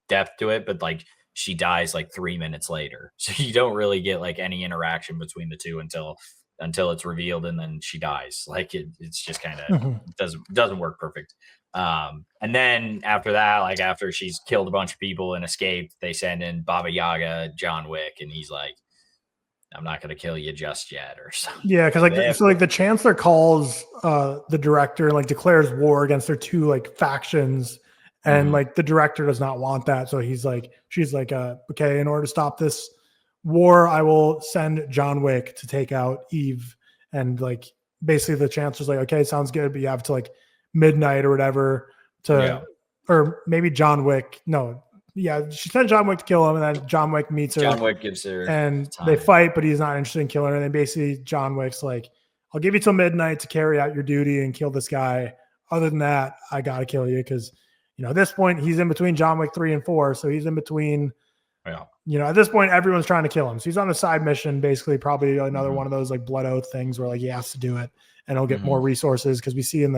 depth to it, but like she dies like 3 minutes later, so you don't really get like any interaction between the two until it's revealed, and then she dies. Like it's just kind of doesn't work perfect. And then after that, like after she's killed a bunch of people and escaped, they send in Baba Yaga, John Wick, and he's like, I'm not going to kill you just yet, or something. Yeah, because like the Chancellor calls the director and like declares war against their two like factions, and like the director does not want that, so she's like, okay, in order to stop this war, I will send John Wick to take out Eve, and like basically the Chancellor's like, okay, sounds good, but you have to like midnight or whatever or maybe John Wick. No. Yeah, she sent John Wick to kill him, and then John Wick meets her. John Wick gives her and time. They fight, but he's not interested in killing her. And then basically John Wick's like, I'll give you till midnight to carry out your duty and kill this guy. Other than that, I got to kill you because, at this point, he's in between John Wick 3 and 4. So he's in between, at this point, everyone's trying to kill him. So he's on a side mission, basically probably another one of those like blood oath things where like he has to do it and he'll get more resources because we see in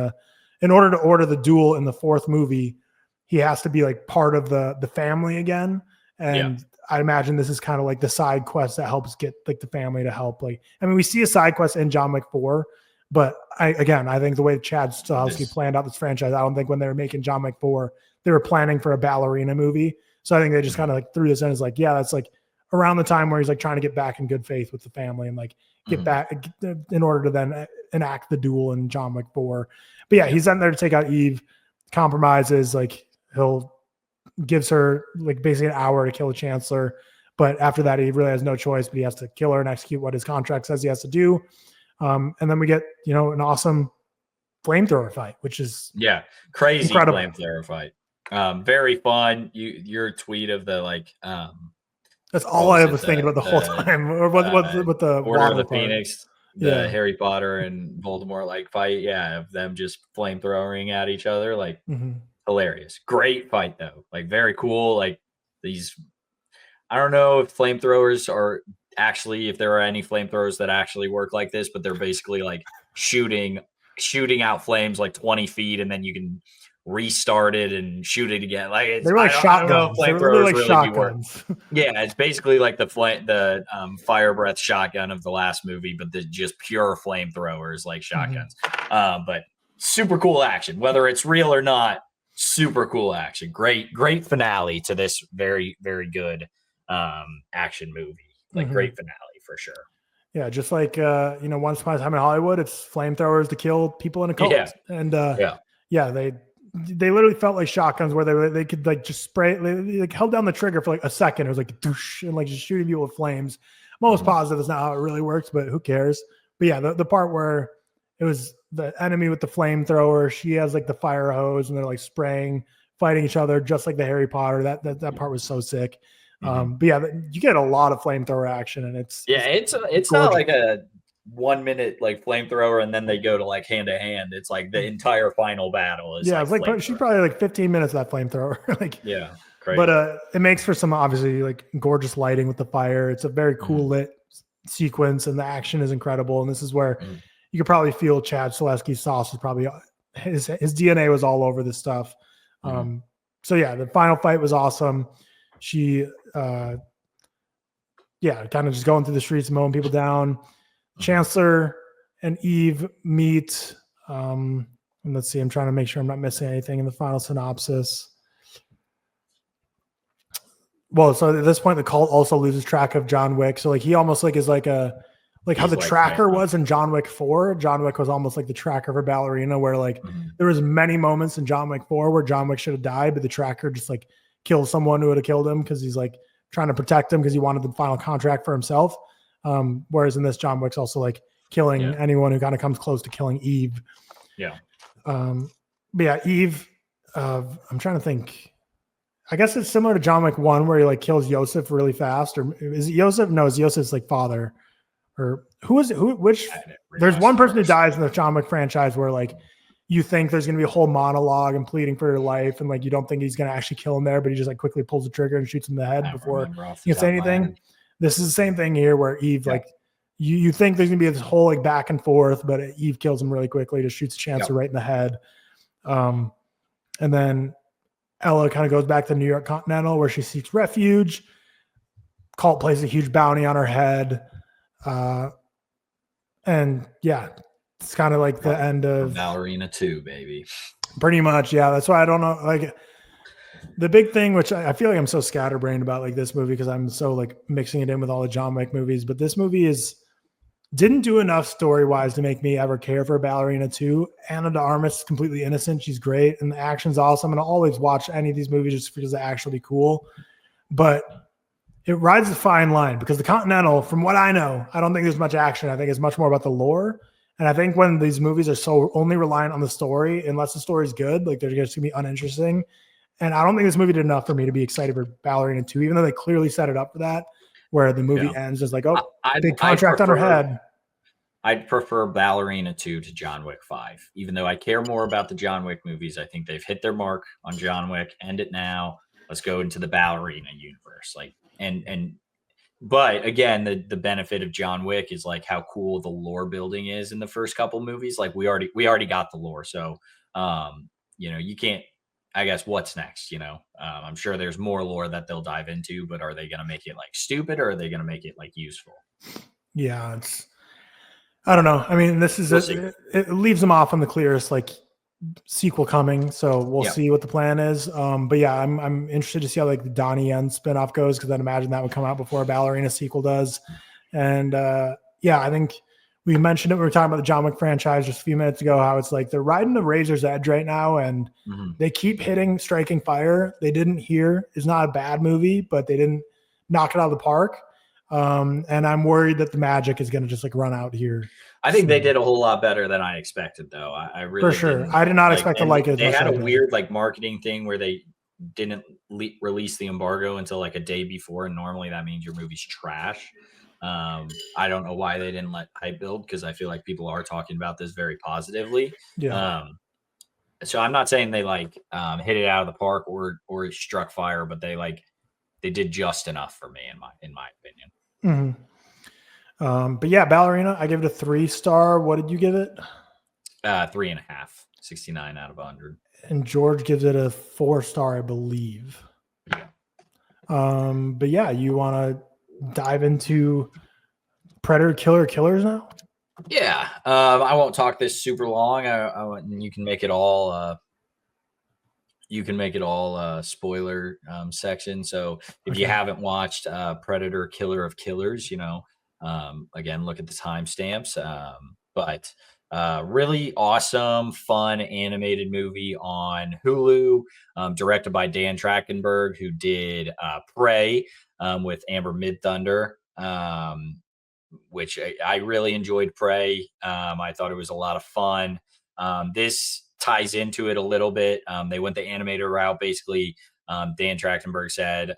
order to order the duel in the fourth movie, he has to be like part of the family again. And I imagine this is kind of like the side quest that helps get like the family to help. Like, I mean, we see a side quest in John Wick 4, but I think the way Chad Stahelski planned out this franchise, I don't think when they were making John Wick 4, they were planning for a ballerina movie. So I think they just kind of like threw this in as like, that's like around the time where he's like trying to get back in good faith with the family and like get back in order to then enact the duel in John Wick 4. But he's in there to take out Eve, compromises, like, he'll gives her like basically an hour to kill the Chancellor, but after that he really has no choice, but he has to kill her and execute what his contract says he has to do. And then we get an awesome flamethrower fight, which is crazy incredible. Flamethrower fight. Very fun. Your tweet of the like that's all I was thinking about the whole time. Or what the Order of the Phoenix, the Harry Potter and Voldemort like fight. Yeah, of them just flamethrowing at each other like. Hilarious. Great fight though. Like very cool. Like these, I don't know if flamethrowers are actually, if there are any flamethrowers that actually work like this, but they're basically like shooting out flames like 20 feet and then you can restart it and shoot it again. Like it's, they're like shotguns. They're really like shotguns. Yeah, it's basically like the fire breath shotgun of the last movie, but the just pure flamethrowers like shotguns. But super cool action, whether it's real or not. Super cool action. Great finale to this very, very good action movie. Like great finale for sure. Yeah, just like Once Upon a Time in Hollywood, it's flamethrowers to kill people in a cult. And they literally felt like shotguns where they could like just spray. They like held down the trigger for like a second. It was like doosh, and like just shooting people with flames. I'm almost positive that's not how it really works, but who cares? But yeah, the part where it was the enemy with the flamethrower, she has like the fire hose, and they're like spraying, fighting each other, just like the Harry Potter. That part was so sick. But yeah, you get a lot of flamethrower action, and it's not like a 1 minute like flamethrower, and then they go to like hand to hand. It's like the entire final battle is. Yeah, it's like she's probably like 15 minutes of that flamethrower. Like crazy. But it makes for some obviously like gorgeous lighting with the fire. It's a very cool lit sequence, and the action is incredible. And this is where. You could probably feel Chad Stahelski's sauce is probably his DNA was all over this stuff. So yeah, the final fight was awesome. She, kind of just going through the streets, mowing people down. Chancellor and Eve meet. And let's see, I'm trying to make sure I'm not missing anything in the final synopsis. Well, so at this point, the cult also loses track of John Wick. So like he almost like is like a like how the tracker was in John Wick 4. John Wick was almost like the tracker for Ballerina, where like there was many moments in John Wick 4 where John Wick should have died, but the tracker just like killed someone who would have killed him because he's like trying to protect him because he wanted the final contract for himself. Whereas in this, John Wick's also like killing anyone who kind of comes close to killing Eve. Yeah. But yeah, Eve, I'm trying to think. I guess it's similar to John Wick 1 where he like kills Yosef really fast. Or is it Yosef? No, it's Yosef's like father. Or there's one person who dies in the John Wick franchise where like you think there's going to be a whole monologue and pleading for your life. And like, you don't think he's going to actually kill him there, but he just like quickly pulls the trigger and shoots him in the head before you can say anything. This is the same thing here where Eve, like you think there's going to be this whole like back and forth, but Eve kills him really quickly, just shoots Chancer right in the head. And then Ella kind of goes back to New York Continental where she seeks refuge. Colt places a huge bounty on her head. And yeah, it's kind of like the end of Ballerina 2, baby. Pretty much. Yeah. That's why I don't know. Like the big thing, which I feel like I'm so scatterbrained about like this movie, because I'm so like mixing it in with all the John Wick movies, but this movie didn't do enough story-wise to make me ever care for Ballerina 2. Ana de Armas is completely innocent. She's great, and the action's awesome, and I'll always watch any of these movies just because they actually cool. But it rides the fine line because the Continental, from what I know, I don't think there's much action. I think it's much more about the lore. And I think when these movies are so only reliant on the story, unless the story's good, like they're just going to be uninteresting. And I don't think this movie did enough for me to be excited for Ballerina 2, even though they clearly set it up for that, where the movie ends just like, big contract on her head. I'd prefer Ballerina 2 to John Wick 5, even though I care more about the John Wick movies. I think they've hit their mark on John Wick. End it now. Let's go into the Ballerina universe. Like, but again, the benefit of John Wick is like how cool the lore building is in the first couple movies. Like we already got the lore. So, you can't, I guess what's next, I'm sure there's more lore that they'll dive into, but are they going to make it like stupid or are they going to make it like useful? Yeah. I don't know. I mean, this is it leaves them off on the clearest like sequel coming, so we'll see what the plan is. But yeah, I'm interested to see how like the Donnie Yen spinoff goes, because I'd imagine that would come out before a Ballerina sequel does. And I think we mentioned it. We were talking about the John Wick franchise just a few minutes ago, how it's like they're riding the razor's edge right now, and they keep striking fire. They didn't hear is not a bad movie, but they didn't knock it out of the park. And I'm worried that the magic is going to just like run out here. I think they did a whole lot better than I expected, though. I really for sure. I did not expect to like it. They had a weird like marketing thing where they didn't release the embargo until like a day before, and normally that means your movie's trash. I don't know why they didn't let hype build, because I feel like people are talking about this very positively. Yeah. So I'm not saying they like hit it out of the park or struck fire, but they did just enough for me in my opinion. But yeah, Ballerina, I give it a 3-star. What did you give it? 3.5, 69 out of 100. And George gives it a 4-star, I believe. Yeah. But yeah, you want to dive into Predator Killers now? Yeah. I won't talk this super long. You can make it all. You can make it all spoiler section. So if you haven't watched Predator Killer of Killers, again, look at the timestamps. But really awesome, fun animated movie on Hulu, directed by Dan Trachtenberg, who did Prey with Amber Midthunder, which I really enjoyed Prey. I thought it was a lot of fun. This ties into it a little bit. They went the animator route. Basically, Dan Trachtenberg said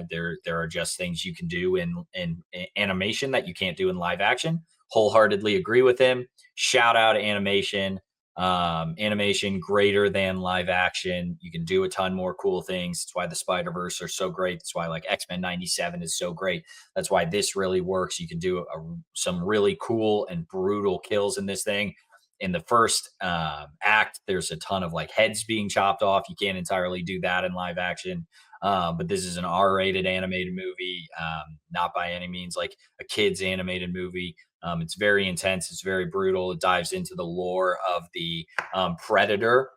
there are just things you can do in animation that you can't do in live action. Wholeheartedly agree with him. Shout out to animation. Animation greater than live action. You can do a ton more cool things. That's why the Spider-Verse are so great. That's why like X-Men 97 is so great. That's why this really works. You can do some really cool and brutal kills in this thing. In the first act, there's a ton of like heads being chopped off. You can't entirely do that in live action. But this is an R-rated animated movie, not by any means like a kid's animated movie. It's very intense. It's very brutal. It dives into the lore of the Predator,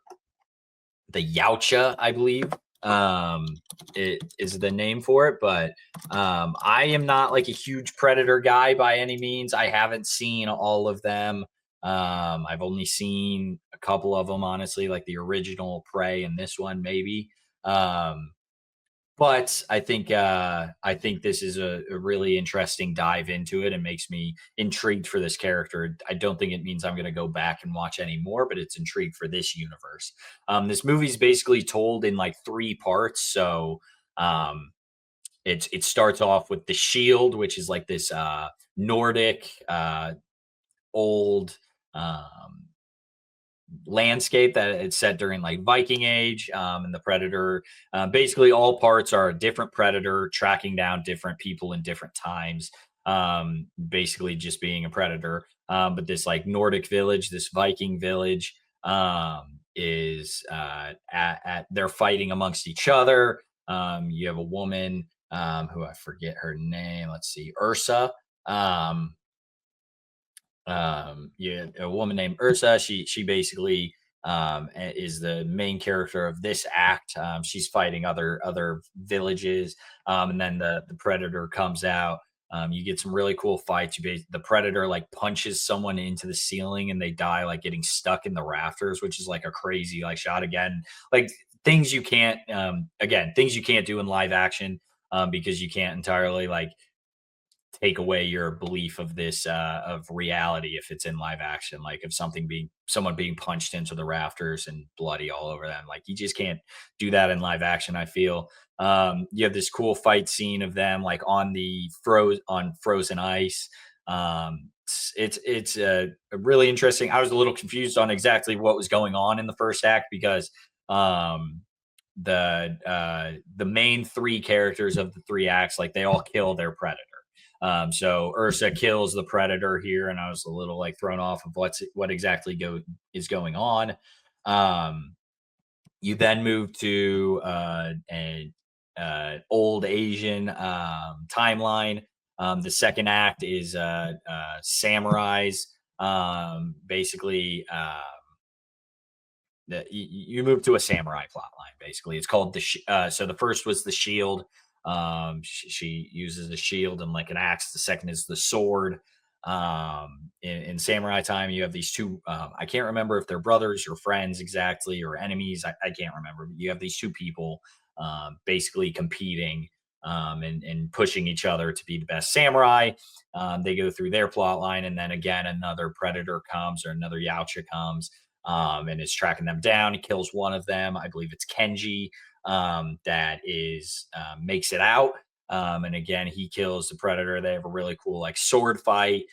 the Yautja, I believe. it is the name for it, but I am not like a huge Predator guy by any means. I haven't seen all of them. I've only seen a couple of them, honestly, like the original Prey and this one maybe. But I think this is a really interesting dive into it and makes me intrigued for this character. I don't think it means I'm going to go back and watch any more, but it's intrigued for this universe. This movie is basically told in like 3 parts. So it starts off with the Shield, which is like this Nordic old landscape that it's set during like Viking age, and the Predator, basically all parts are a different Predator tracking down different people in different times, basically just being a Predator. But this like Nordic village, this Viking village, is they're fighting amongst each other. You have a woman who I forget her name. Let's see, Ursa. Yeah, a woman named Ursa. She basically is the main character of this act. She's fighting other villages, and then the Predator comes out. You get some really cool fights. The Predator like punches someone into the ceiling and they die like getting stuck in the rafters, which is like a crazy like shot again. Like things you can't things you can't do in live action, because you can't entirely like take away your belief of this of reality if it's in live action. Like if someone being punched into the rafters and bloody all over them, like you just can't do that in live action, I feel. You have this cool fight scene of them like on the frozen ice. It's a really interesting. I was a little confused on exactly what was going on in the first act because the main 3 characters of the 3 acts, like they all kill their Predator. So Ursa kills the Predator here, and I was a little like thrown off of what exactly is going on. You then move to an old Asian timeline. The second act is samurais. Basically, you move to a samurai plotline. Basically, it's called so the first was the Shield. She uses a shield and like an axe. The second is the sword. In samurai time, you have these 2. I can't remember if they're brothers or friends exactly or enemies. I can't remember. But you have these 2 people basically competing and pushing each other to be the best samurai. They go through their plot line, and then again another Predator comes or another Yautja comes and is tracking them down. He kills one of them. I believe it's Kenji. That is makes it out, and again he kills the Predator. They have a really cool like sword fight.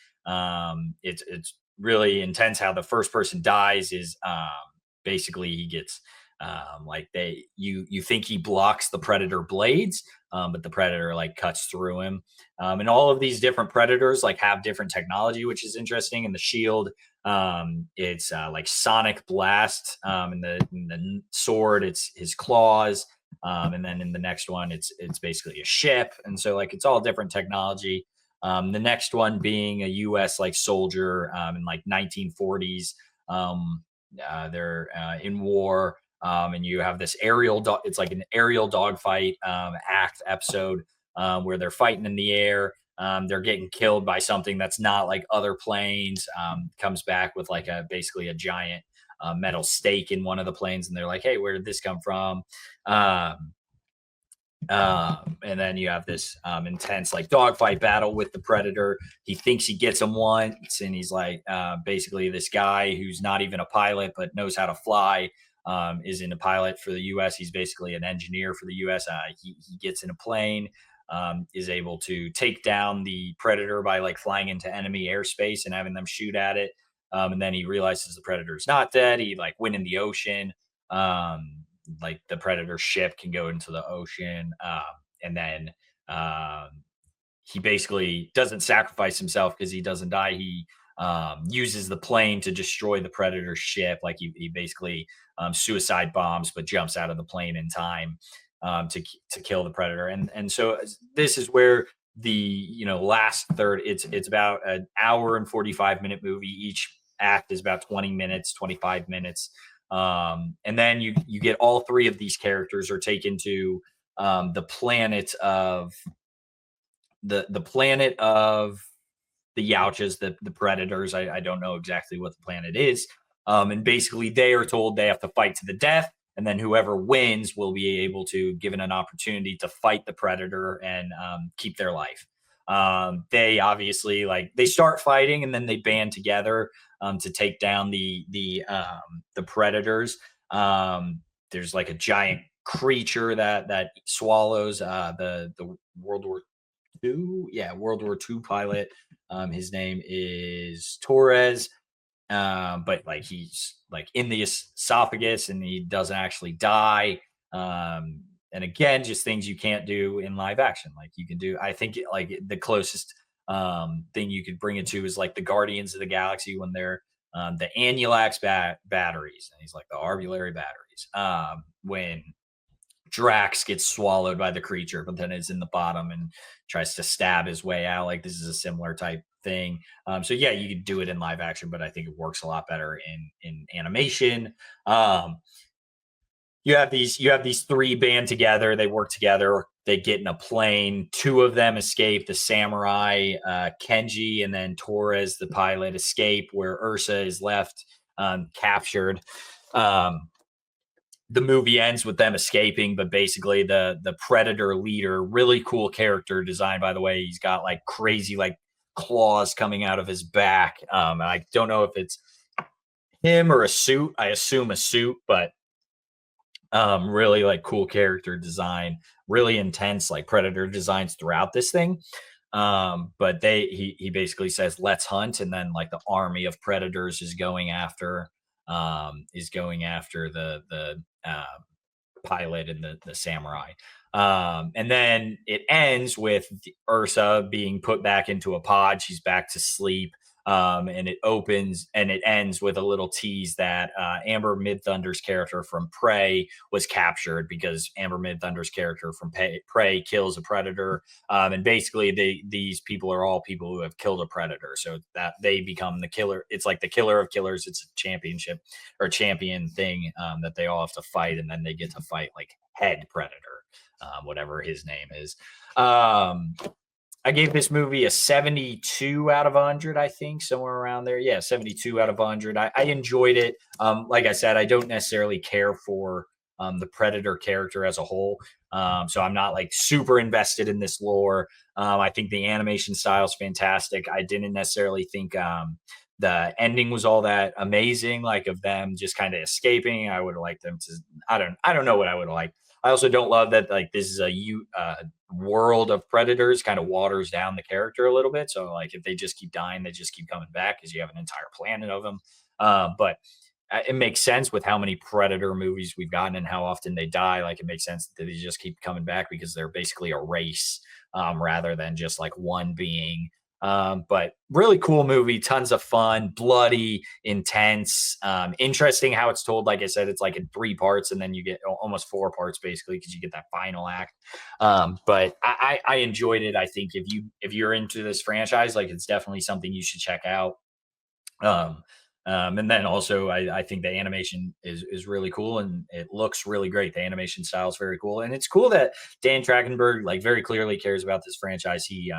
It's really intense. How the first person dies is basically he gets like you think he blocks the Predator blades, but the Predator like cuts through him. And all of these different Predators like have different technology, which is interesting. In the Shield, it's like sonic blast. In the sword, it's his claws. And then in the next one, it's basically a ship. And so like it's all different technology. The next one being a U.S. like soldier in like 1940s. They're in war. And you have this it's like an aerial dogfight episode where they're fighting in the air. They're getting killed by something that's not like other planes. Comes back with like basically a giant metal stake in one of the planes, and they're like, "Hey, where did this come from?" And then you have this intense like dogfight battle with the Predator. He thinks he gets him once, and he's like basically this guy who's not even a pilot but knows how to fly. Isn't a pilot for the U.S. He's basically an engineer for the U.S. He gets in a plane, is able to take down the Predator by like flying into enemy airspace and having them shoot at it. And then he realizes the Predator is not dead. He like went in the ocean. Like the Predator ship can go into the ocean. And then he basically doesn't sacrifice himself because he doesn't die. He uses the plane to destroy the Predator ship. Like he basically suicide bombs, but jumps out of the plane in time to kill the Predator. And so this is where the last third. It's about an hour and 45-minute movie. Each act is about 20 minutes, 25 minutes. And then you get all three of these characters are taken to the planet of the planet of the Yautjas, the predators. I don't know exactly what the planet is. And basically they are told they have to fight to the death, and then whoever wins will be able to given an opportunity to fight the predator and keep their life. They obviously they start fighting and then they band together to take down the predators. There's like a giant creature that swallows the World War II pilot. His name is Torres. But he's in the esophagus and he doesn't actually die. And again, just things you can't do in live action. You can do, I think the closest thing you could bring it to is the Guardians of the Galaxy when they're the Annulax batteries, and he's the Arbulary batteries. When Drax gets swallowed by the creature, but then is in the bottom and tries to stab his way out. This is a similar type thing. So yeah, you could do it in live action, but I think it works a lot better in animation. You have these three band together. They work together. They get in a plane. Two of them escape. The samurai, Kenji, and then Torres, the pilot, escape, where Ursa is left captured. The movie ends with them escaping, but basically the predator leader, really cool character design, by the way. He's got crazy claws coming out of his back. I don't know if it's him or a suit. I assume a suit, but really cool character design, really intense predator designs throughout this thing. But he basically says, let's hunt, and then the army of predators is going after the pilot and the samurai. And then it ends with Ursa being put back into a pod. She's back to sleep. And it opens and it ends with a little tease that Amber Midthunder's character from Prey was captured, because Amber Midthunder's character from Prey kills a predator. And basically these people are all people who have killed a predator, so that they become the killer. It's the killer of killers. It's a championship or champion thing that they all have to fight, and then they get to fight head predator, whatever his name is. I gave this movie a 72 out of 100, I think, somewhere around there. Yeah, 72 out of 100. I enjoyed it. Like I said, I don't necessarily care for the Predator character as a whole. So I'm not super invested in this lore. I think the animation style is fantastic. I didn't necessarily think the ending was all that amazing, of them just kind of escaping. I would have liked them to, I don't know what I would have liked. I also don't love that this is a world of predators, kind of waters down the character a little bit. So if they just keep dying, they just keep coming back because you have an entire planet of them. But it makes sense with how many predator movies we've gotten and how often they die. It makes sense that they just keep coming back because they're basically a race rather than just one being. But really cool movie, tons of fun, bloody, intense, interesting how it's told. Like I said, it's in 3 parts, and then you get almost 4 parts basically, because you get that final act. But I enjoyed it. I think if you're into this franchise, it's definitely something you should check out. And then also I think the animation is really cool, and it looks really great. The animation style is very cool, and it's cool that Dan Trachtenberg very clearly cares about this franchise. He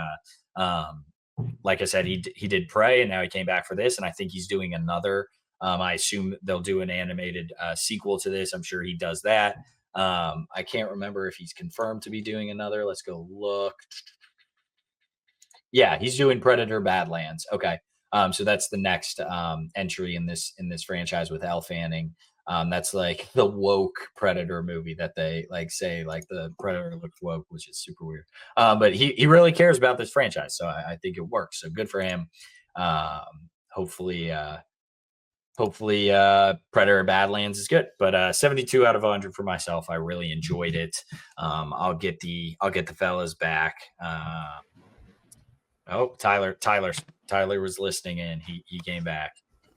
like I said, he did Prey, and now he came back for this, and I think he's doing another. I assume they'll do an animated sequel to this. I'm sure he does that. I can't remember if he's confirmed to be doing another. Let's go look. Yeah, he's doing Predator Badlands. Okay. So that's the next entry in this franchise with Elle Fanning. That's the woke Predator movie that they say the Predator looks woke, which is super weird. But he really cares about this franchise, so I think it works. So good for him. Hopefully Predator Badlands is good. But 72 out of 100 for myself. I really enjoyed it. I'll get the fellas back. Tyler was listening in. He came back.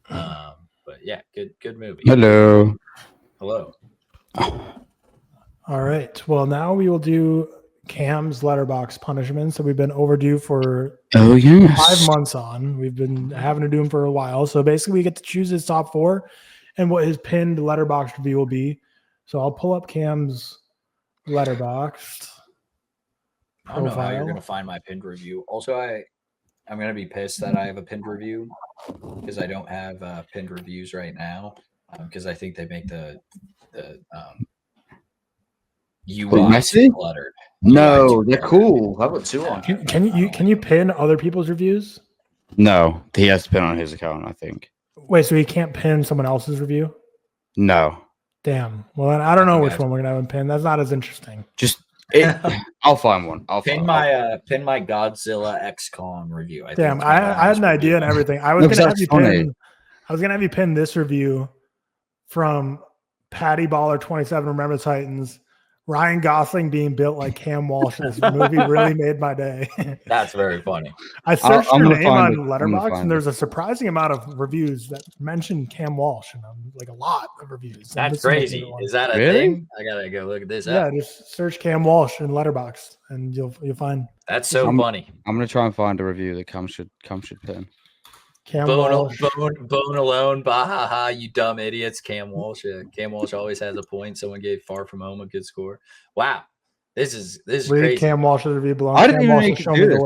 But yeah, good movie. Hello. All right. Well, now we will do Cam's Letterboxd punishments. So we've been overdue for 5 months on. We've been having to do them for a while. So basically we get to choose his top 4, and what his pinned Letterboxd review will be. So I'll pull up Cam's Letterboxd profile. I don't know how you're going to find my pinned review. Also, I'm going to be pissed that I have a pinned review because I don't have pinned reviews right now because I think they make the UI cluttered. No, they're cool. How about 2 on? Can you pin other people's reviews? No, he has to pin on his account, I think. Wait, so he can't pin someone else's review? No. Damn. Well, then I don't know which one we're gonna have him pin. That's not as interesting. I'll find one. I'll pin my Godzilla X Kong review. I had an idea and everything. I was gonna have you pin this review from Patty Baller 27. Remember the Titans. Ryan Gosling being built like Cam Walsh. This movie really made my day. That's very funny. I searched your name on Letterboxd, and there's a surprising amount of reviews that mention Cam Walsh, and like a lot of reviews. That's crazy. Is that a thing? I gotta go look at this. Yeah, just search Cam Walsh in Letterboxd, and you'll find. That's so funny. I'm gonna try and find a review that Cam should pin. Bone alone, bahaha, you dumb idiots. Cam Walsh. Yeah. Cam Walsh always has a point. Someone gave Far From Home a good score. Wow, this is crazy. Cam Walsh's review below. I didn't even make it do this.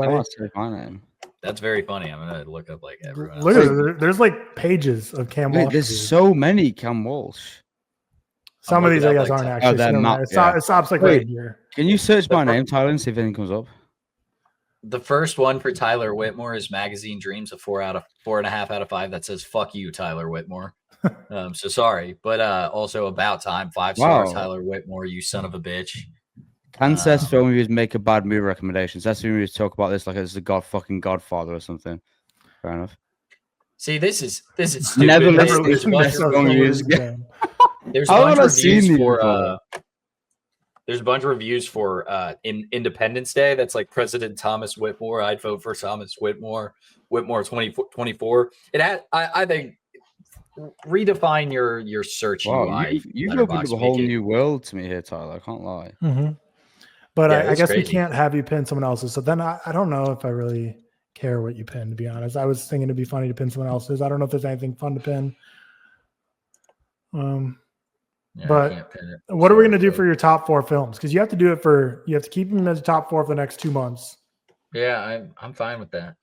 That's very funny. I'm gonna look up like everyone. Look at there's like pages of Cam Walsh. There's reviews. So many Cam Walsh. Some of these I guess aren't actually. It stops like right here. Can you search my name, Tyler, and see if anything comes up? The first one for Tyler Whitmore is Magazine Dreams, a 4.5 out of 5 that says "fuck you, Tyler Whitmore." So sorry, but also About Time, 5 stars. Tyler Whitmore, you son of a bitch. Can Seth's film reviews make a bad movie recommendations? Seth's film reviews talk about this like it's the Godfather or something. Fair enough. See, this is stupid. Never There's listen a bunch to film reviews. There's a bunch of reviews for. There's a bunch of reviews for Independence Day. That's like President Thomas Whitmore. I'd vote for Thomas Whitmore. Whitmore 2024. I think redefine your search UI. You've opened up a whole new world to me here, Tyler. I can't lie. Mm-hmm. But I guess we can't have you pin someone else's. So then I don't know if I really care what you pin, to be honest. I was thinking it'd be funny to pin someone else's. I don't know if there's anything fun to pin. Yeah, but what are we going to do for your top 4 films? Because you have to keep them as top 4 for the next 2 months. Yeah, I'm fine with that.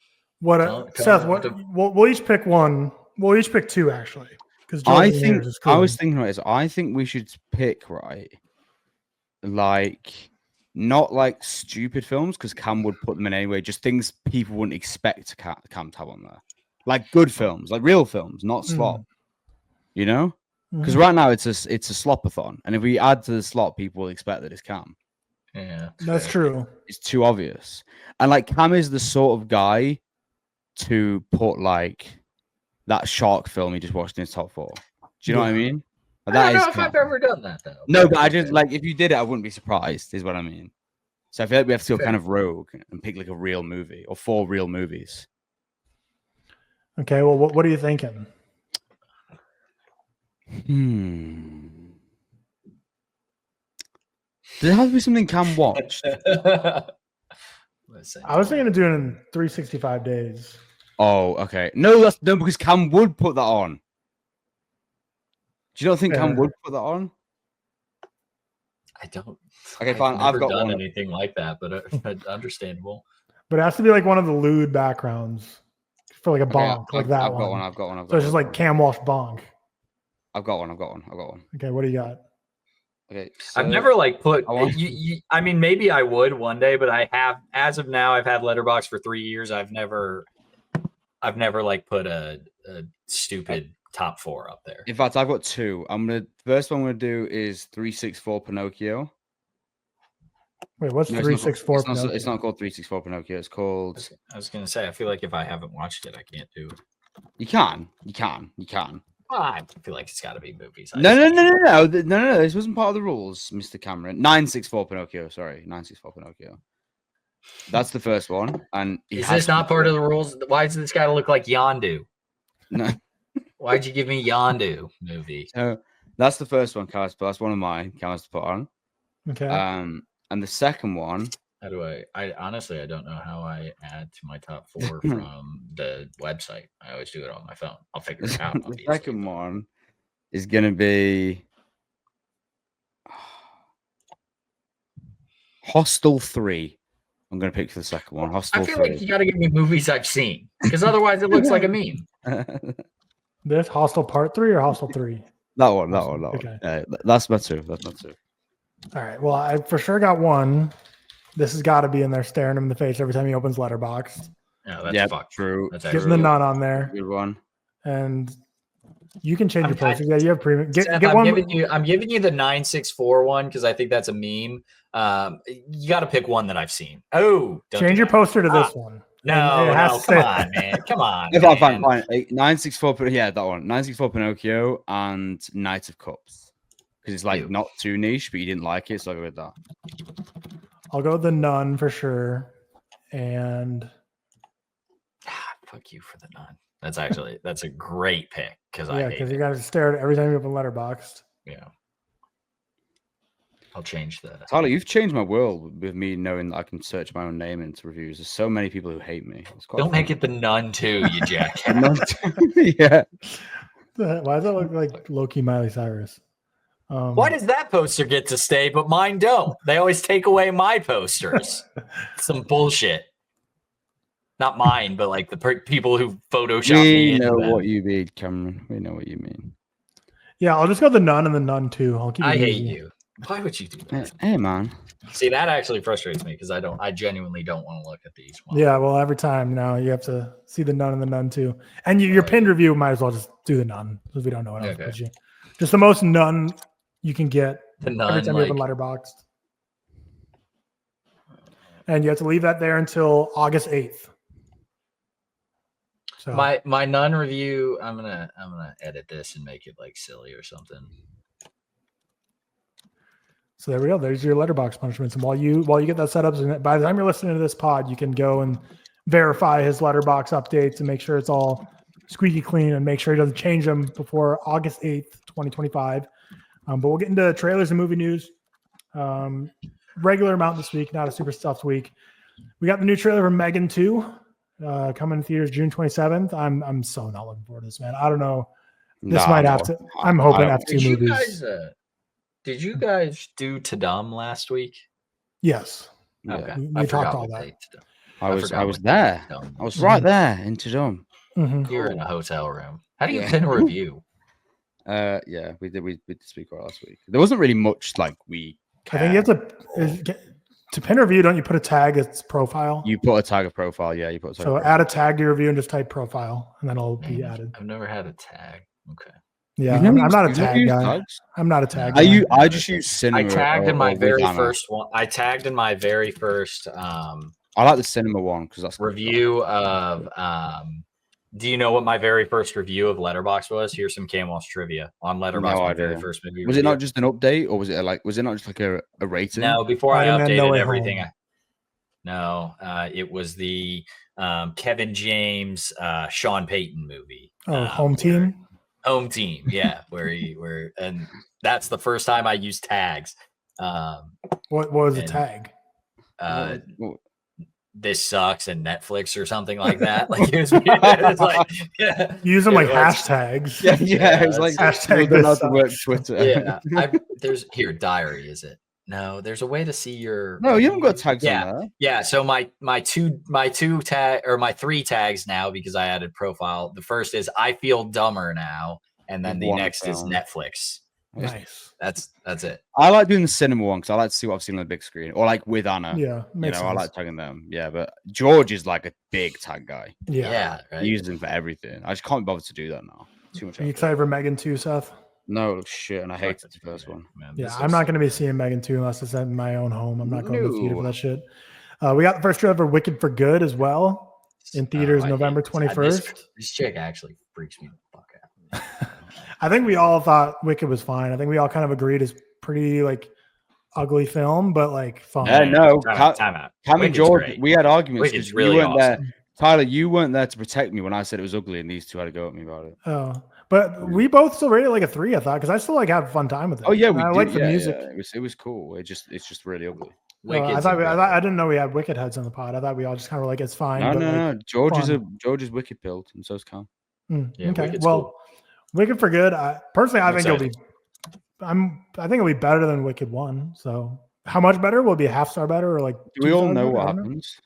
Seth? We'll each pick one. We'll each pick 2 actually. Because I was thinking about this. I think we should pick like not like stupid films because Cam would put them in anyway. Just things people wouldn't expect Cam to have on there, like good films, like real films, not slop. You know. Because right now it's a slopathon, and if we add to the slot, people will expect that it's Cam. Yeah, that's true. It's too obvious, and like Cam is the sort of guy to put like that shark film he just watched in his top 4. Do you know what I mean? I don't know if I've ever done that though. No, but I just like if you did it, I wouldn't be surprised. Is what I mean. So I feel like we have to go kind of rogue and pick like a real movie or 4 real movies. Okay, well, what are you thinking? Does it have to be something Cam watched? I was thinking of doing it in 365 days. Oh, okay. No, because Cam would put that on. Do you not think Cam would put that on? I don't. Okay, fine. I've got done anything like that, but understandable. But it has to be like one of the lewd backgrounds for like a bonk, like that I've one. I've got one. So it's just like Cam Walsh bonk. I've got one. Okay, what do you got? Okay, so I've never like put. I mean, maybe I would one day, but I have. As of now, I've had Letterboxd for 3 years. I've never like put a stupid top 4 up there. In fact, I've got 2. First one I'm gonna do is 364 Pinocchio. Wait, what's 364 Pinocchio? It's not called 364 Pinocchio. It's called. I was gonna say. I feel like if I haven't watched it, I can't do it. You can. Well, I feel like it's got to be movies. No. This wasn't part of the rules, Mr. Cameron. 964 Pinocchio. Sorry, 964 Pinocchio. That's the first one. And is this not part of the rules? Why does this guy look like Yondu? No. Why'd you give me Yondu movie? So that's the first one, Carlos. But that's one of mine. Carlos to put on. Okay. And the second one. How do I honestly, I don't know how I add to my top 4 from the website. I always do it on my phone. I'll figure it out. The second one is going to be Hostel 3. I'm going to pick for the second one. Hostel 3. I feel like you got to give me movies I've seen because otherwise it looks like a meme. This Hostel Part 3 or Hostel 3? That one. Okay. That's my two. All right. Well, I for sure got one. This has got to be in there staring him in the face every time he opens Letterboxd. Yeah, that's true. That's getting the Nun on there. Good one. And you can change your posters. Yeah, you have premium. Seth, get I'm one. giving you the 964 one because I think that's a meme. You got to pick one that I've seen. Oh, change your poster to this one. No, come on, man. Come on. Fine. 964. Yeah, that one. 964 Pinocchio and Knight of Cups. Because it's like not too niche, but you didn't like it, so I'll go with that. I'll go with the Nun for sure. And fuck you for the Nun. That's a great pick because you got to stare at it every time you open Letterboxd. Yeah. I'll change that. Tyler, you've changed my world with me knowing that I can search my own name into reviews. There's so many people who hate me. Don't make it the Nun too, you jack. Yeah. Why does that look like low-key Miley Cyrus? Why does that poster get to stay, but mine don't? They always take away my posters. Some bullshit. Not mine, but like the people who Photoshop me. We know what you mean, Cameron. We know what you mean. Yeah, I'll just go the Nun and the Nun 2. I hate you. Why would you do that? Hey, man. See, that actually frustrates me because I genuinely don't want to look at these. Yeah, well, every time now you have to see the Nun and the Nun 2. And your pinned review might as well just do the Nun because we don't know what else to put you. Just the most Nun you can get the Nun, every time you open Letterboxd. And you have to leave that there until August 8th. So my Nun review, I'm gonna edit this and make it like silly or something. So there we go. There's your Letterboxd punishments. And while you get that set up, by the time you're listening to this pod, you can go and verify his Letterboxd updates and make sure it's all squeaky clean and make sure he doesn't change them before August 8th, 2025. But we'll get into trailers and movie news. Regular amount this week, not a super stuffed week. We got the new trailer for Megan 2 coming in theaters June 27th. I'm so not looking forward to this, man. I don't know. This might have to. I'm hoping F2 movies. Did you guys do Tadam last week? Yes. Okay. We talked all that. I was there. I was right there in Tadam. Mm-hmm. You were in a hotel room. How do you pin a review? Yeah, we did speak about last week. There wasn't really much like we. I think you have to pin a review. Don't you put a tag as profile? You put a tag of profile. Yeah, you put a tag. So add a tag to your review and just type profile, and then it'll be added. I've never had a tag. Okay. Yeah, I'm not a tag guy. I'm not a tag guy. I just use cinema. I tagged in my very first one. I tagged in my very first. I like the cinema one because that's review of. Do you know what my very first review of Letterboxd was? Here's some Walsh trivia on Letterboxd. My very first movie. Was it not just an update, or was it not just like a rating? No, before I updated everything. It was the Kevin James, Sean Payton movie. Oh, Home Team. Home Team, yeah, and that's the first time I used tags. What was the tag? This sucks and Netflix or something like that. Like it was like, yeah, use them like hashtags. Yeah, it was like hashtag. Not to work Twitter. Yeah, there's here diary. Is it? No, there's a way to see your. No, you haven't got tags on there. Yeah. So my three tags now because I added profile. The first is I feel dumber now, and then the next is Netflix. Nice. That's it. I like doing the cinema one because I like to see what I've seen on the big screen, or like with Anna. Yeah, I like tagging them. Yeah, but George is like a big tag guy. Yeah, right? He uses them for everything. I just can't be bothered to do that now. Too much. Are you excited for Megan 2, Seth? No, it looks shit, and I hated the first one. Man, yeah, I'm not going to be seeing Megan 2 unless it's in my own home. I'm not going to the theater for that shit. We got the first trailer for Wicked for Good as well in theaters November 21st. This chick actually freaks me the fuck out. I think we all thought Wicked was fine. I think we all kind of agreed it's pretty like ugly film, but like fun. Yeah, no. Time out. Cam and George, we had arguments. Wicked's really you weren't awesome. there. Tyler, you weren't there to protect me when I said it was ugly, and these two had to go at me about it. Oh, but we both still rated like a 3, I thought, because I still like had a fun time with it. Oh yeah, I like the music. Yeah. It was cool. It's just really ugly. I didn't know we had Wicked heads on the pod. I thought we all just kind of were like, it's fine. No. George is Wicked build, and so is Cam. Okay. Well, Wicked for Good. I think it'll be. I think it'll be better than Wicked 1. So how much better? Will it be a half star better or like? Do we all know what happens?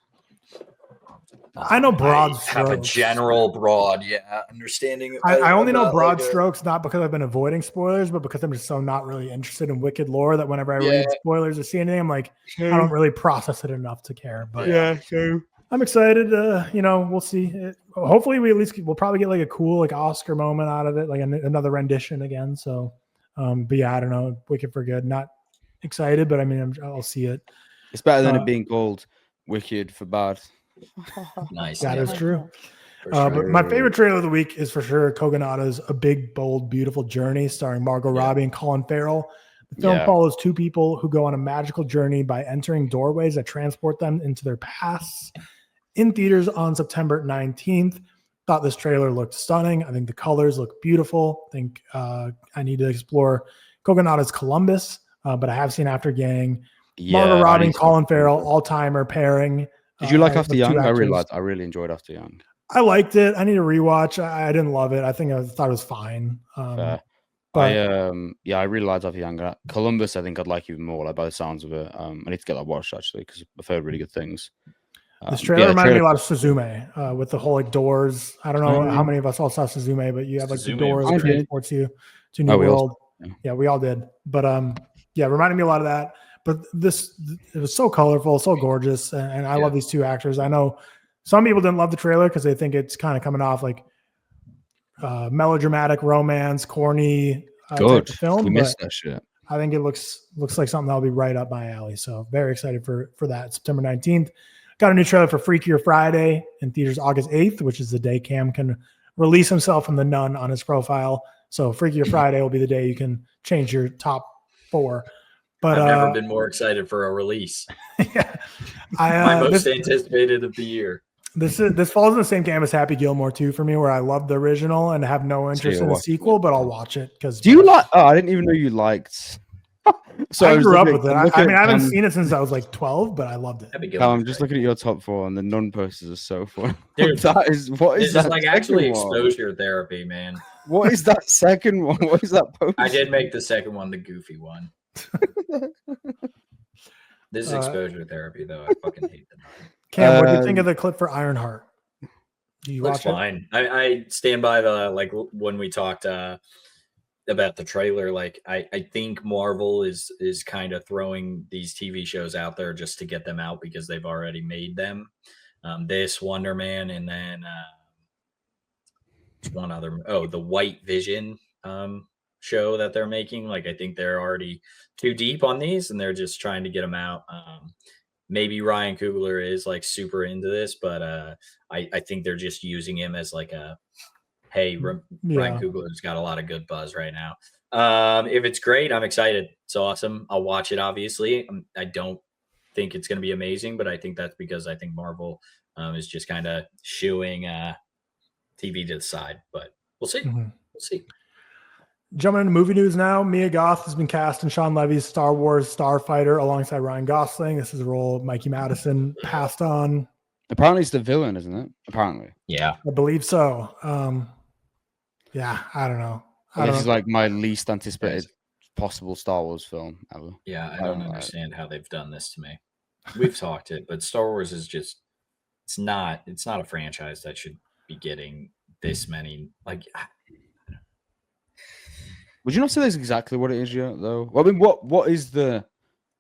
I know broad strokes. Have a general broad, understanding. I only know broad strokes, not because I've been avoiding spoilers, but because I'm just so not really interested in Wicked lore that whenever I read spoilers or see anything, I'm like, I don't really process it enough to care. But sure. I'm excited. We'll see. Hopefully, we'll probably get like a cool like Oscar moment out of it, like another rendition again. So, but yeah, I don't know. Wicked for Good. Not excited, but I mean, I'll see it. It's better than it being called Wicked for Bad. Nice. That is true. But my favorite trailer of the week is for sure Kogonada's A Big, Bold, Beautiful Journey, starring Margot Robbie and Colin Farrell. The film follows two people who go on a magical journey by entering doorways that transport them into their pasts. In theaters on September 19th. Thought this trailer looked stunning. I think the colors look beautiful. I think I need to explore Kogonada's Columbus, but I have seen After Gang. Margot Robbie and Colin Farrell, all-timer pairing. Did you like After Young? I really enjoyed After Young. I liked it. I need to rewatch. I didn't love it. I thought it was fine. But I really liked After Young. Columbus, I think I'd like even more, like by the sounds of it. I need to get that watched actually because I've heard really good things. This trailer reminded me a lot of Suzume with the whole like doors. I don't know how many of us all saw Suzume, but you have like the doors that transports you to New World. Yeah, we all did. But reminded me a lot of that. But it was so colorful, so gorgeous, and I love these two actors. I know some people didn't love the trailer because they think it's kind of coming off like melodramatic romance, corny type of film. We missed that shit. I think it looks like something that'll be right up my alley. So very excited for that. September 19th. Got a new trailer for Freakier Friday in theaters August 8th, which is the day Cam can release himself from the nun on his profile. So Freakier Friday will be the day you can change your top 4. But I've never been more excited for a release. My most anticipated of the year. This falls in the same game as Happy Gilmore 2 for me, where I love the original and have no interest in the sequel, but I'll watch it because. Do you like? Oh, I didn't even know you liked. So I grew up with it. I haven't seen it since I was like 12, but I loved it. I'm just looking at your top 4, and the nun posters are so fun. Dude, what is that? This is like actually exposure therapy, man. What is that second one? What is that poster? I did make the second one the goofy one. This is exposure therapy, though. I fucking hate the nun. Cam, what do you think of the clip for Ironheart? Do you watch fine. I stand by the when we talked about the trailer. Like I think Marvel is kind of throwing these TV shows out there just to get them out because they've already made them. This Wonder Man, and then one other. Oh, the White Vision show that they're making. Like I think they're already too deep on these, and they're just trying to get them out. Maybe Ryan Coogler is like super into this, but I think they're just using him as like a, hey, Ryan Coogler's got a lot of good buzz right now. If it's great, I'm excited. It's awesome. I'll watch it, obviously. I don't think it's going to be amazing, but I think that's because I think Marvel is just kind of shooing TV to the side. But we'll see. Mm-hmm. We'll see. Jumping into movie news now, Mia Goth has been cast in Sean Levy's Star Wars Starfighter alongside Ryan Gosling. This is a role Mikey Madison passed on. Apparently, it's the villain, isn't it? Apparently. Yeah. I believe so. I don't know. This is like my least anticipated possible Star Wars film ever. Yeah, I don't understand how they've done this to me. We've talked it, but Star Wars is just, it's not a franchise that should be getting this many, like, would you not say that's exactly what it is yet, though? Well, I mean, what is the?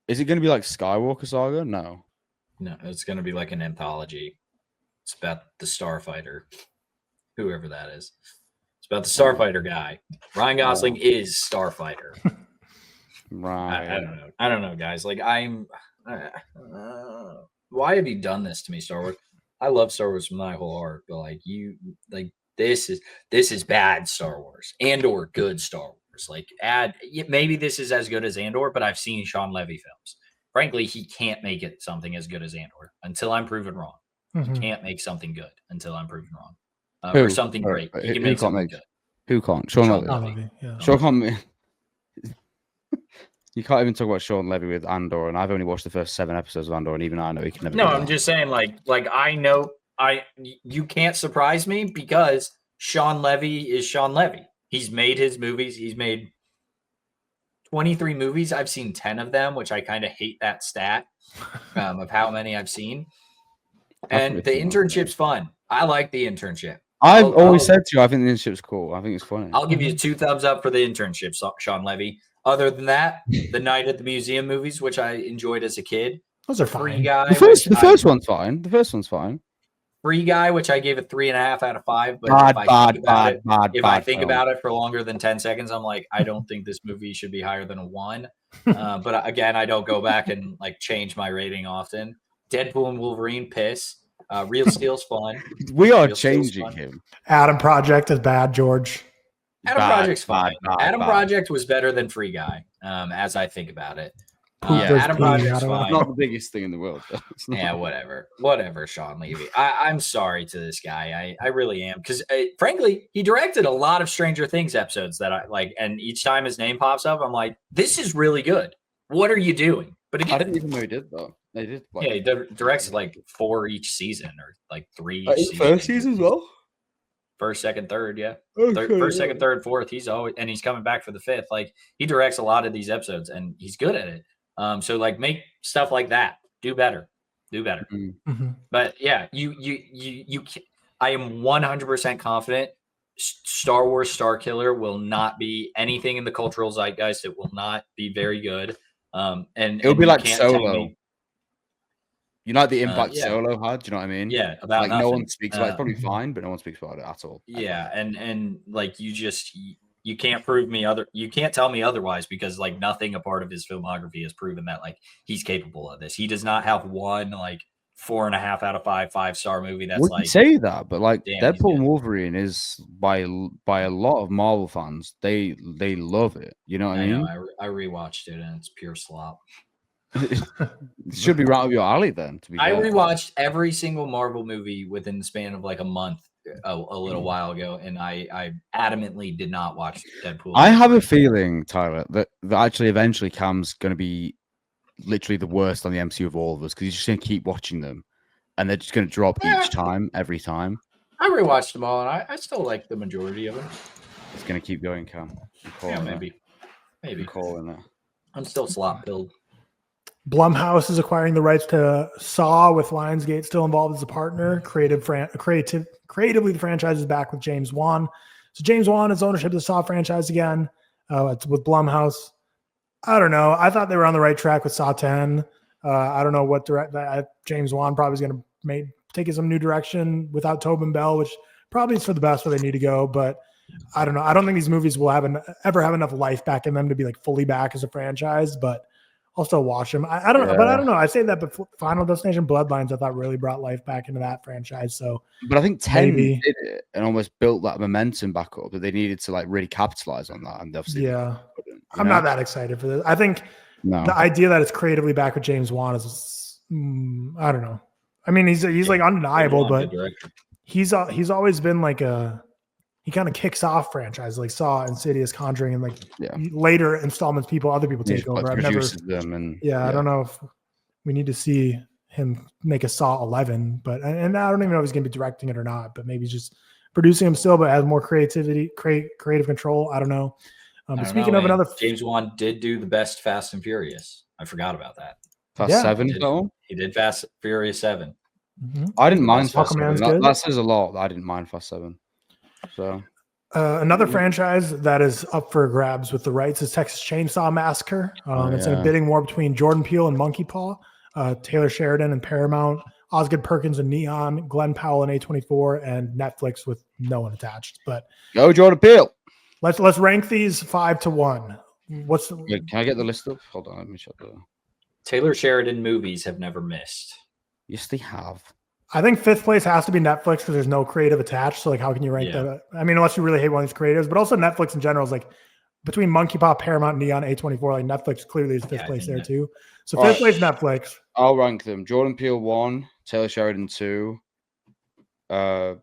Is it going to be like Skywalker Saga? No, it's going to be like an anthology. It's about the Starfighter, whoever that is. It's about the Starfighter guy. Ryan Gosling is Starfighter. Right. I don't know, guys. Like why have you done this to me, Star Wars? I love Star Wars from my whole heart, but this is bad Star Wars and/or good Star Wars. Like maybe this is as good as Andor, but I've seen Sean Levy films. Frankly, he can't make it something as good as Andor until I'm proven wrong. Mm-hmm. He can't make something good until I'm proven wrong. Or something great. He can make something good. Who can't? Sean Levy. Yeah. Sean can't. You can't even talk about Sean Levy with Andor, and I've only watched the first 7 episodes of Andor, and even I know he can never. No, I'm just saying, like I know you can't surprise me because Sean Levy is Sean Levy. He's made his movies. He's made 23 movies. I've seen 10 of them, which I kind of hate that stat of how many I've seen. And the internship's fun. I like the internship. I've always said to you, I think the internship's cool. I think it's funny. I'll give you 2 thumbs up for the internship, Sean Levy. Other than that, the Night at the Museum movies, which I enjoyed as a kid. Those are fine. Free Guy. The first one's fine. The first one's fine. Free Guy, which I gave a 3.5 out of 5. But if I think about it for longer than 10 seconds, I'm like, I don't think this movie should be higher than a 1. But again, I don't go back and like change my rating often. Deadpool and Wolverine, piss. Real Steel's fun. We are changing him. Adam Project is bad, George. Project's fine. Project was better than Free Guy, as I think about it. Adam Project's fine. Not the biggest thing in the world. Yeah, whatever, Sean Levy. I'm sorry to this guy. I really am, because frankly, he directed a lot of Stranger Things episodes that I like, and each time his name pops up, I'm like, this is really good. What are you doing? But again, I didn't even know he did though. They did. He directs like 4 each season, or like 3 each season. First season as well. First, second, third, yeah. Okay, First, second, third, fourth. He's coming back for the 5th. Like, he directs a lot of these episodes, and he's good at it. So like, make stuff like that. Do better. Mm-hmm. But yeah, you. I am 100% confident. Star Wars Star Killer will not be anything in the cultural zeitgeist. It will not be very good. And it'll be like Solo. You know the impact Solo had? Do you know what I mean? Yeah, about like nothing. No one speaks about it. It's probably fine, but no one speaks about it at all. Yeah, and like you can't prove me you can't tell me otherwise, because like nothing a part of his filmography has proven that like he's capable of this. He does not have one like 4.5 out of 5-star movie that's like, say that, but like Deadpool and Wolverine is by a lot of Marvel fans, they love it. You know what I mean? I rewatched it and it's pure slop. It should be right up your alley then. I rewatched every single Marvel movie within the span of like a month a little while ago, and I adamantly did not watch Deadpool. I have a feeling, Tyler, that actually eventually Cam's going to be literally the worst on the MCU of all of us, because he's just going to keep watching them, and they're just going to drop every time. I rewatched them all, and I still like the majority of them. It's going to keep going, Cam. Yeah, maybe. I'm calling it. I'm still slop pilled. Blumhouse is acquiring the rights to Saw, with Lionsgate still involved as a partner. Creatively, the franchise is back with James Wan. So James Wan has ownership of the Saw franchise again. It's with Blumhouse. I don't know. I thought they were on the right track with Saw 10. I don't know what James Wan probably is going to take it some new direction without Tobin Bell, which probably is for the best where they need to go. But I don't know. I don't think these movies will ever have enough life back in them to be like fully back as a franchise, but I'll still watch them. I don't know, but I don't know. I say that, but Final Destination Bloodlines, I thought really brought life back into that franchise. So, but I think 10 did it and almost built that momentum back up, but they needed to like really capitalize on that. And obviously, I'm not that excited for this. I think the idea that it's creatively back with James Wan is, I don't know. I mean, he's like undeniable, but he's always been like he kind of kicks off franchises like Saw, Insidious, Conjuring, and like later installments other people take over. I don't know if we need to see him make a Saw 11, but and I don't even know if he's going to be directing it or not, but maybe he's just producing them still, but has more creative control. I don't know. But speaking of another, James Wan did do the best Fast and Furious. I forgot about that. Fast 7, he did Fast Furious 7. Mm-hmm. I didn't mind Fast 7. That says a lot. I didn't mind Fast 7. So another franchise that is up for grabs with the rights is Texas Chainsaw Massacre. It's in a bidding war between Jordan Peele and Monkey Paw, Taylor Sheridan and Paramount, Osgood Perkins and Neon, Glenn Powell and A24, and Netflix with no one attached. But go Jordan Peele. Let's rank these 5 to 1. Can I get the list up? Hold on, let me check that. Taylor Sheridan movies have never missed. Yes, they have. I think 5th place has to be Netflix because there's no creative attached. So like, how can you rank that? I mean, unless you really hate one of these creatives, but also Netflix in general is like between Monkey Paw, Paramount, Neon, A24. Like Netflix clearly is 5th place there too. So 5th place Netflix. I'll rank them: Jordan Peele 1, Taylor Sheridan 2. I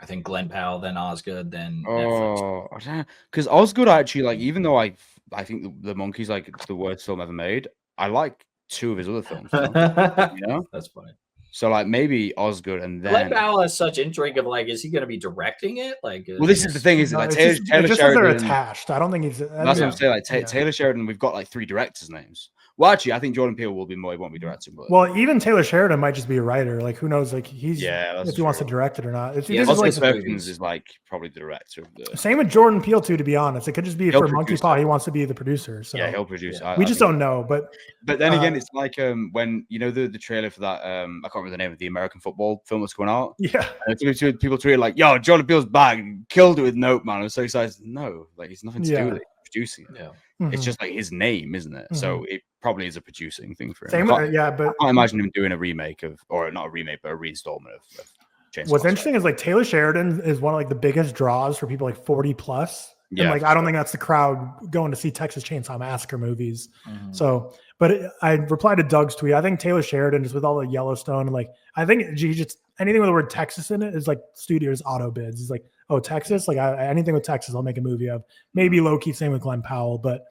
think Glenn Powell, then Osgood, then Netflix. Because Osgood actually, like, even though I think the Monkey's like the worst film ever made, I like 2 of his other films. That's funny. So like maybe Osgood and then Glenn Powell has such intrigue of like, is he going to be directing it? Like, well, this is the thing, is like Taylor just Sheridan. They're attached. I don't think he's. That's what I'm saying. Like Taylor Sheridan, we've got like 3 directors' names. Well, actually, I think Jordan Peele will be more. He won't be directing. But well, even Taylor Sheridan might just be a writer. Like, who knows? Like, he's if he wants to direct it or not. Oscar Perkins is like probably the director of the. Same with Jordan Peele too. To be honest, it could just be for Monkey Paw. He wants to be the producer. So yeah, he'll produce. We just don't know. But then again, it's like when you know the trailer for that. I can't remember the name of the American football film that's going out. Yeah, and people tweeted like, "Yo, Jordan Peele's back, killed it with Nope, man." I was so excited. No, like it's nothing to do with it. Producing it. Yeah. It's just like his name, isn't it? So it probably is a producing thing for him. But I can't imagine him doing a remake or not a remake, but a reinstallment of Chainsaw. What's interesting is like Taylor Sheridan is one of like the biggest draws for people like 40 plus. Yeah, and like I don't think that's the crowd going to see Texas Chainsaw Massacre movies. So, but I replied to Doug's tweet. I think Taylor Sheridan just with all the Yellowstone and like I think just anything with the word Texas in it is like studios auto bids. He's like, oh, Texas, like anything with Texas, I'll make a movie of. Maybe low key same with Glenn Powell, but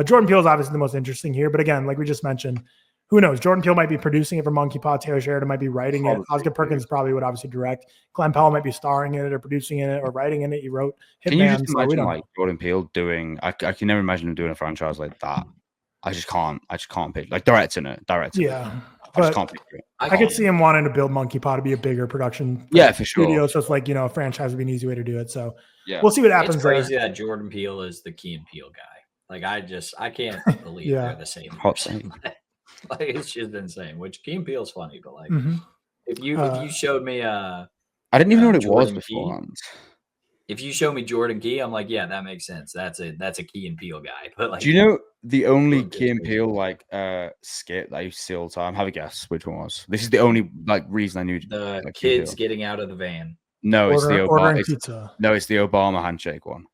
Jordan Peele is obviously the most interesting here. But again, like we just mentioned, who knows? Jordan Peele might be producing it for Monkey Paw. Taylor Sheridan might be writing it. Oscar Perkins probably would obviously direct. Glenn Powell might be starring in it or producing in it or writing in it. He wrote Hitman. Can you just imagine like Jordan Peele doing? I can never imagine him doing a franchise like that. I just can't picture like directing it. Yeah. I just can't picture it. I could see him wanting to build Monkey Paw to be a bigger production. Yeah, for sure. Studio, so it's like, a franchise would be an easy way to do it. So we'll see what happens. It's crazy that Jordan Peele is the Key and Peele guy. Like I can't believe they're the same person. Like it's just insane. Which Key and Peele's funny, but like if you showed me I didn't even know what it was beforehand. If you show me Jordan Key, I'm like, yeah, that makes sense. That's a Key and Peele guy. But like, do you know the only Key and Peele like skit that I used to see all the time? Have a guess which one was. This is the only like reason I knew the kids getting out of the van. No, it's the Obama. No, it's the Obama handshake one.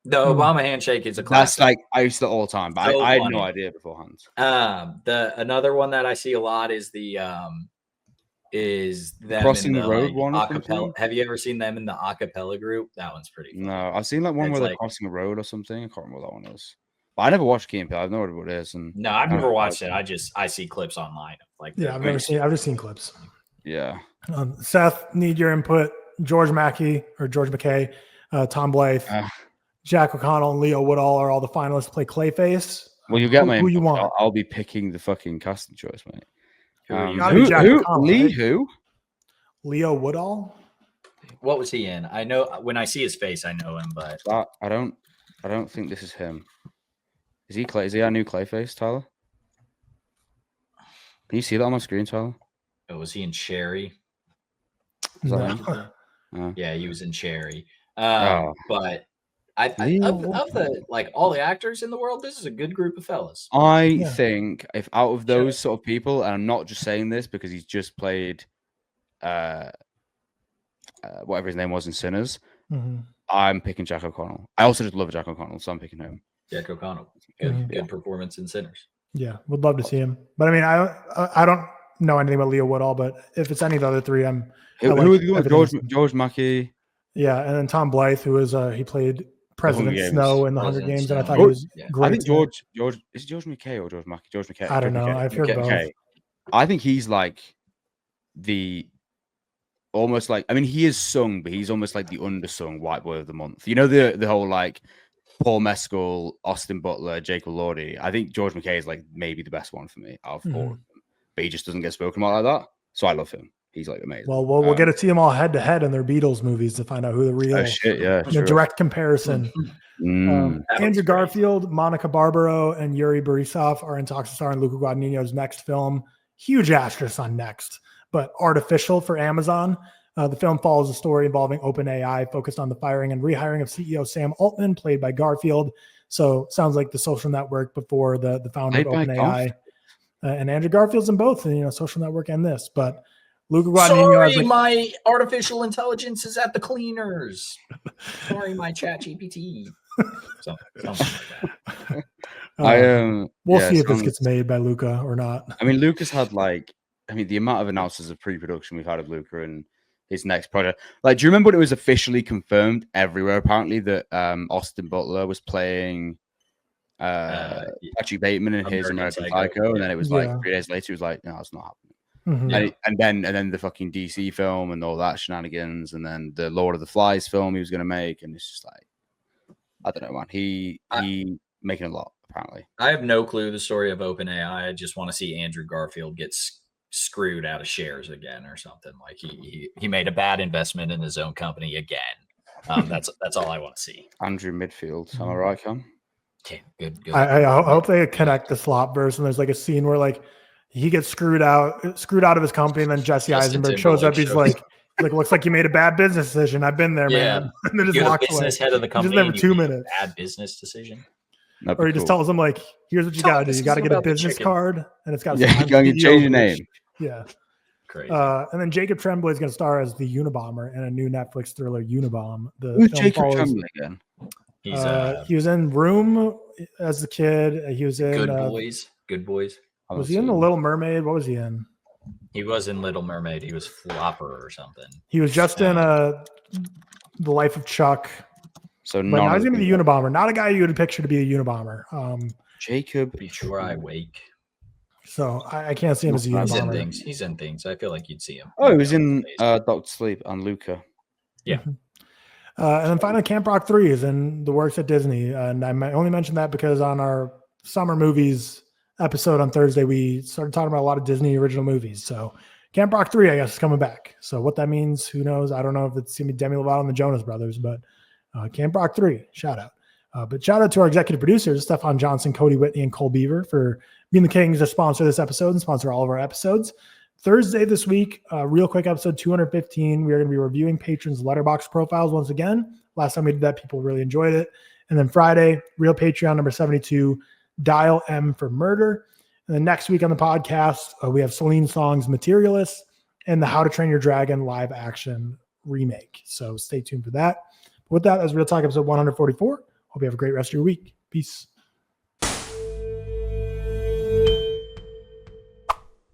The Obama handshake is a classic. That's like I used to all the time, but I had no idea beforehand. Another one that I see a lot is the them Crossing the Road one. Acapella. Have you ever seen them in the acapella group? That one's pretty funny. No, I've seen like one where they're crossing a road or something. I can't remember what that one is. But I never watched Key and Peele. I have no idea what it is. And no, I've never watched it. I see clips online. Like I've just seen clips. Yeah. Seth, need your input. George McKay, Tom Blythe, Jack O'Connell, and Leo Woodall are all the finalists to play Clayface. Well, you get who you want. I'll be picking the fucking casting choice, mate. Who? Leo Woodall. What was he in? I know when I see his face, I know him, but I don't think this is him. Is he our new Clayface, Tyler? Can you see that on my screen, Tyler? Oh, was he in Cherry? No. Yeah, he was in Cherry. But of the like all the actors in the world, this is a good group of fellas. I think if out of those sort of people, and I'm not just saying this because he's just played whatever his name was in Sinners, I'm picking Jack O'Connell. I also just love Jack O'Connell, so I'm picking him. Jack O'Connell, good performance in Sinners. Yeah, would love to see him. But I mean, I don't know anything about Leo Woodall, but if it's any of the other three, who are the George Mackey? Yeah, and then Tom Blythe, who is he played President Snow in the Hunger Games, and I thought he was great. I think George is it George McKay or George Mackey? George McKay. I don't know. I've heard both. I think he's like almost like, I mean, he is sung, but he's almost like the undersung white boy of the month. You know, the whole like Paul Mescal, Austin Butler, Jake Elordi. I think George McKay is like maybe the best one for me out of all of them, but he just doesn't get spoken about like that. So I love him. He's like amazing. Well, we'll get to see them all head to head in their Beatles movies to find out who the real. Oh shit! Yeah, in a direct comparison. Andrew Garfield, Monica Barbaro, and Yuri Borisov are in talks to star in Luca Guadagnino's next film. Huge asterisk on next, but artificial for Amazon. The film follows a story involving OpenAI, focused on the firing and rehiring of CEO Sam Altman, played by Garfield. So sounds like the social network before the founder of OpenAI. And Andrew Garfield's in both, social network and this. But Luca Guadagnino. Sorry, my artificial intelligence is at the cleaners. Sorry, my chat GPT. Something like that. We'll see if this gets made by Luca or not. I mean, Luca's had the amount of announcements of pre-production we've had of Luca and his next project. Like, do you remember when it was officially confirmed everywhere, apparently, that Austin Butler was playing Patrick Bateman in his American Psycho, and then it was like 3 days later, he was like, no, it's not happening. And then the fucking DC film and all that shenanigans, and then the Lord of the Flies film he was going to make, and it's just like, I don't know, man. He making a lot apparently. I have no clue the story of OpenAI. I just want to see Andrew Garfield get screwed out of shares again or something. Like he made a bad investment in his own company again. That's all I want to see. Andrew Midfield, am I right, Cam? Okay, good. I hope they connect the slop verse, and there's like a scene where like he gets screwed out of his company, and then Jesse Eisenberg shows up. He's like, looks like you made a bad business decision. I've been there, man. And then just walks away. Head of the company. Just never 2 minutes. Bad business decision. Or he just tells them like, here's what you got to do. You got to get a business card, and it's got you got to change your name. Yeah. Crazy. And then Jacob Tremblay is going to star as the Unabomber in a new Netflix thriller, Unabomb. Who's Jacob Tremblay again? He was in Room as a kid. He was in Good Boys. Was he in The Little Mermaid? What was he in? He was in Little Mermaid. He was Flopper or something. He was just in The Life of Chuck. So now he's going to be the Unabomber. Not a guy you would picture to be a Unabomber. Jacob. Before I Wake. So I can't see him as a Unabomber. He's in things. I feel like you'd see him. Oh, he was in Doctor Sleep and Luca. Yeah. And then finally, Camp Rock 3 is in the works at Disney. And I only mentioned that because on our summer movies episode on Thursday, we started talking about a lot of Disney original movies. So Camp Rock 3, I guess, is coming back. So what that means, who knows? I don't know if it's going to be Demi Lovato and the Jonas Brothers, but Camp Rock 3, shout out. But shout out to our executive producers, Stefan Johnson, Cody Whitney, and Cole Beaver for being the kings to sponsor this episode and sponsor all of our episodes. Thursday this week, real quick episode 215. We are going to be reviewing patrons' Letterboxd profiles once again. Last time we did that, people really enjoyed it. And then Friday, real Patreon number 72, Dial M for Murder. And then next week on the podcast, we have Celine Song's Materialist and the How to Train Your Dragon live action remake. So stay tuned for that. With that, that's ReelTok episode 144. Hope you have a great rest of your week. Peace.